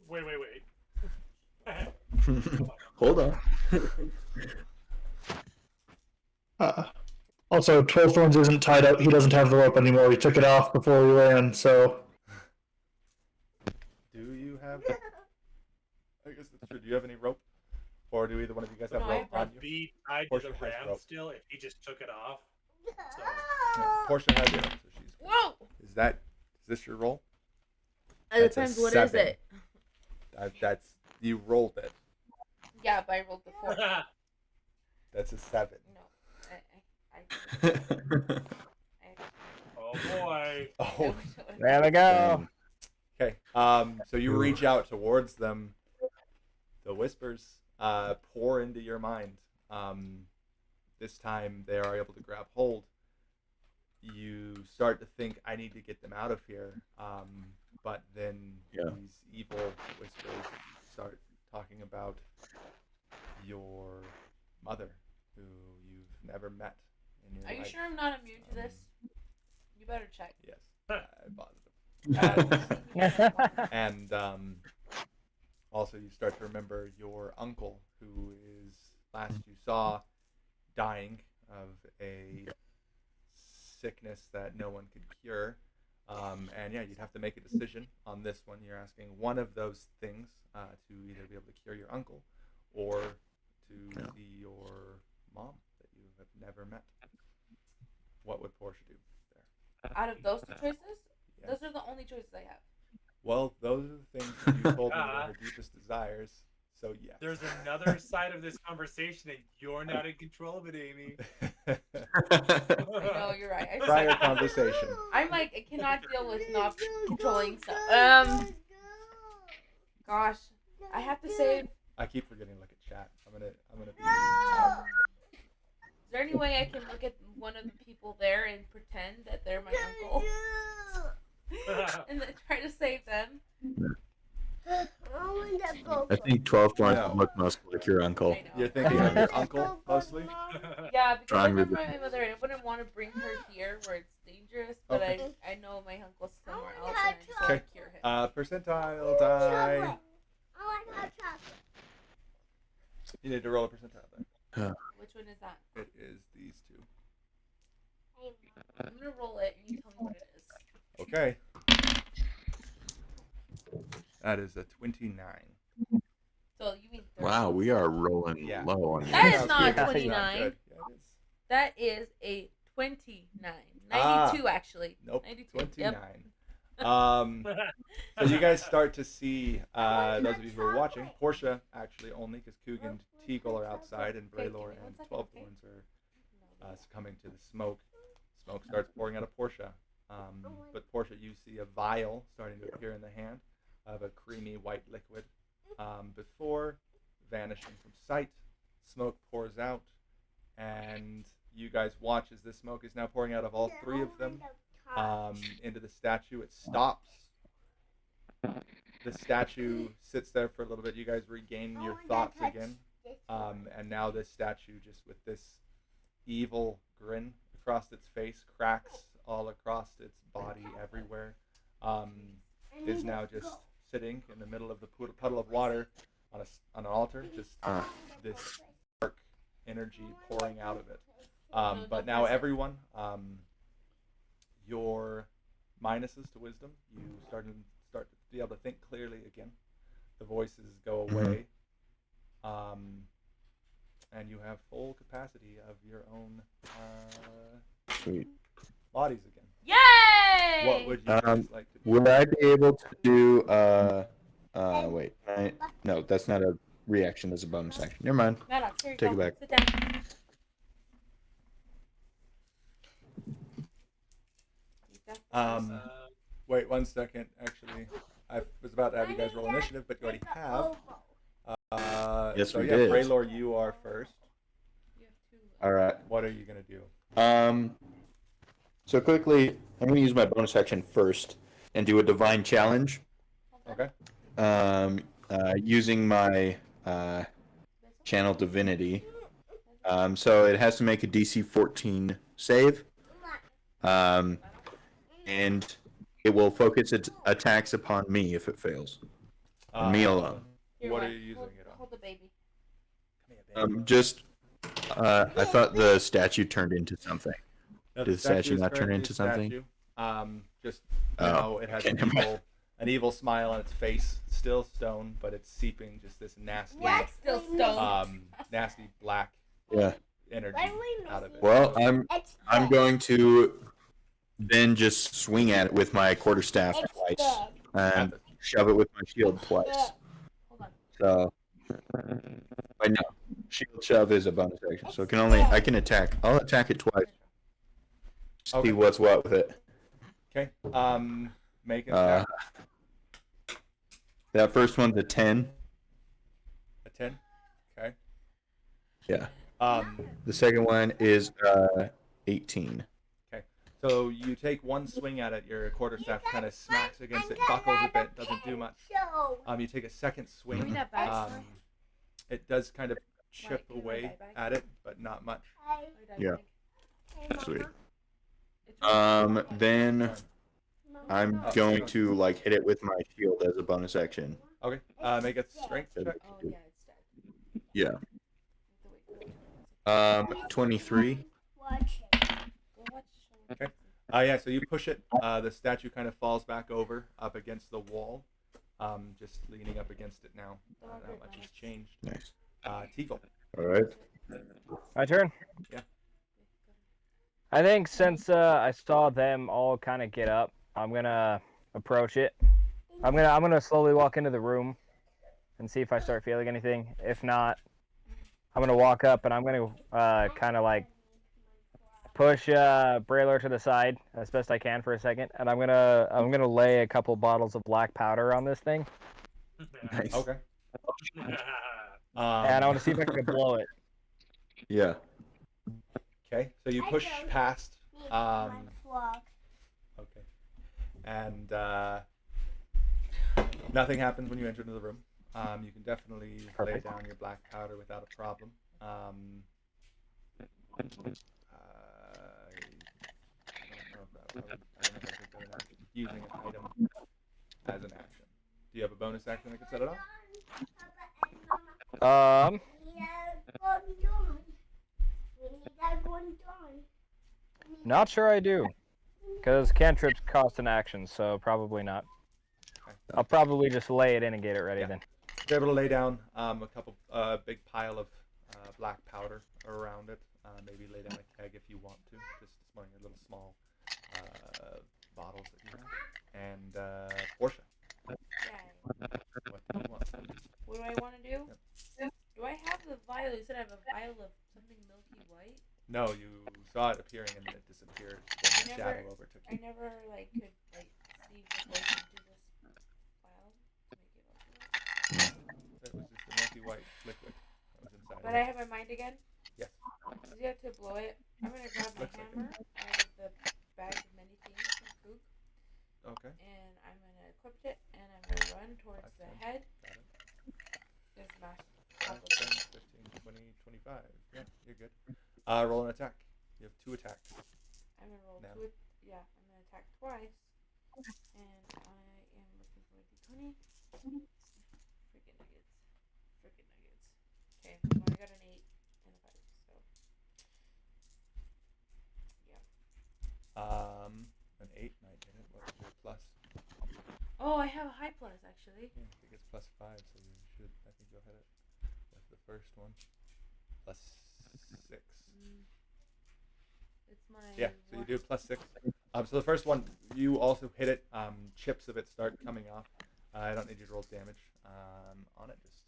Wait. Hold on. Also, 12 Thorns isn't tied up. He doesn't have the rope anymore. He took it off before we ran, so. Do you have... I guess that's true. Do you have any rope? Or do either one of you guys have No, rope I have on you? Be tied to Portia the has ram rope. still if he just took it off. So, No, Portia has rope, so she's... Whoa! Is this your roll? It That's a depends. What is 7. it? That's... You rolled it. Yeah, but I rolled the 4. That's a 7. No. oh boy. Oh, There we go. okay. So you reach out towards them. The whispers pour into your mind. This time they are able to grab hold. You start to think, I need to get them out of here. But then these evil whispers start talking about your mother, who you've never met in your Are you life. sure I'm not immune to this? You better check. Yes, I'm positive. And also you start to remember your uncle, who is last you saw dying of a sickness that no one could cure. And yeah, you'd have to make a decision on this one. You're asking one of those things to either be able to cure your uncle or to see your mom that you have never met. What would Portia do there? Out of those 2 choices, Yeah. those are the only choices I have. Well, those are the things that you told me were her deepest desires. So yes. There's another side of this conversation, and you're not in control of it, Amy. No, you're right. Prior conversation. I'm like, I cannot deal with not controlling stuff. Gosh, I have to save. I keep forgetting to look at chat. I'm gonna be. Is there any way I can look at one of the people there and pretend that they're my uncle? And then try to save them? I think 12 Thorns would look most like your uncle. I know. You're thinking of your uncle mostly? Yeah, because I Trying know to- my mother, I wouldn't want to bring her here where it's dangerous, but Okay. I know my uncle's somewhere else and I just want Okay. to cure him. Percentile die. You need to roll a percentile die. Which one is that? It is these two. I'm gonna roll it and you tell me what it is. Okay. That is a 29. So you mean 30. Wow, we are rolling Yeah. low on That you. is not That's 29. good. Yeah, it is. That is a 29. 92 actually. Nope. 92. 29. Yep. So you guys start to see, those of you who are watching, Portia actually only, because Coog and Teagle are outside, and Okay, give Braylor me 1 and second, 12 okay? Thorns are succumbing to the smoke. Smoke starts pouring out of Portia. But Portia, you see a vial starting to appear in the hand of a creamy white liquid before vanishing from sight, smoke pours out, and you guys watch as this smoke is now pouring out of all three of them into the statue. It stops. The statue sits there for a little bit. You guys regain your thoughts again. And now this statue, just with this evil grin across its face, cracks all across its body everywhere, is now just sitting in the middle of the puddle of water on an altar, just this dark energy pouring out of it. But now everyone, your minuses to wisdom, you start to be able to think clearly again. The voices go away, and you have full capacity of your own Sweet. bodies again. Yay! What would you guys like to do? Would I be able to do wait, no, that's not a reaction, that's a bonus action. Never mind. Maddox, here you Take go. it back. Sit down. Wait 1 second. Actually, I was about to have you guys roll initiative, but you already have. Yes, so we yeah, did. Braylor, you are first. All right. What are you gonna do? So quickly, I'm going to use my bonus action first and do a divine challenge. Okay. Using my channel divinity. So it has to make a DC 14 save. And it will focus its attacks upon me if it fails. And me alone. What are you using it on? Hold the baby. Just, I thought the statue turned into something. No, Did the statue not turn into something? Just Oh, it has okay, never mind. an evil smile on its face, still stone, but it's seeping just this nasty, Still stoned. nasty black Yeah. energy out of it. Well, I'm going to then just swing at it with my quarterstaff twice and shove it with my shield twice. Hold on. So, wait, no, shield shove is a bonus action, so I can attack. I'll attack it twice. See Okay. what's what with it. Okay. Make an attack. That first one's a 10. A 10. Okay. Yeah. Um. The second one is 18. Okay. So you take one swing at it. Your quarterstaff kind of smacks against it, buckles a bit, doesn't do much. You take a second swing. It does kind of chip away at it, but not much. Yeah. Sweet. Then I'm going to hit it with my shield as a bonus action. Okay. Make a strength check. Oh, yeah, it's dead. Yeah. 23. Okay. Yeah. So you push it. The statue kind of falls back over, up against the wall. Just leaning up against it now. Not much has changed. Nice. Teagle. All right. My turn. Yeah. I think since I saw them all kind of get up, I'm gonna approach it. I'm gonna slowly walk into the room and see if I start feeling anything. If not, I'm gonna walk up and I'm gonna kind of push Braylor to the side as best I can for a second, and I'm gonna lay a couple bottles of black powder on this thing. Nice. Okay. And I want to see if I can blow it. Yeah. Okay. So you push past. Okay. And nothing happens when you enter into the room. You can definitely lay down your black powder without a problem. I don't know if that would, using an item as an action. Do you have a bonus action that can set it off? Not sure I do, because cantrips cost an action, so probably not. Okay. I'll probably just lay it in and get it ready then. You're able to lay down a couple, big pile of black powder around it. Maybe lay down a keg if you want to. Just one of your little small bottles that you have. And Portia. What do you want? What do I want to do? Yep. Do I have the vial? You said I have a vial of something milky white. No, you saw it appearing and then it disappeared. Then the shadow overtook I you. never could see what goes into this vial to make it look good. That was just a milky white liquid that was inside. But But I have my mind again. Yes. Because you have to blow it. I'm gonna grab my Looks like it. hammer out of the bag of many things from Coop, Okay. and I'm gonna equip it, and I'm gonna run towards 5, the 10. head. Got it. Just smash 5, top of 10, it. 15, 20, 25. Yeah, you're good. Roll an attack. You have 2 attacks. I'm gonna roll Now. two. Yeah, I'm gonna attack twice, and I am looking for a d20. Freaking nuggets. Freaking nuggets. Okay, well, I got an 8 and a 5, so. An 8 might hit it. What's your plus? Oh, I have a high plus, actually. Yeah, I think it's plus 5, so you should. I think you'll hit it with the first one. Plus 6. It's my. Yeah, so you do plus 6. So the first one, you also hit it. Chips of it start coming off. I don't need you to roll damage on it. Just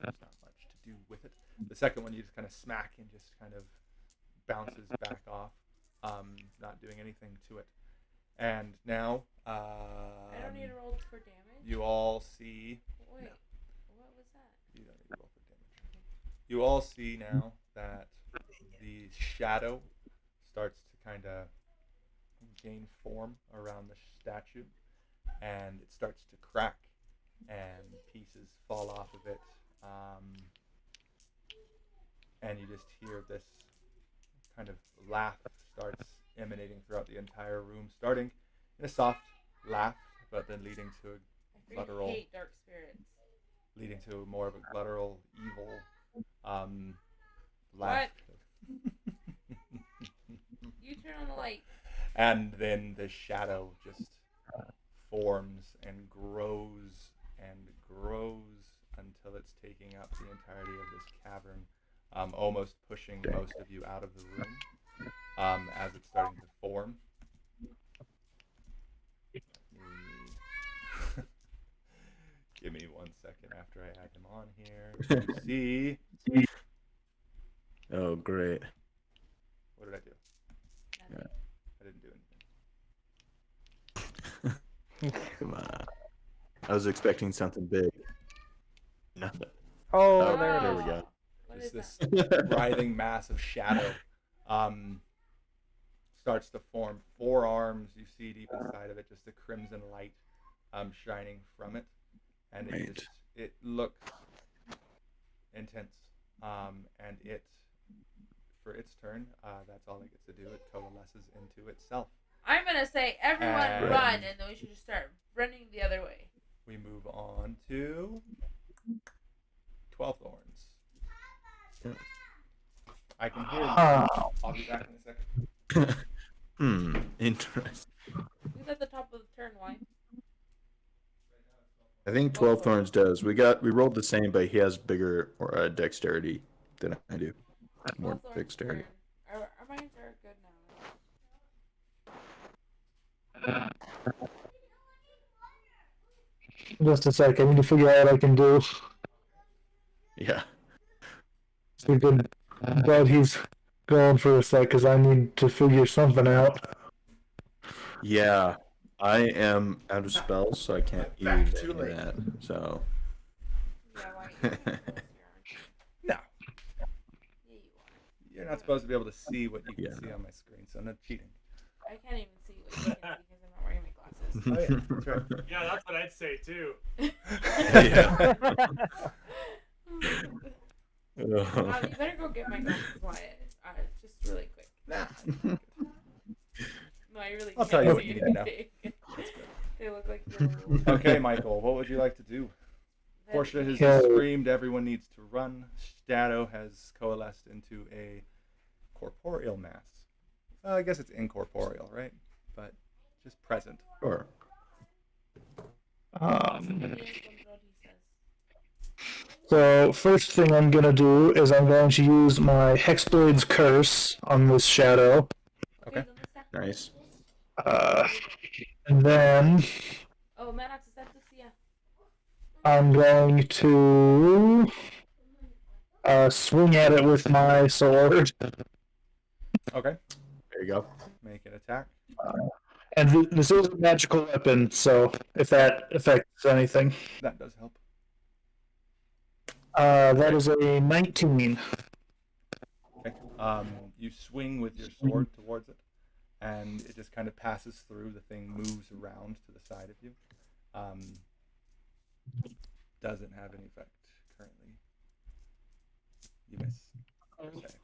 there's not much to do with it. The second one, you just kind of smack and just kind of bounces back off, not doing anything to it. And now, I don't need to roll for damage. you all see. Wait, No. what was that? You don't need to roll for damage. You all see now that the shadow starts to kind of gain form around the statue, and it starts to crack, and pieces fall off of it, and you just hear this kind of laugh starts emanating throughout the entire room, starting in a soft laugh, but then leading to a I guttural, hate dark spirits. leading to more of a guttural, evil laugh. You turn on the light. And then the shadow just forms and grows until it's taking up the entirety of this cavern, almost pushing most of you out of the room as it's starting to form. Give me 1 second after I add him on here. You see. Oh, great. What did I do? Nothing. I didn't do anything. Come on. I was expecting something big. Nothing. Oh, Oh, there there it we is. go. What Just is this that? writhing mass of shadow starts to form. 4 arms, you see deep inside of it, just a crimson light shining from it, and it looks intense. And it, for its turn, that's all it gets to do. It coalesces into itself. I'm gonna say everyone And- run, and then we should just start running the other way. We move on to 12 Thorns. Yeah. I can hear you. Oh. I'll be back in a second. Interesting. Who's at the top of the turn? Why? I think 12 Thorns does. We rolled the same, but he has bigger dexterity than I do. More Both Thorns' dexterity. turn. Our minds are good now. Just a sec. I need to figure out what I can do. Yeah. So good. I'm glad he's going for a sec because I need to figure something out. Yeah. I am out of spells, so I can't Back use too late. that. So. Yeah, why? You're not close here, aren't you? No, Yeah, you are. you're not supposed to be able to see what you can Yeah. see on my screen, so I'm not cheating. I can't even see what you can see because I'm not wearing my glasses. Oh, yeah, that's right. Yeah, that's what I'd say too. Yeah. You better go get my glasses, Wyatt. Just really quick. Nah. No, I really I'll can't tell you what see you need to know. anything. That's good. They look like little... Okay, Michael, what would you like to do? Portia has Okay. screamed, everyone needs to run. Shadow has coalesced into a corporeal mass. I guess it's incorporeal, right? But just present. Sure. So first thing I'm gonna do is I'm going to use my Hexblade's Curse on this shadow. Okay. Nice. And then Oh, Manox, is that Lucia? I'm going to swing at it with my sword. Okay. There you go. Make an attack. And this is a magical weapon, so if that affects anything. That does help. That is a 19. Okay. You swing with your sword towards it, and it just kind of passes through. The thing moves around to the side of you. Doesn't have any effect currently. You miss. Okay.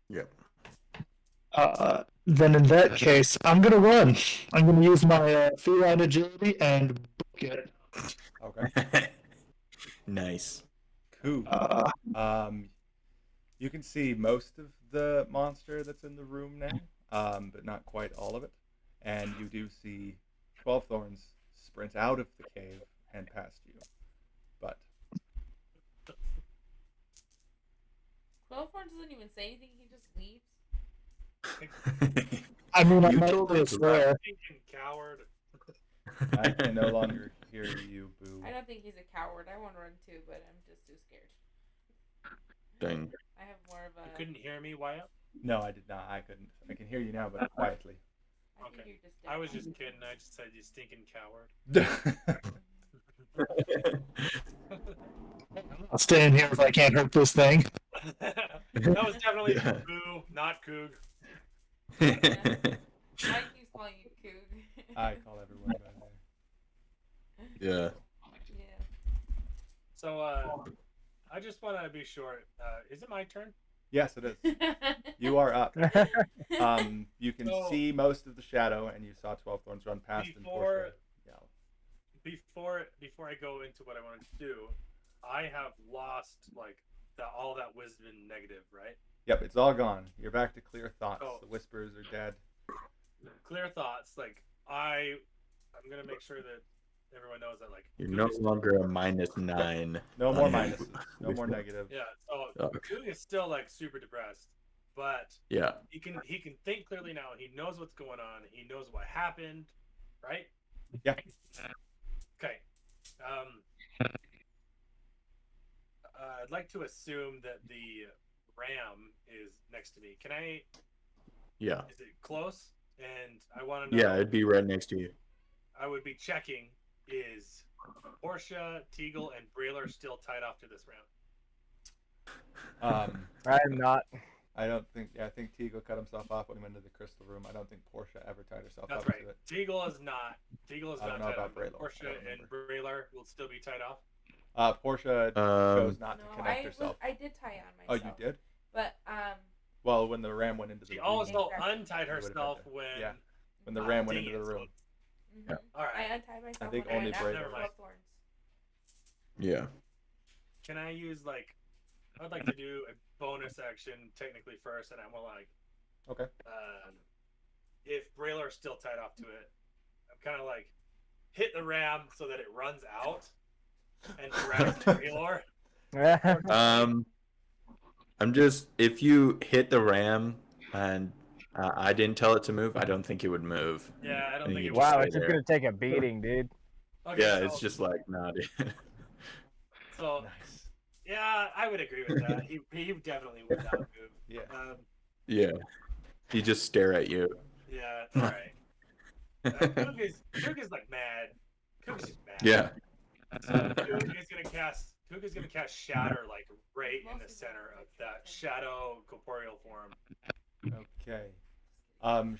Yep. Then in that case, I'm gonna run. I'm gonna use my feline agility and book it. Okay. Nice. Cool. Uh, You can see most of the monster that's in the room now, but not quite all of it. And you do see 12 thorns sprint out of the cave and past you. But 12 doesn't even say anything. He just leaves. I mean, I You might told be him a to swear. Stinking coward. I can no longer hear you, Boo. I don't think he's a coward. I want to run too, but I'm just too scared. Dang. I have more of You a. couldn't hear me, Wyatt? No, I did not. I couldn't. I can hear you now, but quietly. I think Okay. you're just. I was just kidding. I just said you stinking coward. I'll stay in here if I can't hurt this thing. That was definitely Yeah. Boo, not Coog. Mike keeps calling you Coog. I call everyone by there. Yeah. Yeah. So, I just want to be sure. Is it my turn? Yes, it is. You are up. You can So- see most of the shadow, and you saw 12 thorns run past and Before- yell. Before I go into what I wanted to do, I have lost like all that wisdom and negative, right? Yep, it's all gone. You're back to clear thoughts. Oh. The whispers are dead. Clear thoughts. Like I'm gonna make sure that everyone knows that like You're Coog no is- longer a -9. No more on your minuses. No more negative. Yeah. So Okay. Coog is still like super depressed, but Yeah. he can think clearly now. He knows what's going on. He knows what happened, right? Yeah. Okay. I'd like to assume that the ram is next to me. Can I? Yeah. Is it close? And I want to know. Yeah, it'd be right next to you. I would be checking. Is Portia, Teagle, and Brailer still tied off to this ram? I'm not. I don't think. Yeah, I think Teagle cut himself off when he went into the crystal room. I don't think Portia ever tied herself That's up right. to it. Teagle is not. Teagle is I not don't know tied about off. but Brailer. I Portia don't and remember. Brailer will still be tied off. Portia chose not to No, connect herself. I did tie on Oh, myself. you did? But Well, when the ram went into the She room. also Exactly. untied You would've herself had to- when. yeah. When the ram went dang into the it, room. mhm. All I right. untied myself. think when only I went Brailer. after Never mind. 12 thorns. Yeah. Can I use like? I'd like to do a bonus action technically first, and I'm like, Okay. if Brailer's still tied off to it, I'm kind of like hit the ram so that it runs out and grabs Brailer. I'm just if you hit the ram and I didn't tell it to move, I don't think it would move. Yeah, I don't And think you it just Wow, stay it's just there. gonna take a beating, dude. Okay, Yeah, so, it's just like nah, dude. so Nice. yeah, I would agree with that. He definitely would not move. Yeah. Yeah. You just stare at you. Yeah. All right. Coog is like mad. Coog's just mad. Yeah. Coog is gonna cast Shatter like right in the center of that shadow corporeal form. Okay.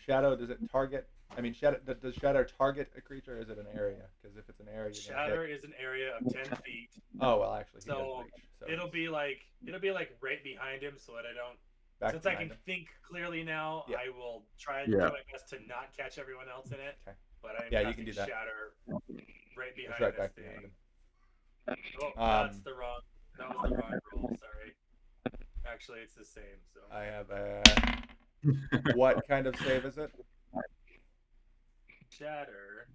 Shadow. Does it target? I mean, shadow. Does shadow target a creature? Or is it an area? Because if it's an area, you're gonna Shatter hit. is an area of 10 feet. Oh well, actually, he So, does reach. So It'll be like right behind him, so that I don't. back Since I behind can him. think clearly now, Yeah. I will try and do Yeah. my best to not catch everyone else in it. Okay. But I'm Yeah, you casting can do that. Shatter right behind It's right this back thing. behind him. Oh, that's the wrong. That was the wrong roll. Sorry. Actually, it's the same. So I have a. What kind of save is it? Shatter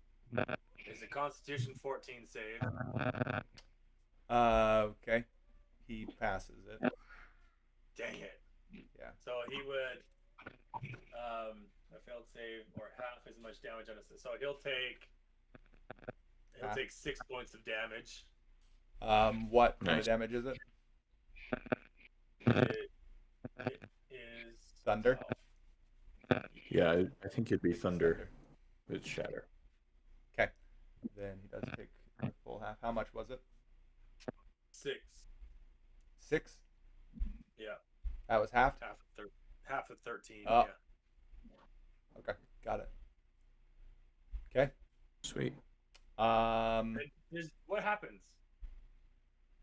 is a Constitution 14 save. Okay. He passes it. Dang it. Yeah. So he would a failed save or half as much damage on a. So he'll take 6 points of damage. What kind of Nice. damage is it? It is Thunder? Yeah, I think it'd be thunder. It's shatter. Okay. Then he does take the full half. How much was it? 6. 6. Yeah. That was half. Half of 13. Oh. Yeah. Okay, got it. Okay. Sweet. What happens?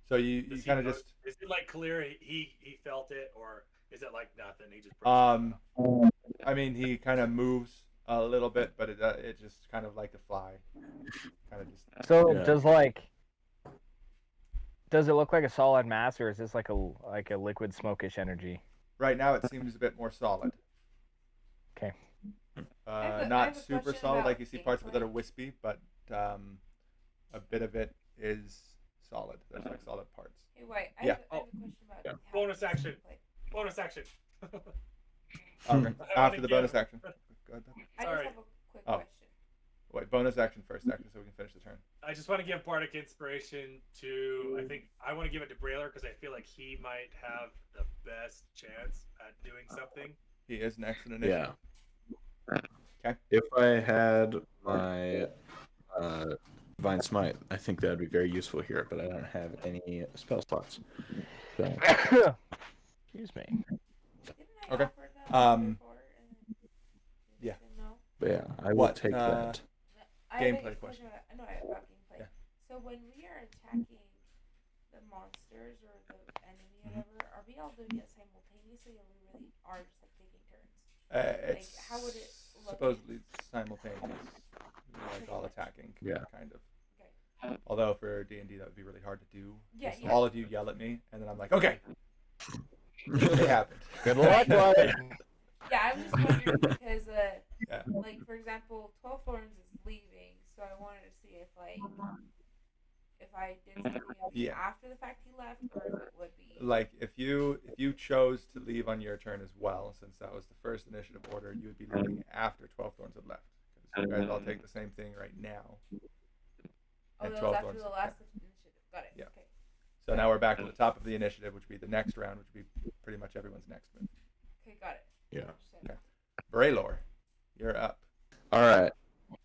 So you kind of just Is it like clear he felt it, or is it like nothing? He just brushed it off? I mean, he kind of moves a little bit, but it just kind of like a fly, kind of just. So Yeah. does it look like a solid mass, or is this like a liquid smokish energy? Right now, it seems a bit more solid. Okay. I have Not a super question solid, about like you see parts of it that are gameplay. wispy, but a bit of it is solid. There's like solid parts. Hey, White, I Yeah. have a question about Yeah. how Bonus action. gameplay. Bonus action. Okay. After the bonus action. Go ahead. I Sorry. just have a quick Oh. question. Wait, bonus action first, actually, so we can finish the turn. I just want to give Bardic inspiration to. I want to give it to Brailer because I feel like he might have the best chance at doing something. He is next in initiative. Yeah. Okay. If I had my Divine Smite, I think that would be very useful here, but I don't have any spell slots. So, Excuse me. Didn't I Okay. offer them before and then you Yeah. just didn't know? but yeah, I will What, take that. I have Gameplay a question. about gameplay. Yeah. So when we are attacking the monsters or the enemy or whatever, are we all doing it simultaneously, or we really are just like taking turns? It's how would it look? supposedly simultaneous, like all attacking, Yeah. kind of. Okay. Although for D&D that would be really hard to do. Yeah, Just yeah. all of you yell at me, and then I'm like, okay, it happened. Good luck, bud. Yeah, I was just wondering because, Yeah. like for example, 12 Thorns is leaving, so I wanted to see if I did something it would be Yeah. after the fact he left, or if it would be. Like if you chose to leave on your turn as well, since that was the first initiative order, you would be leaving after 12 Thorns had left. Because you guys all take the same thing right now. Oh, And that was 12 after Thorns. the last initiative. Got it. Yeah. Okay. So now we're back to the top of the initiative, which would be the next round, which would be pretty much everyone's next move. Okay, got it. Yeah. Okay. Braylor, you're up. All right.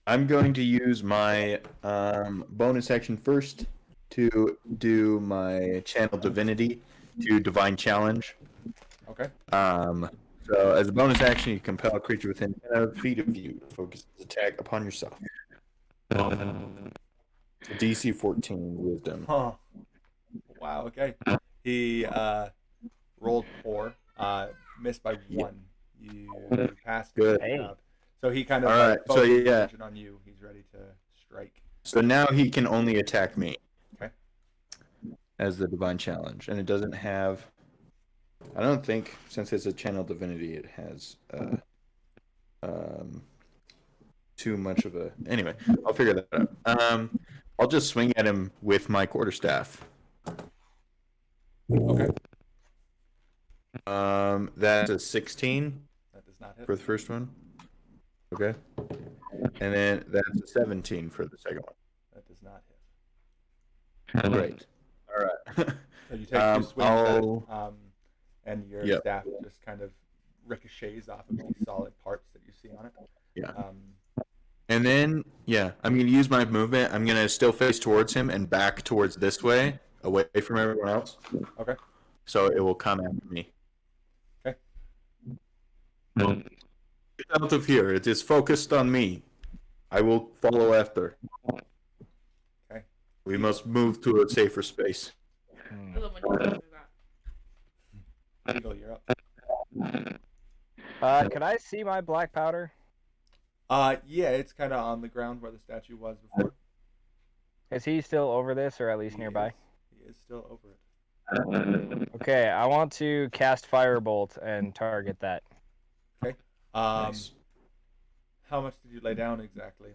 I'm going to use my bonus action first to do my Channel Divinity to Divine Challenge. Okay. So as a bonus action, you compel a creature within 10 feet of you to focus its attack upon yourself. DC 14 Wisdom. Huh. Wow. Okay. He rolled 4. Missed by 1. You passed. Good. Good job. So he kind of All right, so focused yeah. attention on you. He's ready to strike. So now he can only attack me. Okay. As the Divine Challenge, and it doesn't have. I don't think, since it's a Channel Divinity, it has too much of a. Anyway, I'll figure that out. I'll just swing at him with my quarterstaff. Okay. That's a 16 That does not hit. for the first one. Okay. And then that's a 17 for the second one. That does not hit. Great. All right. So you take 2 swings at it, I'll- and your Yep. staff just kind of ricochets off of these solid parts that you see on it. Yeah. And then, yeah, I'm going to use my movement. I'm going to still face towards him and back towards this way, away from everyone else. Okay. So it will come after me. Okay. Get out of here. It is focused on me. I will follow after. Okay. We must move to a safer space. I love when you do that. Eagle, you're up. Can I see my black powder? Yeah, it's kind of on the ground where the statue was before. Is he still over this, or at least nearby? He is still over it. Okay, I want to cast Firebolt and target that. Okay. Nice. How much did you lay down exactly?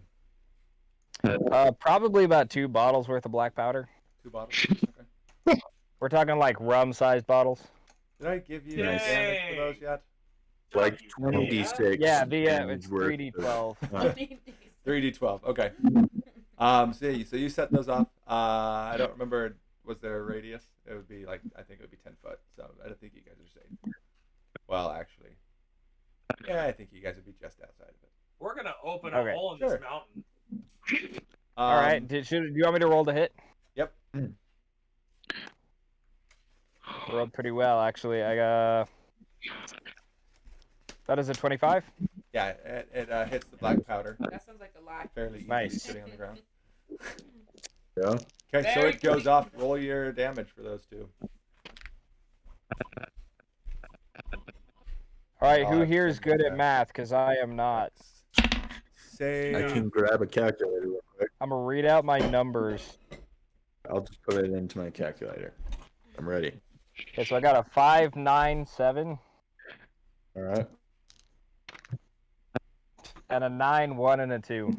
Probably about 2 bottles worth of black powder. 2 bottles. Okay. We're talking like rum-sized bottles. Did I give you Nice. damage for those yet? Like 20d6. Yeah, damage it's worth 3d12. of- 3d12. Okay. So you set those off. I don't remember. Was there a radius? It would be like, I think it would be 10 foot. So I don't think you guys are safe. Well, actually, yeah, I think you guys would be just outside of it. We're gonna open Okay. a hole in Sure. this mountain. All right, do you want me to roll to hit? Yep. rolled pretty well, actually. That is a 25. Yeah, it hits the black powder. That sounds like a lie. Fairly easy, Nice. sitting on the ground. Yeah. Okay, so Very it goes quick. off. Roll your damage for those two. All right, I'll who have here Tim is do good at that. math? Because I am not. Say I can grab a calculator real quick. I'm gonna read out my numbers. I'll just put it into my calculator. I'm ready. Okay, so I got a 5, 9, 7, All right. and a 9, 1, and a 2.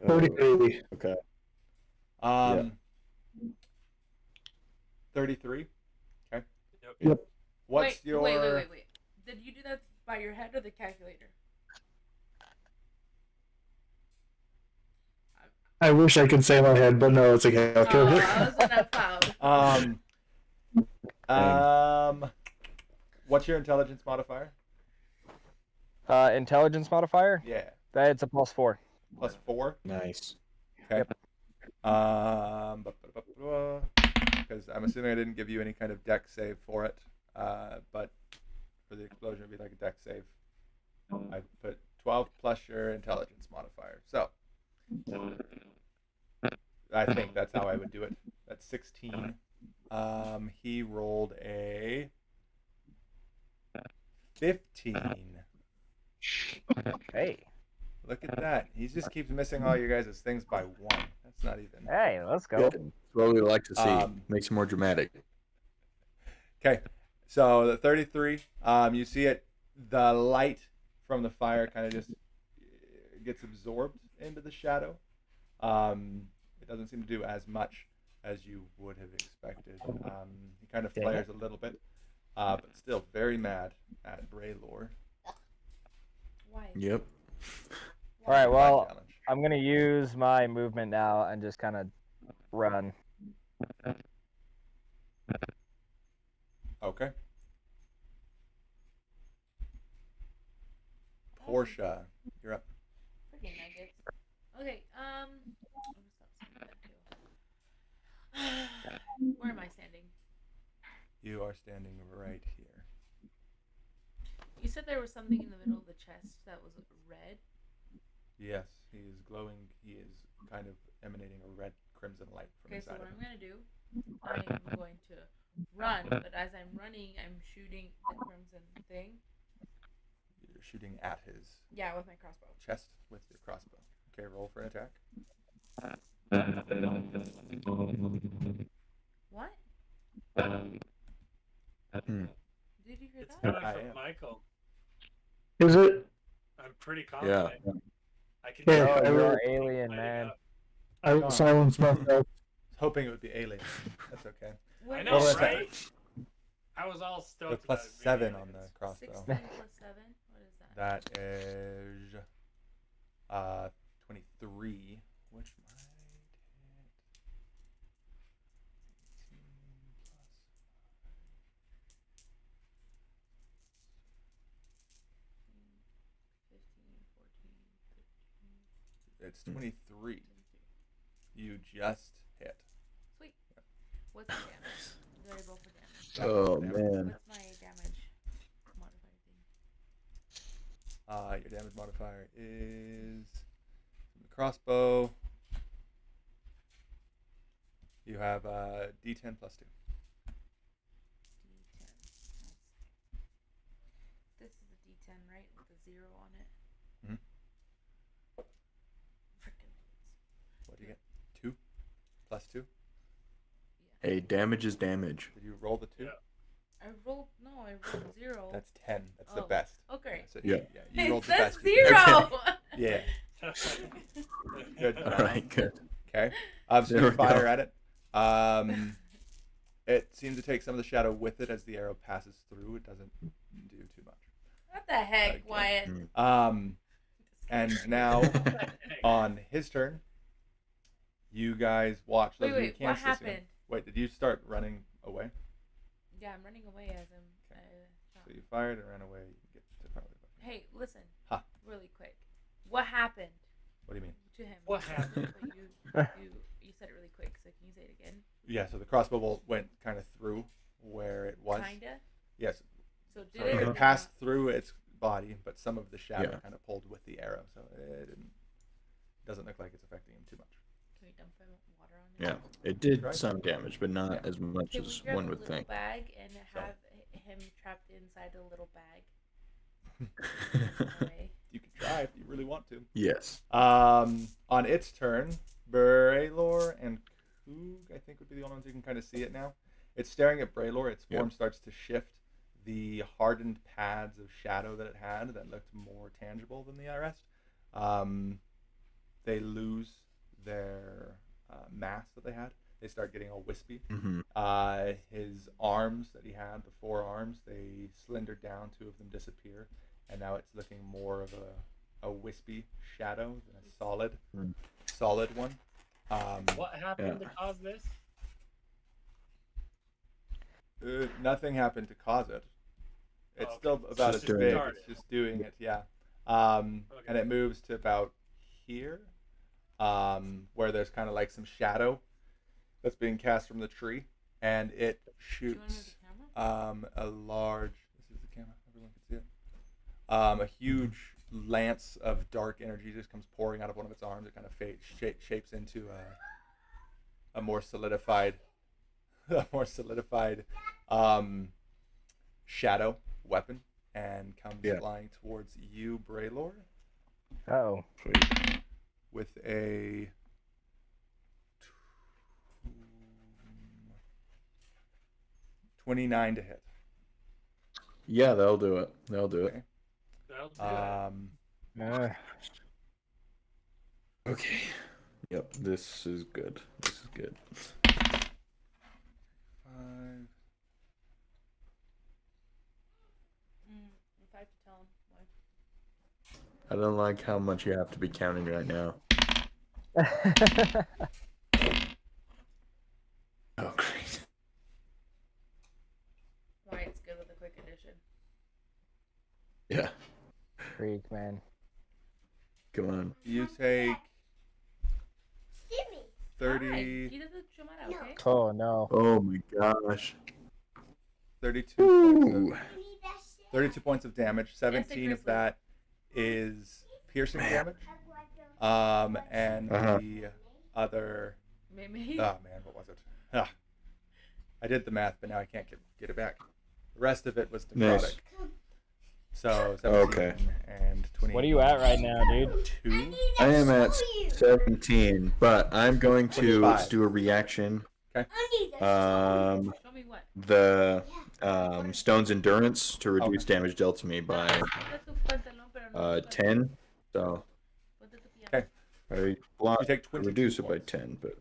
33. Okay. 33. Okay. Yep. What's your Wait. Did you do that by your head or the calculator? I wish I could say my head, but no, it's a calculator. I was gonna pout. What's your intelligence modifier? Intelligence modifier? Yeah, That's a +4. +4. Nice. Okay. Because I'm assuming I didn't give you any kind of dex save for it, but for the explosion it'd be like a dex save. I put 12 plus your intelligence modifier. So I think that's how I would do it. That's 16. He rolled a 15. Hey. Look at that. He just keeps missing all your guys' things by 1. That's not even. Hey, let's go. Good. That's what we like to see. Makes it more dramatic. Okay, so the 33, you see it, the light from the fire kind of just gets absorbed into the shadow. It doesn't seem to do as much as you would have expected. He kind of flares a little bit, but still very mad at Braylor. Why? Yep. All right, well, Challenge. I'm gonna use my movement now and just kind of run. Okay. Portia, you're up. Freaking nuggets. Okay, I'm gonna stop saying that too. Where am I standing? You are standing right here. You said there was something in the middle of the chest that was red. Yes, he is glowing. He is kind of emanating a red crimson light from Okay, so inside what of I'm him. gonna do, I'm going to run, but as I'm running, I'm shooting the crimson thing. You're shooting at his Yeah, with my crossbow. chest with your crossbow. Okay, roll for an attack. What? Hmm. Did you hear It's that? coming I from am. Michael. Is it? I'm pretty confident. I can Yeah, Oh, I you're will- an alien, lighting man. up. I will silence myself. Hoping it would be alien. That's okay. I What know, Roll is an attack. right? I was all The stoked about it being +7 on the aliens. crossbow. 16 plus 7? What is that? That is 23, which might hit. 15, 14, 15. It's 23. You just hit. Sweet. What's my damage? Did I roll for damage? Oh man. What's my damage modifier thing? Your damage modifier is from the crossbow. You have D10 plus 2. D10. This is a D10, right? With a 0 on it. Mhm. Frickin' What do you get? 2 plus 2. Hey, damage is damage. Did you roll the 2? Yeah. I rolled 0. That's 10. That's the Oh, best. okay. So Yeah. you It rolled the says best. you could. 0. Yeah. Good. All right, good. Okay. So There you we fire go. at it. It seems to take some of the shadow with it as the arrow passes through. It doesn't do too much. What the heck, Okay. Wyatt? And now on his turn, you guys watch. Those of you who Wait, can't what still see him. happened? Wait, did you start running away? Yeah, I'm running away as I'm. shot. So you fired and ran away. You get to probably. Hey, listen. Huh. Really quick. What happened What do you mean? to him? What happened? But you said it really quick, so can you say it again? Yeah. So the crossbow bolt went kind of through was. Kinda. Yes. So did So it? or it did passed not? through its body, but some of the shadow Yeah. kind of pulled with the arrow, so doesn't look like it's affecting him too much. Can we dump water on it? Yeah, it did Right. some damage, but not Yeah. as much Can we as grab one a would little think. bag and So. have him trapped inside a little bag? Away. You can try if you really want to. Yes. On its turn, Braylor and Coog, I think, would be the only ones who can kind of see it now. It's staring at Braylor. Its form Yep. starts to shift. The hardened pads of shadow that it had that looked more tangible than the rest, they lose their mass that they had. They start getting all wispy. Mm-hmm. His arms that he had, the four arms, they slendered down. Two of them disappear, and now it's looking more of a wispy shadow than a solid one. What happened Yeah. to cause this? Nothing happened to cause it. It's Oh, still okay. about Just as doing big. it. It's just doing it, yeah. Okay. And it moves to about here, where there's kind of like some shadow that's being cast from the tree, and it Do you want to move shoots the camera? a large. This is the camera. Everyone can see it. A huge lance of dark energy just comes pouring out of one of its arms. It kind of shapes into a more solidified, shadow weapon, and comes flying towards you, Braylor, Oh. with a 29 to hit. Yeah, that'll do it. That'll do it. Okay. That'll do it. Okay. Yep, this is good. This is good. 5. If I have to tell him why. I don't like how much you have to be counting right now. Oh, great. Why it's good with a quick addition. Yeah. Freak, man. Come on. You take Hi, 30, quítate tu chamara, okay? Oh no. Oh my gosh. 32 points of, Ooh. 32 points of damage. 17 of that is piercing damage. And the other. Maybe. Oh man, what was it? I did the math, but now I can't get it back. The rest of it was necrotic. Nice. So 17 Okay. and 20. What are you at right now, dude? 2. I am at 17, but I'm going to 25. do a reaction. Okay. Show me what? The stone's endurance to reduce Okay. damage dealt to me by Ponte tu pantalón, pero no tu 10. So Ponte tu pijama. Okay. I block, You take 22 reduce it by points. 10, but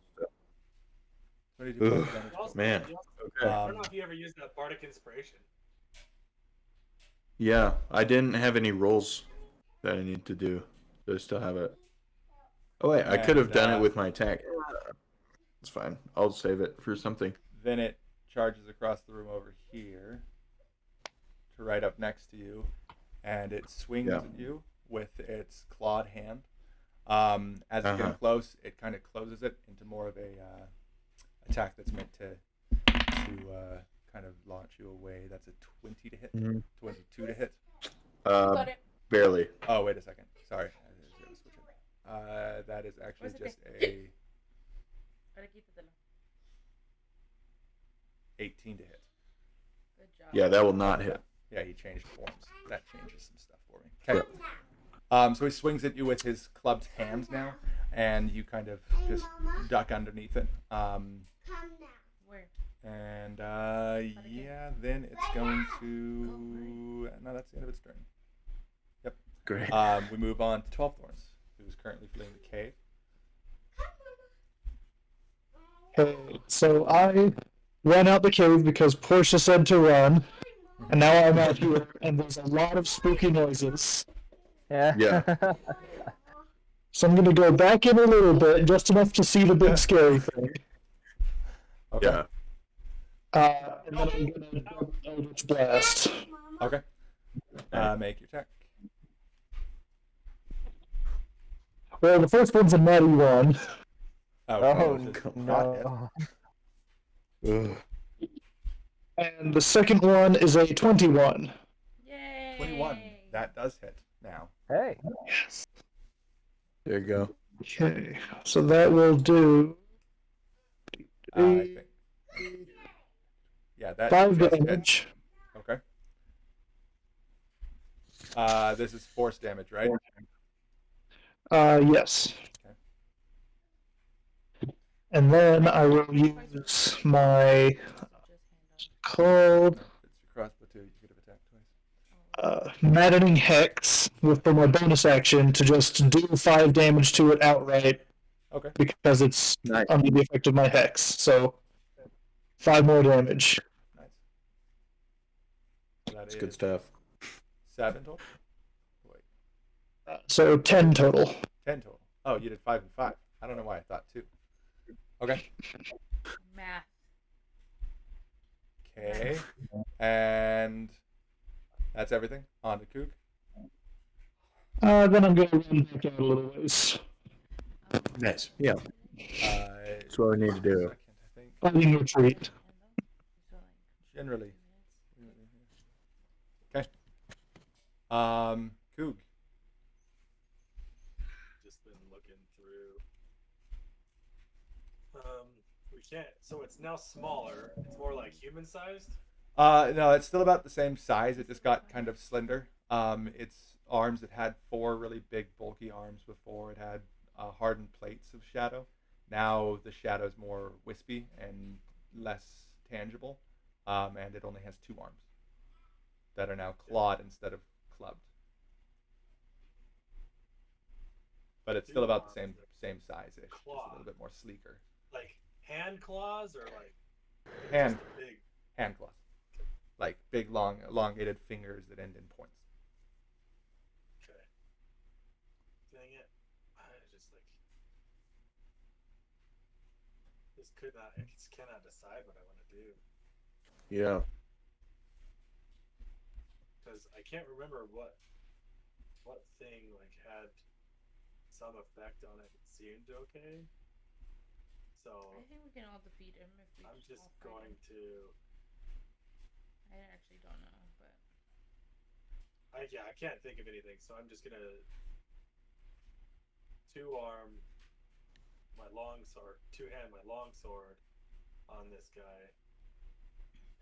22 points of Ugh. damage. Also, Man. I don't know if you ever used that bardic inspiration. yeah, I didn't have any rolls that I need to do. So I still have it. Oh wait, I could have And, done it with my attack. It's fine. I'll save it for something. Then it charges across the room over here to right up next to you, and it swings Yeah. at you with its clawed hand. As you get Uh-huh. close, it kind of closes it into more of a attack that's meant to kind of launch you away. That's a 20 to hit, Mhm. 22 to hit. Got it. Barely. Oh, wait a second. Sorry. I was gonna switch it. That is actually Where's just it? a Ahora quítatelo. 18 to hit. Good job. Yeah, that will not hit. Yeah, he changed forms. That changes some stuff for me. Okay. So he swings at you with his clubbed hands now, and you kind of just duck underneath it. Where? And yeah, then it's going to. No, that's the end of its turn. Great. We move on to 12 Thorns, who's currently fleeing the cave. Okay, so I ran out the cave because Portia said to run, and now I'm out here, and there's a lot of spooky noises. Yeah. Yeah. So I'm gonna go back in a little bit, just enough to see the big scary thing. Okay. Yeah. And then I'm gonna do Eldritch Blast. Okay. Make your check. Well, the first one's a nutty one. Okay, Oh which is come not hit. no. Ugh. And the second one is a 21. Yay! 21. That does hit now. Hey. Yes. There you go. Okay, so that will do I think. Yeah, that 5 just hit. damage. Okay. This is force damage, right? Yes. Okay. And then I will use my called No, if it's your crossbow too, you could have attacked twice. maddening hex for my bonus action to just do 5 damage to it outright Okay. because it's Nice. under the effect of my hex. So 5 more damage. Nice. So that That's is good stuff. 7 total? Wait. So 10 total. 10 total. Oh, you did 5 and 5. I don't know why I thought 2. Okay. Math. Okay. And that's everything. On to Kook. Then I'm going to run back out a little ways. Nice. Yeah. That's what we need to do. Second, I think. Fighting retreat. Generally. Okay. Kook. Just been looking through. We can't. So it's now smaller. It's more like human sized. No, it's still about the same size. It just got kind of slender. Its arms, it had 4 really big, bulky arms before. It had hardened plates of shadow. Now the shadow is more wispy and less tangible, and it only has 2 arms that are now clawed instead of clubbed. But it's still about the same size-ish, just a little bit more sleeker. Like hand claws or like Hand just big. hand claws, like big, long, elongated fingers that end in points. Okay. Dang it. I just cannot decide what I want to do. Yeah. Because I can't remember what thing like had some effect on it. It seemed okay. So I think we can all defeat him if we. I'm just all fight going him. to. I actually don't know, but. I can't think of anything, so I'm just gonna 2-arm my long sword, 2-hand my long sword on this guy,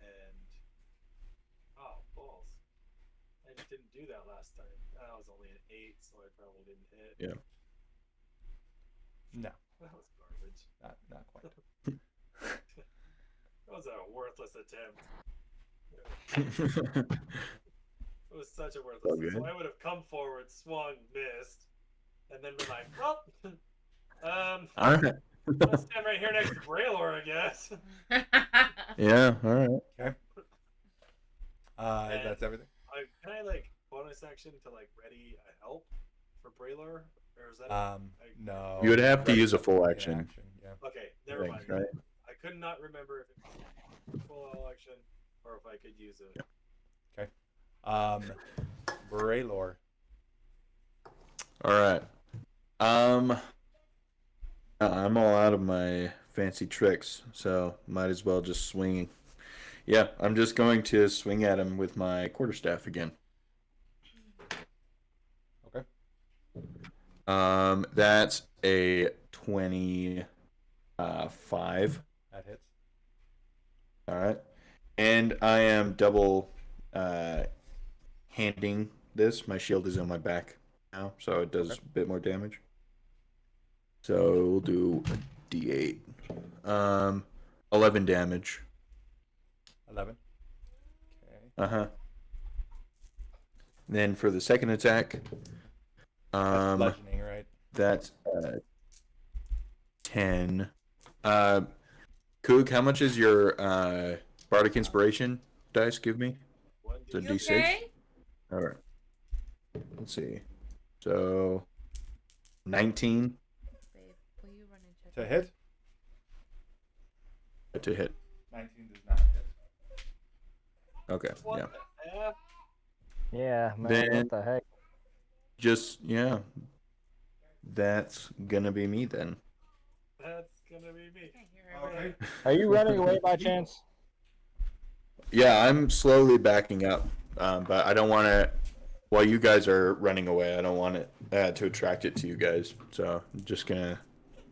and balls! I didn't do that last time. That was only an 8, so I probably didn't hit. Yeah. No, That was garbage. not quite. That was a worthless attempt. It was such a worthless Okay. attempt. So I would have come forward, swung, missed, and then been like, well, All right. let's stand right here next to Braylor, I guess. Yeah. All right. Okay. And That's everything. Can I like bonus action to like ready a help for Braylor, or is that? No. You would have to Ready use a full in action. Yeah. Okay, never Right, mind. right. I could not remember if it was full action or if I could use it. Okay. Braylor. All right. I'm all out of my fancy tricks, so might as well just swing. Yeah, I'm just going to swing at him with my quarterstaff again. Okay. That's a 25. That hits. All right. And I am double handing this. My shield is on my back now, so it does Okay. a bit more damage. So we'll do a D8. 11 damage. 11. Okay. Uh-huh. Then for the second attack, That's bludgeoning, right? that's 10. Kook, how much is your Bardic Inspiration dice give me? The You D6? okay? All right. Let's see. So 19 Babe, will you run and check? To hit? to hit. 19 does not hit. Okay. What Yeah. the F? Yeah, man. Then- What the heck? Just yeah. That's gonna be me then. That's gonna be me. I can't hear everything. Okay. Are you running away by chance? Yeah, I'm slowly backing up, but I don't want to. While you guys are running away, I don't want it to attract it to you guys. So I'm just gonna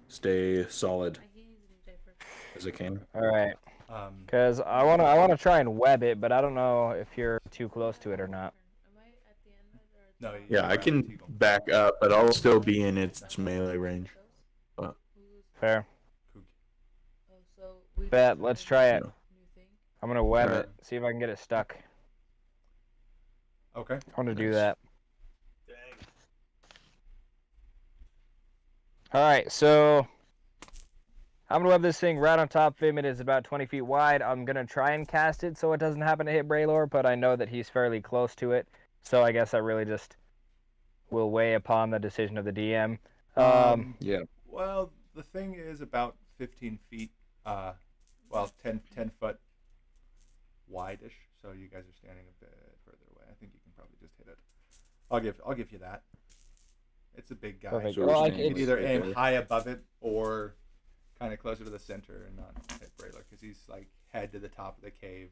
stay solid I can use a new diaper. as I can. All right. Um, Because I wanna try and web it, but I don't know if you're too close to it or not. Am I at the end or at No, the top? you're Yeah, I around can Teagle. back up, but I'll still be in its melee range. But, Fair. Coog. Oh, so we Bet. just Let's started try a it. no. new thing. I'm gonna web Alright. it. See if I can get it stuck. Okay. I want to do Nice. that. Dang. All right. So I'm gonna web this thing right on top of him. It is about 20 feet wide. I'm gonna try and cast it so it doesn't happen to hit Braylor, but I know that he's fairly close to it. So I guess I really just will weigh upon the decision of the DM. Yeah. Well, the thing is about 15 feet, well, 10 foot wide-ish. So you guys are standing a bit further away. I think you can probably just hit it. I'll give you that. It's a big guy. Perfect. So Well, we're I You saying can it's, either right aim there. high above it or kind of closer to the center and not hit Braylor because he's like head to the top of the cave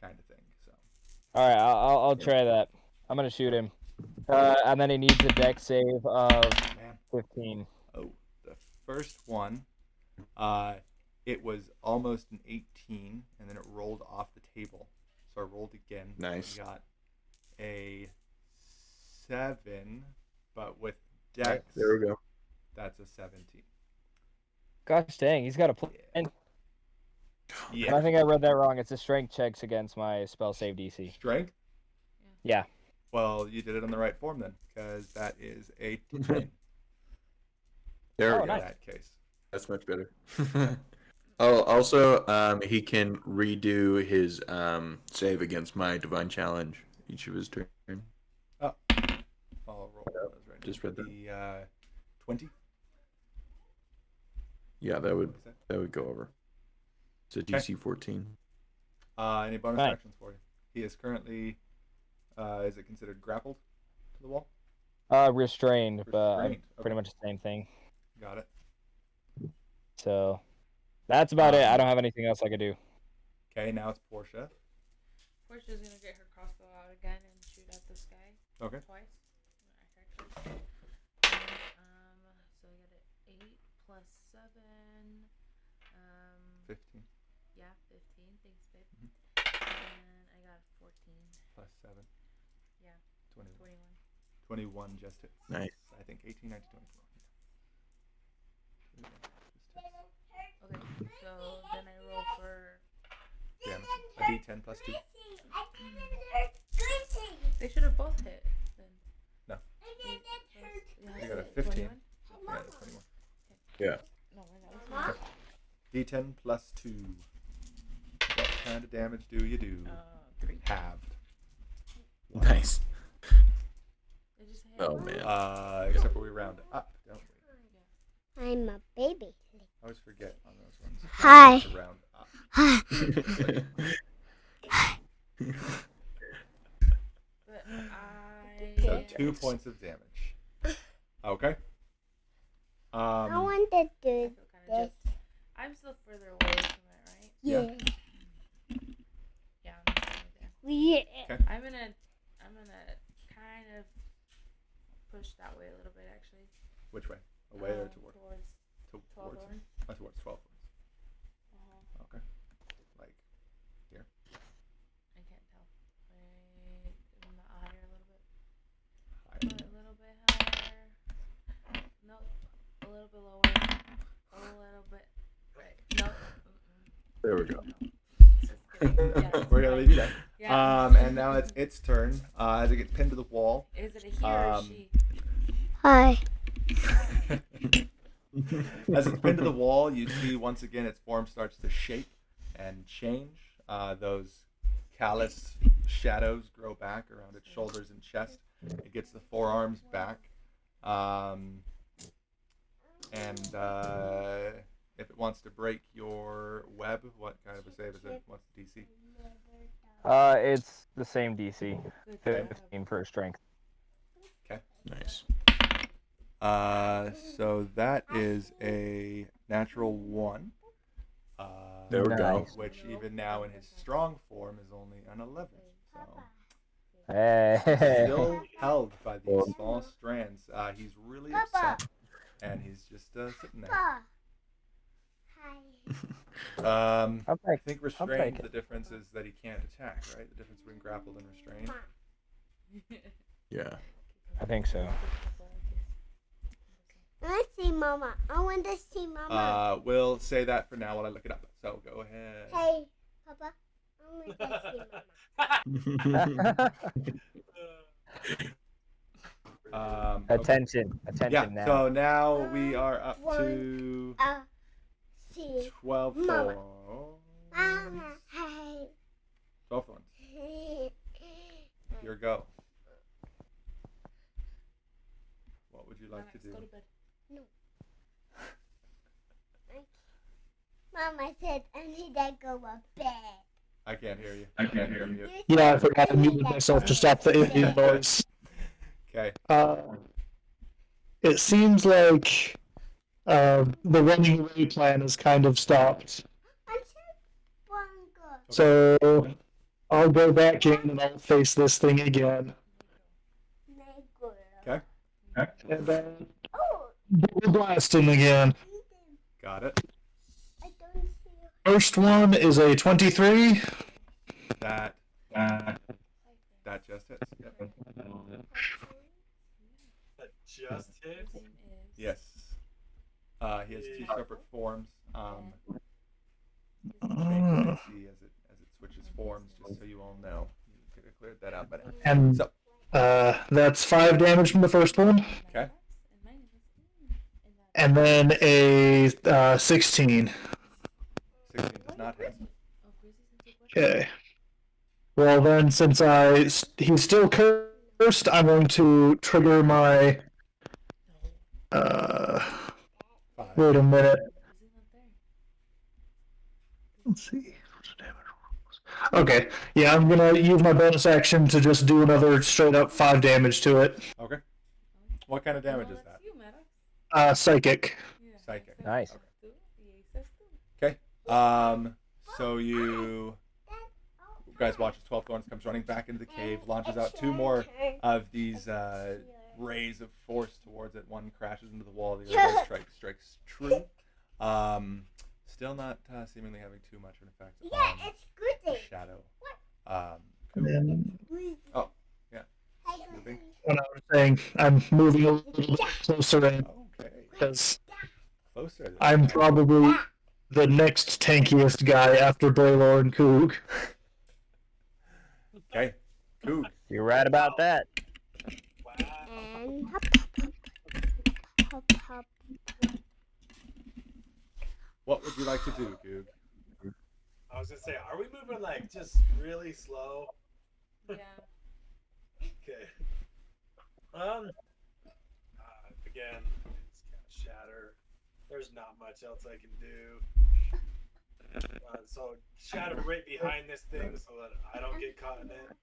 kind of thing. So all right. I'll try that. I'm gonna shoot him, and then he needs a deck save of man, 15. oh, the first one, it was almost an 18, and then it rolled off the table. So I rolled again. Nice. I got a 7, but with dex, There we go. that's a 17. Gosh dang, he's got a plan. Yeah. And Yeah. I think I read that wrong. It's a strength checks against my spell save DC. Strength? Yeah. Well, you did it on the right form then, because that is a 10 There Oh, we go. in nice. that case. That's much better. Oh, also, he can redo his save against my divine challenge each of his turn. Oh, I'll roll those right Just now. read that. The 20. Yeah, that would What is go over. It's a DC 14. that? Any bonus Nice. actions for you? He is currently, is it considered grappled to the wall? Restrained, but Restrained, pretty okay. much the same thing. Got it. So that's about it. I don't have anything else I could do. Okay, now it's Portia. Portia's gonna get her crossbow out again and shoot at this guy Okay. twice. Actually. So I got an 8 plus 7. 15 Yeah, 15. Thanks, babe. Mhm. And I got 14. plus 7. Yeah. 21. 21. 21 just hits. Nice. I think 18, 19, 24. Yeah. 21 just hits. Okay, so then I roll for. Damage. A d10 plus 2. They should have both hit then. No. 8 plus, You got a 15. 21? Yeah, that's 21. Yeah. No, I got D10 plus 2. What kind of damage do you do? 3. Halved. Nice. I just hit. Oh man. Except for we round it up, don't we? I'm a baby. I always forget on those ones. Hi. To round up. But I. So 2 points of damage. Okay. I want to I do feel kind of this. just. I'm still further away from it, right? Yeah. Yeah, I'm just right there. Yeah. I'm gonna kind of push that way a little bit, actually. Which way? Away or toward? Towards 12 Towards. thorns. Towards 12 thorns. Okay. Like here. I can't tell. Wait, higher a little bit. Higher. A little bit higher. Nope. A little bit lower. A little bit. Right. Nope. There we go. Just kidding. Yeah, We're gonna leave you there. Yeah. And now it's its turn. As it gets pinned to the wall. Is it a he or a she? Hi. As it's pinned to the wall, you see once again its form starts to shape and change. Those callous shadows grow back around its shoulders and chest. It gets the forearms back. If it wants to break your web, what kind of a save is it? What's the DC? It's the same DC. Good to have. 15 for strength. Nice. So that is a natural 1. There we go. Nice. which even now in his strong form is only an 11. So Hey. still held by these small strands. He's really upset, and he's just sitting there. Papa. Hi. I'll I take think I'll take restrained, it. the difference is that he can't attack, right? The difference between grappled and restrained. Yeah. I think so. I want to see Mama. I want to see Mama. We'll say that for now while I look it up. So go ahead. Hey, Papa. I want to see Mama. Okay. Attention Yeah, now. so now we are up to See 12 Mama. thorns. Mama. Hey. 12 thorns. Your go. What would you like to do? Go to bed. Mama said I need to go to bed. I can't hear you. I can't hear you. Yeah, I forgot to mute myself to stop the Indian noise. Okay. It seems like the running away plan is kind of stopped. I'm sure Bongo. So I'll go back in and I'll face this thing again. Okay. And then Oh, double blast him again. Got it. I don't see you. First one is a 23. That just hits. Yep. That just hits. Yes. He has two separate forms. Change the AC as it switches forms, just so you all know. You could have cleared that out better. And So, that's 5 damage from the first one. okay. And then a 16. 16 does not hit. Okay. Well then, since he's still cursed, I'm going to trigger my. Five. Wait a minute. Let's see. Okay. Yeah, I'm gonna use my bonus action to just do another straight up 5 damage to it. Okay. What kind of damage is that? Psychic. Psychic. Nice. Okay. So you guys watch as 12 Thorns comes running back into the cave, launches out 2 more of these rays of force towards it. One crashes into the wall, the other strikes true. Still not seemingly having too much of an effect Yeah, on it's good. the shadow. And then Oh, yeah. Moving. when I was saying, I'm moving a little bit closer in Okay. because Closer. I'm probably the next tankiest guy after Braylor and Coog. Okay. Coog. You're right about that. And hop, hop, hop, hop. What would you like to do, Coog? I was gonna say, are we moving like just really slow? Yeah. Okay. Again, it's kind of shatter. There's not much else I can do. So shatter right behind this thing so that I don't get caught in it.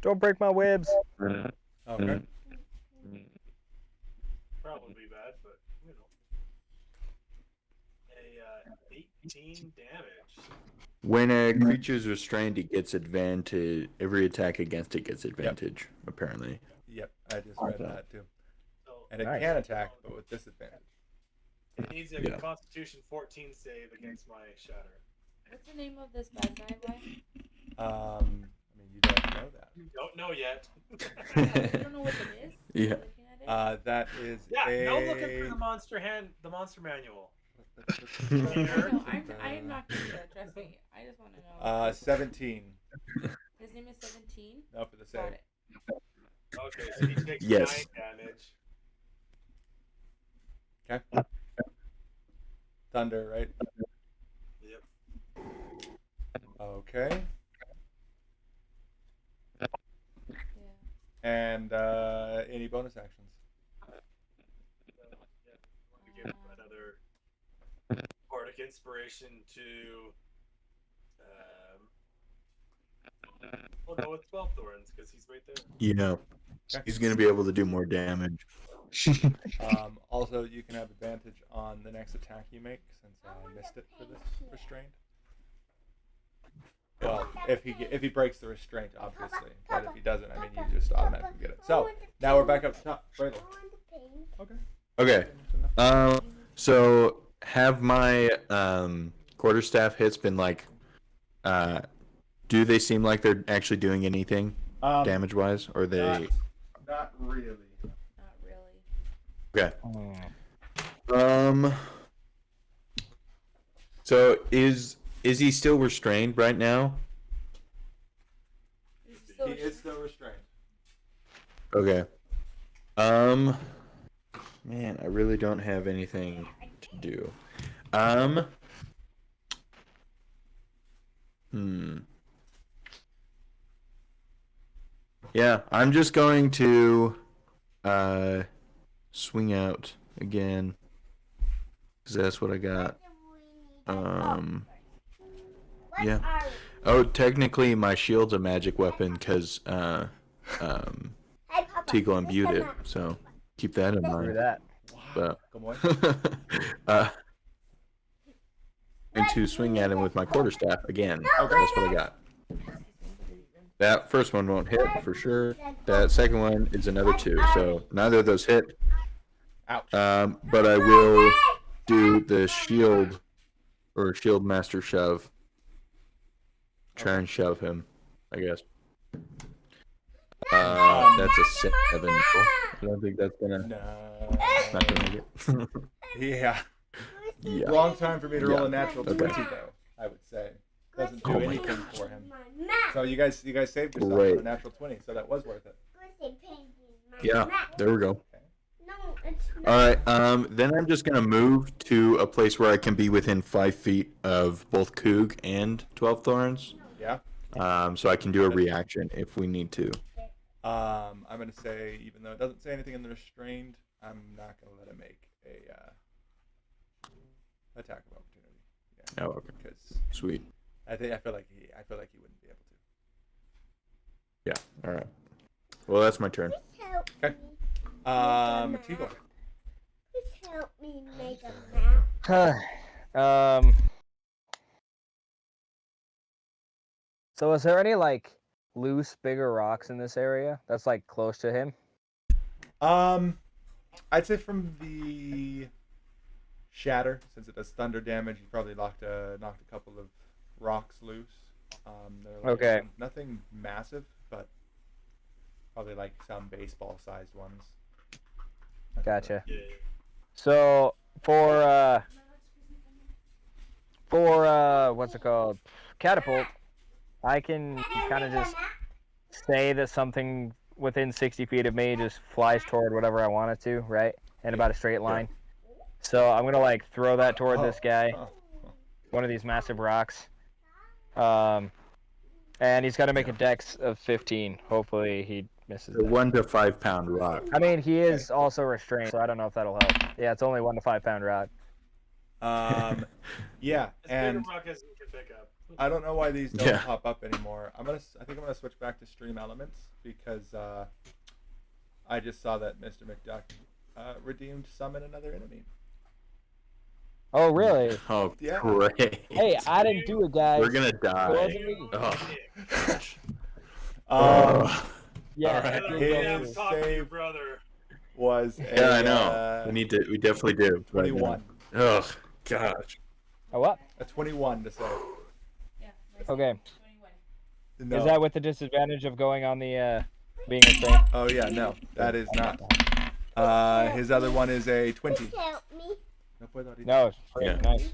Don't break my webs. Okay. Probably be bad, but you know. A 18 damage. When a creature's restrained, it gets advantage. Every attack against it gets advantage, apparently. Yep, I just read that too. So And it Nice. can attack, but with disadvantage. it needs a Yeah. Constitution 14 save against my shatter. What's the name of this bad guy? Why? I mean, you don't know that. You don't know yet. I don't know what it is. Yeah. Looking at it. That is Yeah, no looking through the monster manual. No, I'm not gonna do that. Trust me. I just want to know. 17. His name is 17. No, for the Got save. it. Okay, so he takes Yes. 9 damage. Okay. Thunder, right? Yep. Okay. Yeah. And any bonus actions? Want to give another bardic inspiration to. We'll go with 12 thorns because he's right there. You know, Okay. he's going to be able to do more damage. Also, you can have advantage on the next attack you make since I missed it for this restrained. Well, if he breaks the restraint, obviously, but if he doesn't, I mean, you just automatically get it. So now we're back up top. Right. Okay. Okay. So have my quarterstaff hits been like, do they seem like they're actually doing anything damage wise, or they? Not really. Not really. Okay. Oh. So is he still restrained right now? He is still restrained. Okay. Man, I really don't have anything to do. Yeah, I'm just going to swing out again, because that's what I got. Yeah. Oh, technically my shield's a magic weapon because Teagle imbued it, so keep that in Look mind. at that. But Come on. and to swing at him with my quarterstaff again. Okay. That's what I got. That first one won't hit for sure. That second one is another 2, so neither of those hit. Ouch. But I will do the shield or shield master shove. Try and shove him, I guess. That's a 7. I don't think that's gonna. No. Not gonna make it. Yeah. Yeah. Wrong time for me to roll a natural Okay. 20, though. I would say doesn't do Oh my anything for him. So you guys saved yourself Great. with a natural 20, so that was worth it. Yeah. There we go. No, it's not. All right. Then I'm just gonna move to a place where I can be within 5 feet of both Coog and 12 Thorns. Yeah. So I can do a reaction if we need to. I'm gonna say, even though it doesn't say anything in the restrained, I'm not gonna let him make a attack of opportunity. Yeah. Oh, okay. Because Sweet. I feel like he wouldn't be able to. Yeah. All right. Well, that's my turn. Please help Okay. me. Teagle. Please help me make a map. So is there any like loose, bigger rocks in this area that's like close to him? I'd say from the shatter, since it does thunder damage, you probably knocked a couple of rocks loose. They're like, Okay. Nothing massive, but probably like some baseball-sized ones. Gotcha. Yeah. So for what's it called? Catapult, I can kind of just say that something within 60 feet of me just flies toward whatever I want it to, right? In about a straight line. So I'm gonna like throw that toward this guy, one of these massive rocks. And he's got to make a dex of 15. Hopefully he misses The that. 1 to 5 pound rock. I mean, he is also restrained, so I don't know if that'll help. Yeah, it's only 1 to 5 pound rock. Yeah, As big and a rock as you can pick up. I don't know why these don't Yeah. pop up anymore. I think I'm gonna switch back to stream elements because I just saw that Mr. McDuck redeemed summon another enemy. Oh, really? Oh, Yeah. great. Hey, I didn't do it, guys. We're gonna It die. wasn't me. Oh, gosh. Yeah, Alright, it his was talk to your save brother. was Yeah, I know. We definitely do. right now. 21. Oh, gosh. a what? A 21 to save. Yeah. Okay. 21. No. Is that with the disadvantage of going on the being restrained? Oh yeah, no, that is not. His other one is a 20. Please help me. No puedo ahorita. No, it's free. Yeah. Nice.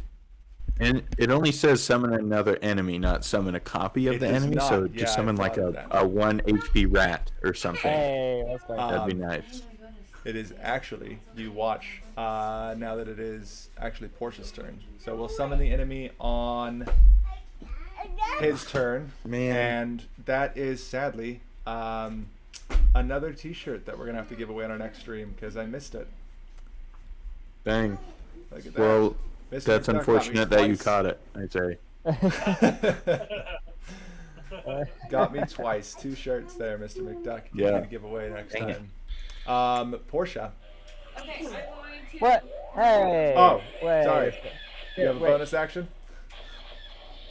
And it only says summon another enemy, not summon a copy of It the does enemy. not. So Yeah, just I summon like thought of that. a 1 HP rat or something. Hey, that's nice. That'd be Um, nice. It is actually, you watch, now that it is actually Portia's turn. So we'll summon the enemy on his turn. Man. And that is sadly another t-shirt that we're going to have to give away on our next stream because I missed it. Dang. Look at that. Well, Mr. that's McDuck got me unfortunate that you twice. caught it, I'd say. Got me twice. 2 shirts there, Mr. McDuck. Yeah. You're gonna give away next Dang it. time. Portia, Okay, I'm going to. What? Hey. Oh, wait. sorry. You have a Wait. bonus action?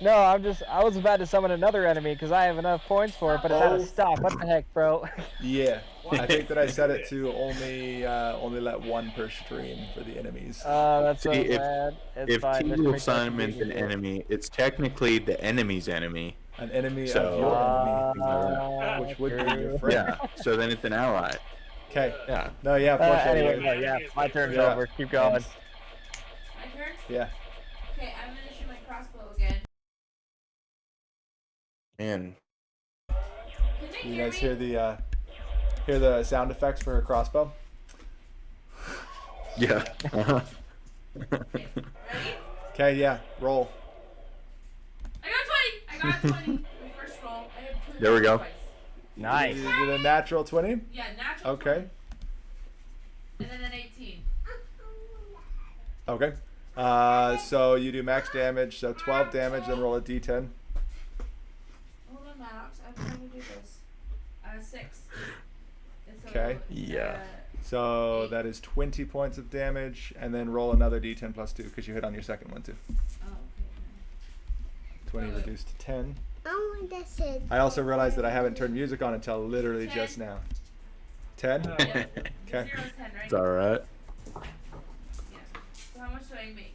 No, I was about to summon another enemy because I have enough points for it, but it's out of Oh. stock. What the heck, bro? Yeah. I think that I set it to only let one per stream for the enemies. That's so See, if- bad. It's If fine. Teagle Mr. summons McDuck an enemy, it's technically the enemy's enemy. An enemy So- of your enemy, Ah, which would be your true. friend. Yeah. So then it's an ally. Okay. Yeah. No, yeah, fortunately. Anyway, no, yeah, my turn's Yeah. over. Keep going. My turn? Yeah. Okay, I'm gonna shoot my crossbow again. Man. Can they You hear guys me? hear the sound effects for a crossbow? Yeah. Uh-huh. Ready? Okay, yeah, roll. I got 20! I got 20. My first roll. I have 2 There we go. twice. Nice. You did a natural 20? Yeah, natural. Okay. 20. And then an 18. Okay. So you do max damage, so 12 damage, then roll a d10. Hold on, Maddox. I'm trying to do this. 6. And so, Okay. Yeah. So that is 20 points of damage, and then roll another d10 plus 2, because you hit on your second one too. Oh, okay. 20 reduced to 10. Oh, that's it. I also realized that I haven't turned music on until literally just now. 10? Yeah. Okay. 0 is 10, right? It's alright. Yeah. So how much do I make?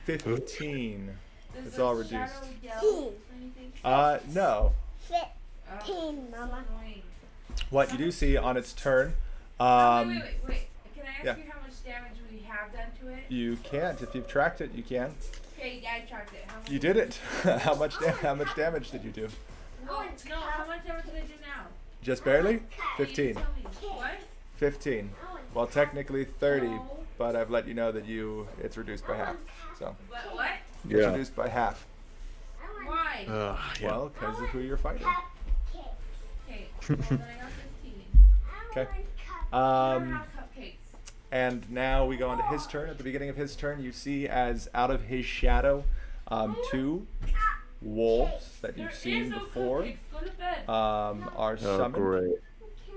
15. Does It's the all shadow reduced. yell or anything? No. 15, Mama. Annoying. What you do see on its turn, Wait. Can I ask yeah. you how much damage we have done to it? you can't. If you've tracked it, you can. Okay, yeah, I tracked it. How much You did it. How much damage did you do? Well, no, how much damage did I do now? Just barely? You 15. tell me. What? 15. Well, technically 30, No. but I've let you know that it's reduced by half. So What? it's Yeah. reduced by half. Why? Yeah. Well, because of who you're fighting. Okay, well, then I got 15. Okay. I don't have cupcakes. And now we go on to his turn. At the beginning of his turn, you see as out of his shadow, 2 wolves that There you've is seen no before cupcakes. Go to bed. are Oh, summoned great.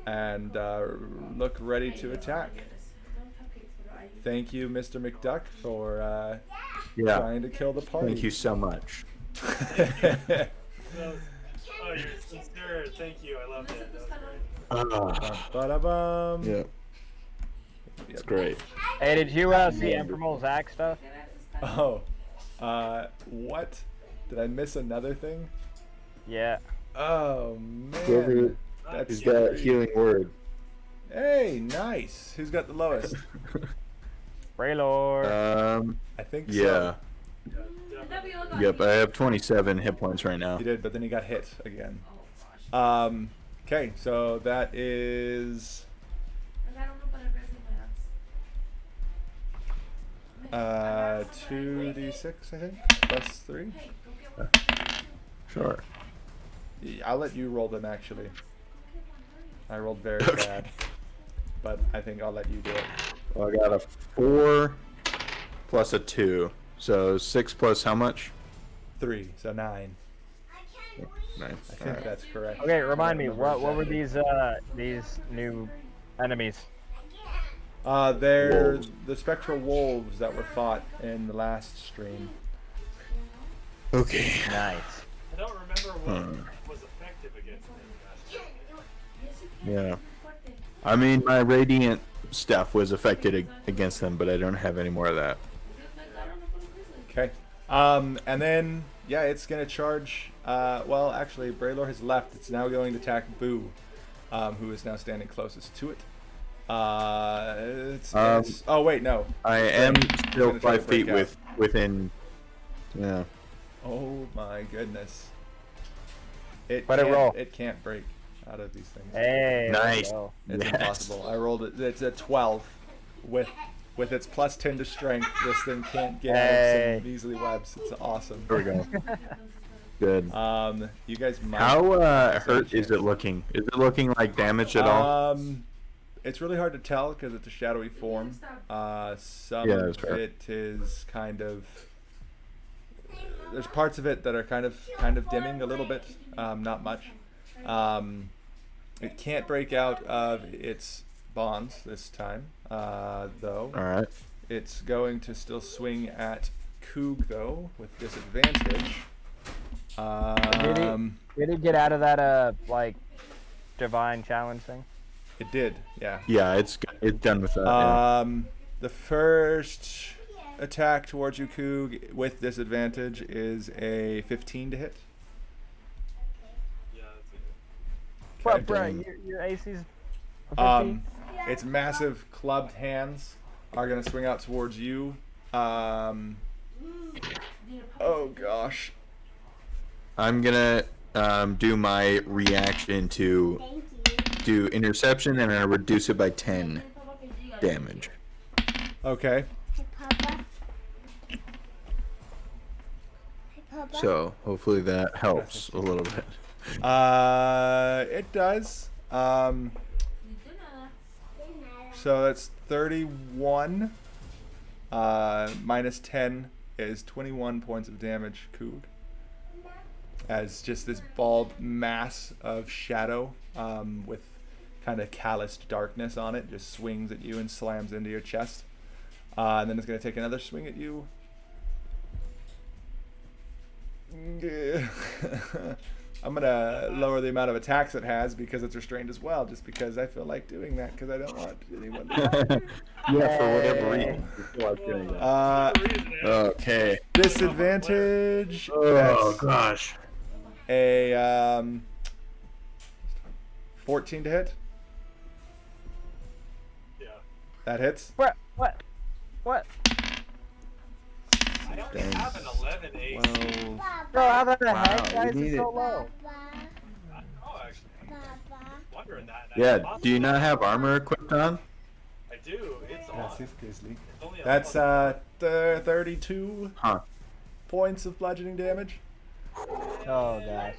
and look ready to attack. No cupcakes. What do I do? Thank you, Mr. McDuck, for Yeah. trying to kill the party. Thank you so much. Oh, you're sincere. Thank you. I love Let's it. set this That kind was of- great. Ba-da-bum. Yeah. It's great. Hey, did you see Emperor Zach stuff? Can I have this kind of- Oh, what? Did I miss another thing? Yeah. Oh Whoever man, that's He's got scary. healing word. Hey, nice. Who's got the lowest? Braylord. I think Yeah. so. And then we all got Yep, me. I have 27 hit points right now. You did, but then he got hit again. Oh gosh. Okay, so that is And I don't know, but I'm resting my nuts. 2d6, I think, plus 3. Hey, go get one. Sure. I'll let you roll them actually. Go get one. Hurry. I rolled very Okay. bad, but I think I'll let you do it. Well, I got a 4 plus a 2. So 6 plus how much? 3, so 9. Nice. I think that's correct. Okay, remind me, Remember what were exactly. these new enemies? They're Wolves. the spectral wolves that were fought in the last stream. Okay. Nice. I don't remember what was effective against them last year. Yes, you can. Yeah. Fuerte. I mean, my radiant stuff was affected against them, but I don't have any more of that. Okay. And then yeah, it's gonna charge. Well, actually, Braylor has left. It's now going to attack Boo, who is now standing closest to it. Oh wait, no. I am still gonna try to 5 feet break out. within. Yeah. Oh my goodness. It Let it can't, roll. It can't break out of these things. Hey. there we Nice. go. It's Yes. impossible. I rolled it. It's a 12 with its plus 10 to strength. This thing can't get out of Hey. some measly webs. It's awesome. There we go. Good. You guys might. How hurt is it looking? Is it looking like damaged at all? It's really hard to tell because it's a shadowy form. Some Yeah, of that's fair. it is kind of. There's parts of it that are kind of dimming a little bit, not much. It can't break out of its bonds this time, though. All right. It's going to still swing at Coog, though, with disadvantage. Did he get out of that like divine challenge thing? It did, yeah. Yeah, it's done with that. Yeah. The first attack towards you, Coog, with disadvantage is a 15 to hit. Yeah, that's it. What, Okay. bro? Your AC's a 15? Its massive clubbed hands are gonna swing out towards you. Oh gosh. I'm gonna do my reaction to Thank you. do interception, and I'm gonna reduce it by 10 damage. Okay. Hey, Papa. Hey, Papa. So hopefully that helps a little bit. It does. So that's 31. Minus 10 is 21 points of damage, Coog. As just this bald mass of shadow with kind of calloused darkness on it just swings at you and slams into your chest. And then it's going to take another swing at you. I'm going to lower the amount of attacks it has because it's restrained as well, just because I feel like doing that because I don't want anyone to. Yeah, for whatever reason. I feel like doing that. Okay. Disadvantage. Oh gosh. A 14 to hit. Yeah. That hits. What? I only have an 11 AC. Well, Bro, how the Wow, heck? Why you is it need so it. low? Oh, actually, Papa. wondering that. Yeah. Do you not have armor equipped on? I do. It's on. that's It's only a That's level. 32 Huh. points of bludgeoning damage. Oh gosh.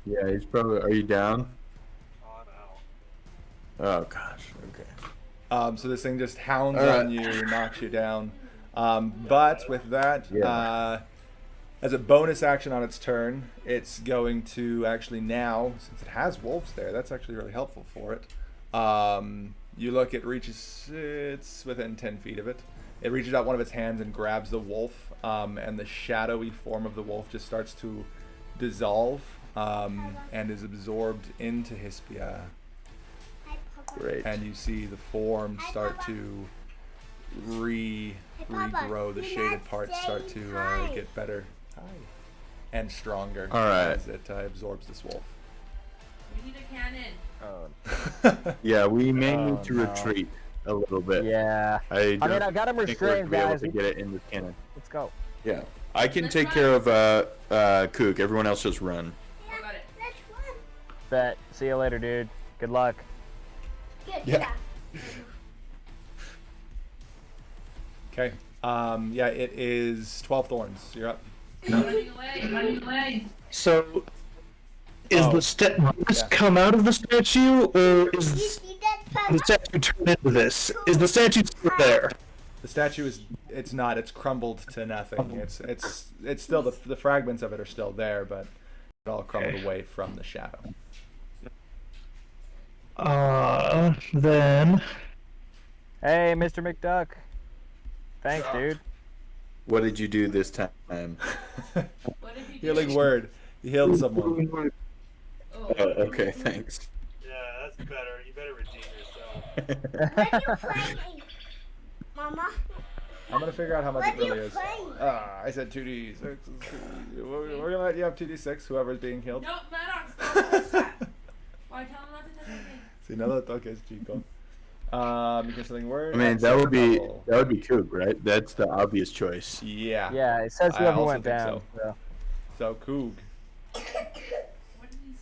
Yeah, he's probably. Are you down? Oh, no. Oh gosh. Okay. So this thing just hounds Alright. on you, knocks you down. But with that, Yeah. as a bonus action on its turn, it's going to actually now, since it has wolves there, that's actually really helpful for it. You look, it reaches, it's within 10 feet of it. It reaches out one of its hands and grabs the wolf, and the shadowy form of the wolf just starts to dissolve and is absorbed into Hispia. Hey, Papa. Great. And you see the form start to regrow. The you're shaded not parts start saying to hi. get better and stronger All right. as it absorbs this wolf. We need a cannon. Oh. Yeah, we may Oh, need to no. retreat a little bit. Yeah. I I mean, don't I got him think we're restrained, gonna be able guys. to get it in the cannon. Let's go. Yeah. I can Let's take run. care of Kook. Everyone else just run. I got it. Let's run. Bet. See you later, dude. Good luck. Good Yeah. job. Okay. Yeah, it is 12 thorns. You're up. Running away. So, is Oh. this Yeah. come out of the statue, or You is see that, the Papa? statue turned into this? Is the statue still there? The statue is. It's not. It's crumbled to nothing. It's still the fragments of it are still there, but it all crumbled away from the shadow. Then Hey, Mr. McDuck. Thanks, dude. What did you do this time? What if you Healing did? word. You healed someone. Oh. Okay, thanks. Yeah, that's better. You better redeem yourself. What are you playing? Mama? I'm gonna figure out how much What it are you really is. playing? I said 2d6. We're gonna let you have 2d6. Whoever's being healed. No, Maddox, don't touch that. Why tell him not to touch anything? See, now that okay, it's Chico. You can something word. I mean, at that would second be level. Kook, right? That's the obvious choice. Yeah. Yeah, it says I whoever also went think down. So. So Coog, What did he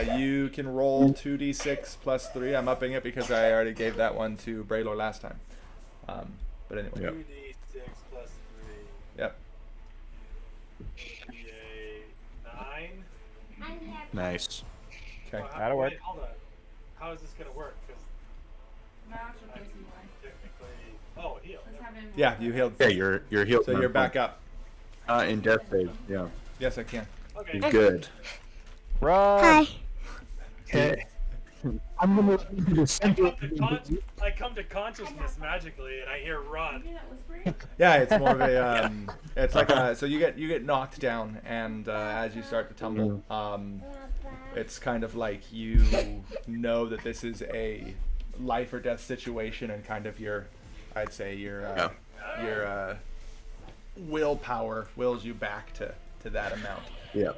say? you can roll 2d6 plus 3. I'm upping it because I already gave that one to Braylor last time. But anyway. Yep. 2d6 plus 3. Yep. Be a 9. I'm here. Nice. Okay. That'll work. Wait, hold on. How is this gonna work? Because Maddox replaced you. Why? technically, oh, heal. Let's have him. Yeah, you healed. Yeah, you're healed. So you're back up. In death save. Yeah. Yes, I can. Okay. You're good. Run. Hi. okay. I'm gonna let you do the center. I come to consciousness magically, and I hear You run. hear that whispering? Yeah, it's more of a it's like a so you get knocked down, and as you start to tumble, it's kind of like you know that this is a life or death situation, and kind of I'd say your willpower wills you back to that amount. Yeah.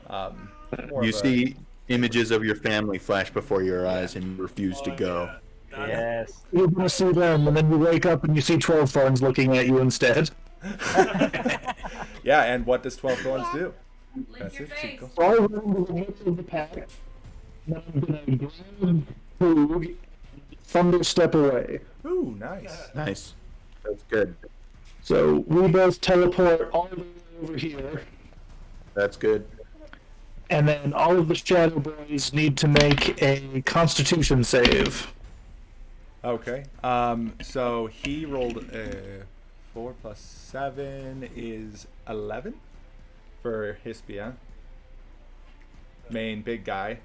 More You of a- see images of your family flash before your eyes, and you refuse to go. Yeah. Yes. You're gonna see them, and then you wake up and you see 12 thorns looking at you instead. Yeah, and what does 12 Thorns do? Lick That's your it, face. Chico. So I run to the middle of the pack. And I'm gonna grab Poog and thunder step away. Ooh, nice. Nice. That's good. So we both teleport all the way over here, That's good. and then all of the Shadow Boys need to make a Constitution save. Okay. So he rolled 4 plus 7 is 11 for Hispia. Main big guy.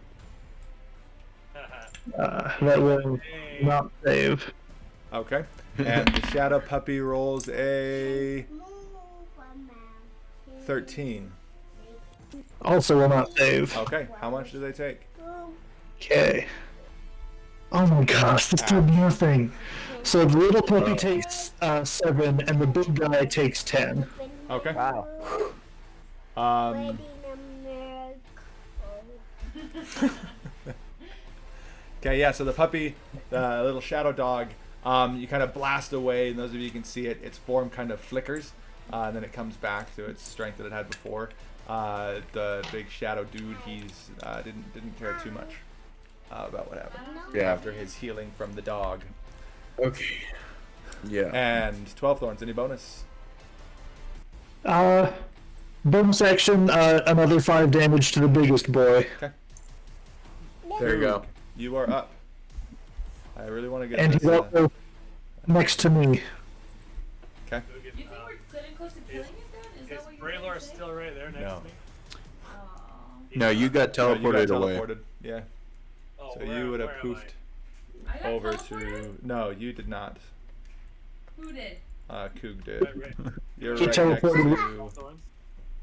That will not save. Okay. And the shadow puppy rolls a 13. Also will not save. Okay. How much do they take? Okay. Oh my gosh, this did nothing. So the little puppy takes 7, and the big guy takes 10. Okay. Wow. Okay, yeah, so the puppy, the little shadow dog, you kind of blast away, and those of you can see it, its form kind of flickers, and then it comes back to its strength that it had before. The big shadow dude, he's didn't care too much about what happened Yeah. after his healing from the dog. Okay. Yeah. And 12 Thorns, any bonus? Bonus action, another 5 damage to the biggest boy. Okay. There you go. You are up. I really want to get And this. he's also next to me. Okay. Do you think we're getting close to killing it then? Is that what you're Braylor trying to say? still right there next No. to me? Aw. No, you got No, you teleported got away. teleported. Yeah. Oh, So where- you would have where am poofed I got over teleported? to. No, you did not. Who did? Coog I? did. Right. You're He right next teleported. to. Thorns?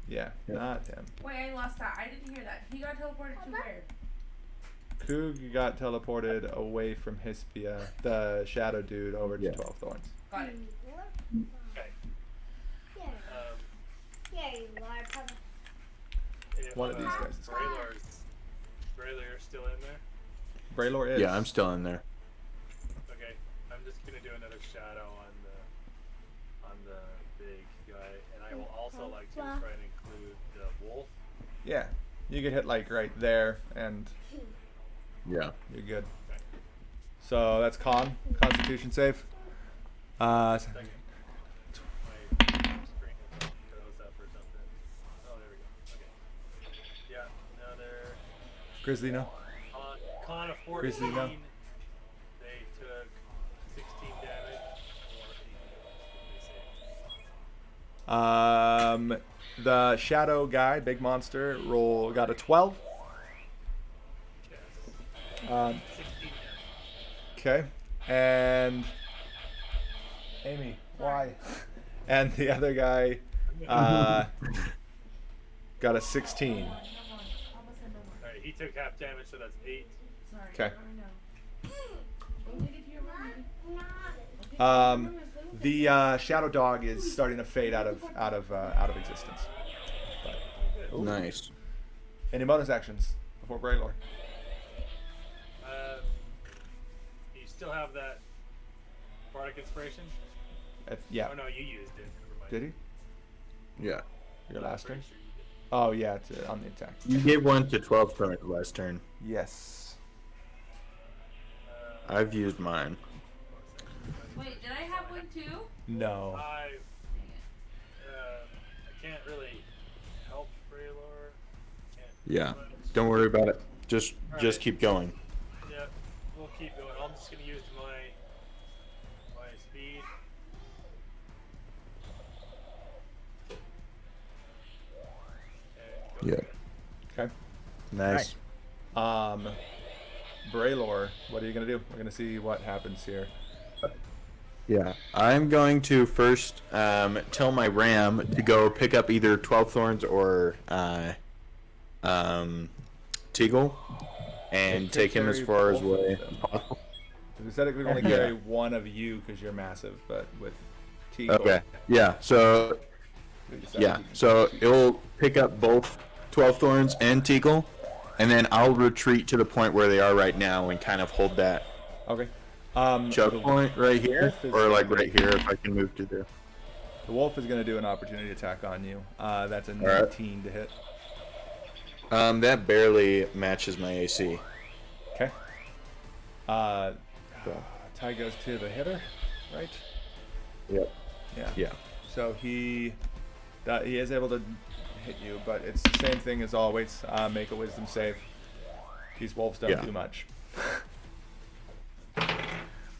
Yeah, not him. Wait, I lost that. I didn't hear that. He got teleported to where? Coog got teleported away from Hispia, the shadow dude, over to Yeah. 12 Thorns. Got it. Okay. If, One of these guys is Braylor's still in there? Braylor is. Yeah, I'm still in there. Okay. I'm just gonna do another shadow on the big guy, and I will also like to try and include the wolf. Yeah, you get hit like right there, and Yeah. you're good. So that's Constitution save. Second. My screen froze up or something. Oh, there we go. Okay. Yeah, another Grizzly, no. con of 14. Grizzly, no. They took 16 damage. Or 8. The shadow guy, big monster, got a 12. Yes. 16 Okay, and Amy, why? And the other guy got a 16. Alright, he took half damage, so that's 8. Sorry. Okay. I know. Only if you remember. The shadow dog is starting to fade out of existence. But, Nice. any bonus actions before Braylor? You still have that Bardic Inspiration? Yeah. Oh no, you used it. Never mind. Did he? Yeah. Your last turn? Pretty sure you did. Oh yeah, on the attack. You gave one to 12 Thorns last turn. Yes. I've used mine. Wait, did I have one too? No. I Dang it. can't really help Braylor. Can't do Yeah. much. Don't worry about it. Just Alright. keep going. Yep, we'll keep going. I'm just gonna use my speed. And go Yeah. for it. Okay. Nice. Braylor, what are you gonna do? We're gonna see what happens here. Yeah, I'm going to first tell my ram to go pick up either 12 thorns or Teagle and It take could him as carry far as both of way them. as possible. We said it could only Yeah. carry one of you because you're massive, but with Teagle. Okay. Yeah. So we decided yeah. we could- So it'll pick up both 12 thorns and Teagle, and then I'll retreat to the point where they are right now and kind of hold that Okay. choke the point right here, wolf is or like gonna right here if I can move to there. The wolf is going to do an opportunity attack on you. That's a right. 19 to hit. That barely matches my AC. Okay. Tie goes to the hitter, right? Yep. Yeah. Yeah. So he is able to hit you, but it's the same thing as always. Make a wisdom save. These wolves don't Yeah. do much.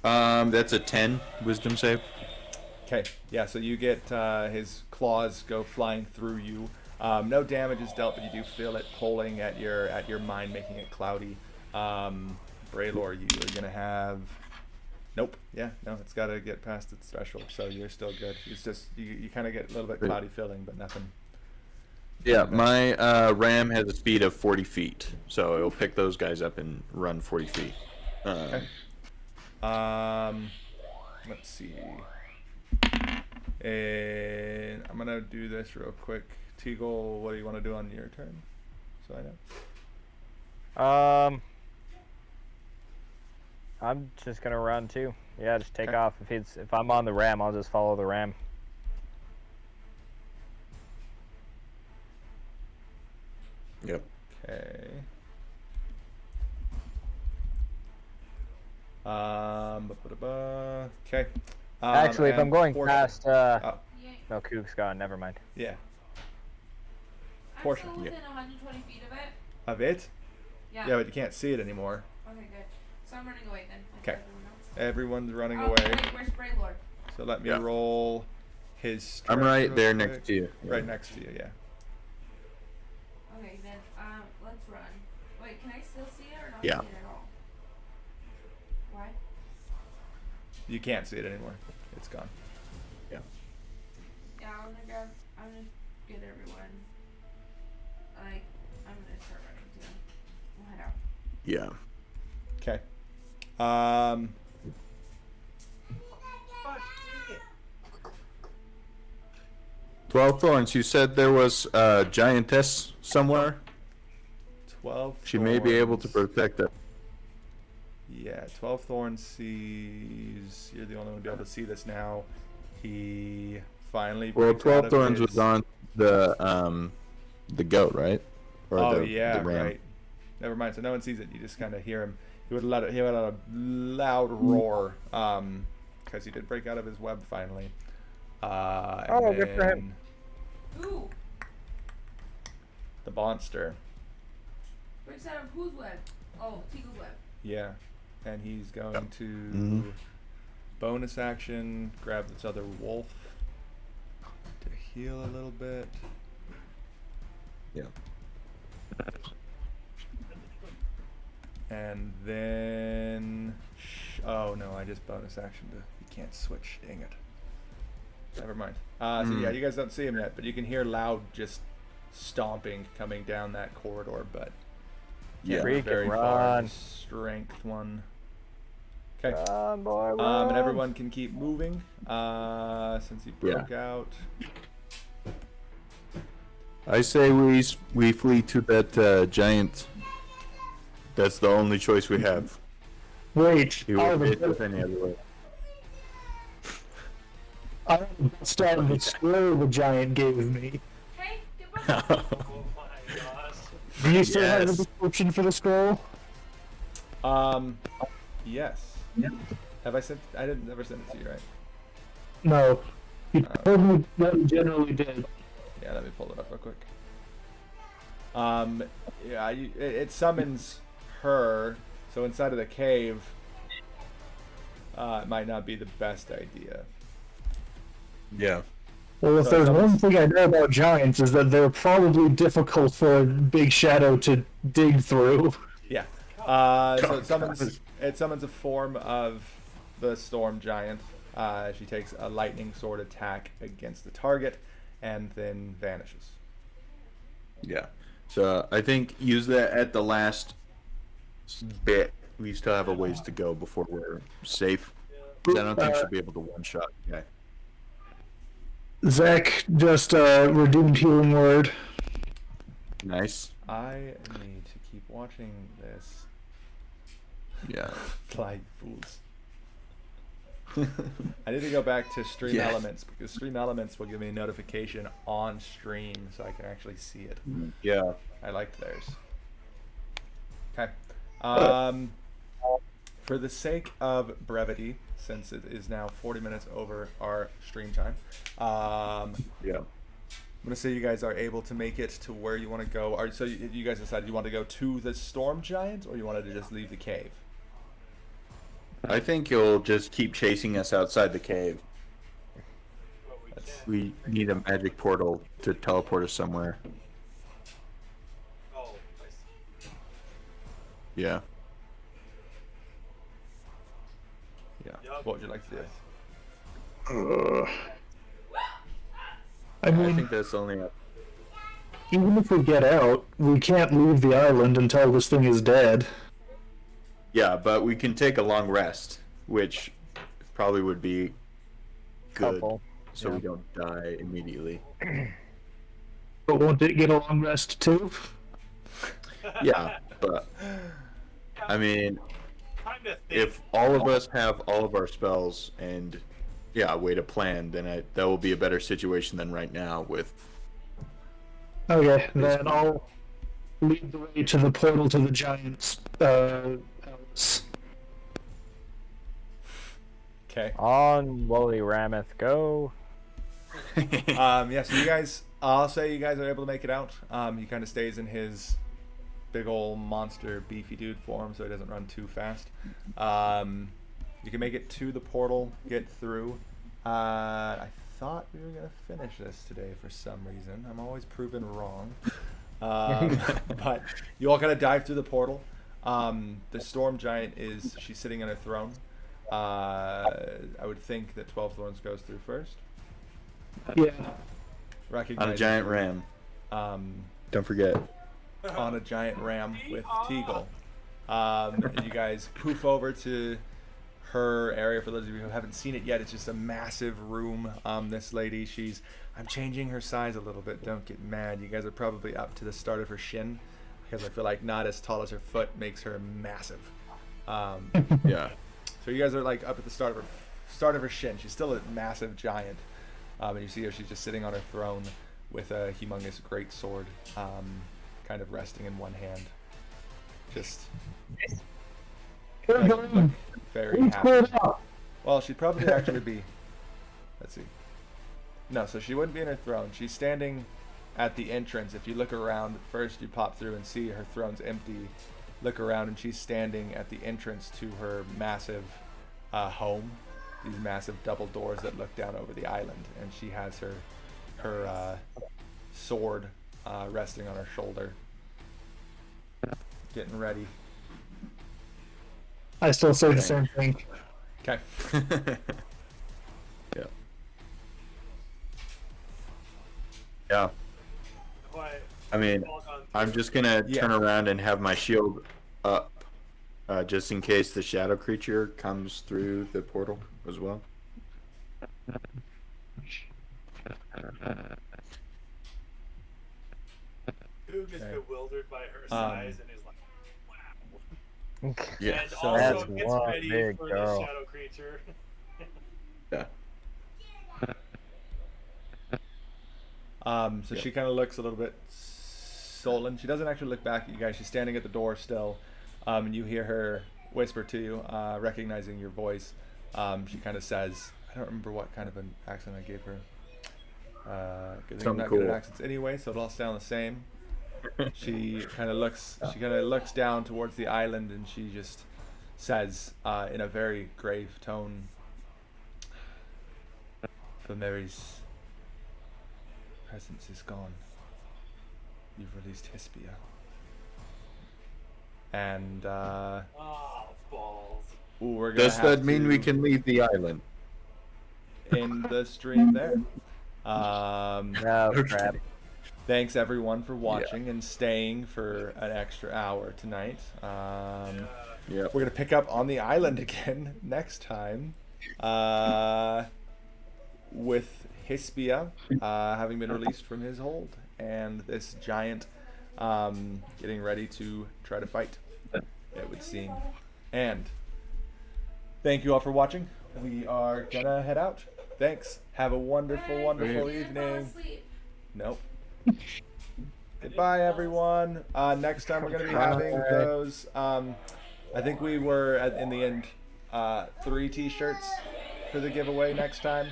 That's a 10 wisdom save. Okay. Yeah. So you get his claws go flying through you. No damage is dealt, but you do feel it pulling at your mind, making it cloudy. Braylor, you are gonna have. Nope. Yeah. No, it's got to get past its threshold, so you're still good. It's just you kind of get a little bit cloudy feeling, but nothing. Yeah, my ram has a speed of 40 feet, so it'll pick those guys up and run 40 feet. Okay. Let's see. And I'm gonna do this real quick. Teagle, what do you want to do on your turn? So I know. I'm just gonna run too. Yeah, just take Okay. off. If I'm on the ram, I'll just follow the ram. Yep. Okay. Okay. Actually, if I'm going past, Oh, no, Kook's gone. Never mind. yeah. I'm Portion, still yeah. within 120 feet of it. Of it? Yeah. Yeah, but you can't see it anymore. Okay, good. So I'm running away then. like Okay. everyone else. Everyone's running Oh, away. wait, where's Braylord? So let me Yeah. roll his. I'm strength right real there quick. next to you. Right next to you, yeah. Okay, then let's run. Wait, can I still see it or not Yeah. see it at all? Why? You can't see it anymore. It's gone. Yeah. Yeah, I'm gonna get everyone. Like, I'm gonna start running too. We'll head out. Yeah. Okay. Fuck, dang it. 12 thorns. You said there was a giantess somewhere. 12 She may be able to thorns. protect us. Yeah, 12 thorns sees. You're the only one to be able to see this now. He finally. Well, breaks 12 out of thorns his- was on the goat, right? Or Oh the, yeah, the ram. right. Never mind. So no one sees it. You just kind of hear him. He would let it. He let out a loud roar. Because he did break out of his web finally. And Oh, good for him. then Ooh! The monster. Breaks out of whose web? Oh, Teagle's web. Yeah, and he's going to Mhm. bonus action grab this other wolf to heal a little bit. Yeah. And then, oh no, I just bonus action to. You can't switch. Dang it. Never mind. So yeah, you guys don't see him yet, but you can hear loud just stomping coming down that corridor. But Yeah. can't go Freaking very far. run. Strength one. Okay. Run, boy, run. And everyone can keep moving since he broke out. I say we flee to that giant. That's the only choice we have. Wait, He I would have hit a us any other way. start of the scroll the giant gave me. Hey, get back. Oh my gosh. Do you still have a Yes. description for the scroll? Yes. Have I sent? I didn't ever send it to you, right? No. You told me that you generally did. Yeah, let me pull it up real quick. Yeah, it summons her, so inside of the cave, it might not be the best idea. Yeah. Well, if So there's someone's- one thing I know about giants is that they're probably difficult for a big shadow to dig through. Yeah. So it summons a form of the storm giant. She takes a lightning sword attack against the target, and then vanishes. Yeah. So I think use that at the last bit. We still have a ways to go before we're safe. 'Cause I don't think she'll be able to one-shot. Okay. Zach just redeemed healing word. Nice. I need to keep watching this. Yeah. Fly fools. I need to go back to Stream Yeah. Elements because Stream Elements will give me a notification on stream so I can actually see it. Yeah. I liked theirs. Okay. For the sake of brevity, since it is now 40 minutes over our stream time, Yeah. I'm gonna say you guys are able to make it to where you want to go. So you guys decided you want to go to the storm giant, or you wanted to just leave the cave? I think you'll just keep chasing us outside the cave. We need a magic portal to teleport us somewhere. Oh, I see. Yeah. Yeah. Yup. What would you like to do? I I mean, think that's only a... even if we get out, we can't leave the island until this thing is dead. Yeah, but we can take a long rest, which probably would be good, Helpful. so we don't die immediately. But won't it get a long rest too? Yeah, but I mean, Kinda think. if all of us have all of our spells and a way to plan, then that will be a better situation than right now with... Okay, then I'll lead the way to the portal to the giant's palace. Okay. On, Woolly Rameth, go. Yeah, so you guys, I'll say you guys are able to make it out. He kind of stays in his big old monster beefy dude form so he doesn't run too fast. You can make it to the portal, get through. I thought we were going to finish this today for some reason. I'm always proven wrong. But you all kind of dive through the portal. The storm giant she's sitting on her throne. I would think that 12 Thorns goes through first. Yeah. On a giant ram. Don't forget. On a giant ram with Teagle. And you guys poof over to her area. For those of you who haven't seen it yet, it's just a massive room. This lady, I'm changing her size a little bit. Don't get mad. You guys are probably up to the start of her shin because I feel like not as tall as her foot makes her massive. Yeah. So you guys are like up at the start of her shin. She's still a massive giant. And you see her, she's just sitting on her throne with a humongous great sword, kind of resting in one hand. Just doesn't look very happy. Well, she'd probably actually be, let's see. No, so she wouldn't be in her throne. She's standing at the entrance. If you look around, first you pop through and see her throne's empty. Look around and she's standing at the entrance to her massive home. These massive double doors that look down over the island, and she has her sword resting on her shoulder, getting ready. I still say the same thing. Okay. Yeah. Yeah. But I mean, we've all gone through I'm just gonna Yeah. turn around and have my shield up, just in case the shadow creature comes through the portal as well. Who gets Okay. bewildered by her size and is like, wow. Yeah. And so- also That's gets one ready big for girl. the shadow creature. Yeah. So she kind of looks a little bit sullen. She doesn't actually look back at you guys. She's standing at the door still, and you hear her whisper to you, recognizing your voice. She kind of says, I don't remember what kind of an accent I gave her. Good thing I'm Something not good at cool. accents anyway, so it'll all sound the same. She kind of looks down towards the island, and she just says, in a very grave tone, Vemeri's presence is gone. You've released Hispia. And Oh, balls. we're gonna Does have that mean we to can leave the island? end the stream there. Oh, crap. Thanks everyone for watching and staying for an extra hour tonight. Yeah. We're gonna pick up on the island again next time, with Hispia having been released from his hold, and this giant getting ready to try to fight, it would seem. And thank you all for watching. We are gonna head out. Thanks. Have a wonderful, wonderful evening. Nope. Goodbye, everyone. Next time we're going to be having those. I think we were in the end 3 T-shirts for the giveaway next time.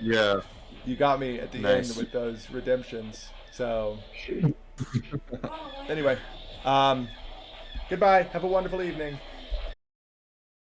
Yeah. You got me at the Nice. end with those redemptions. So anyway, goodbye. Have a wonderful evening.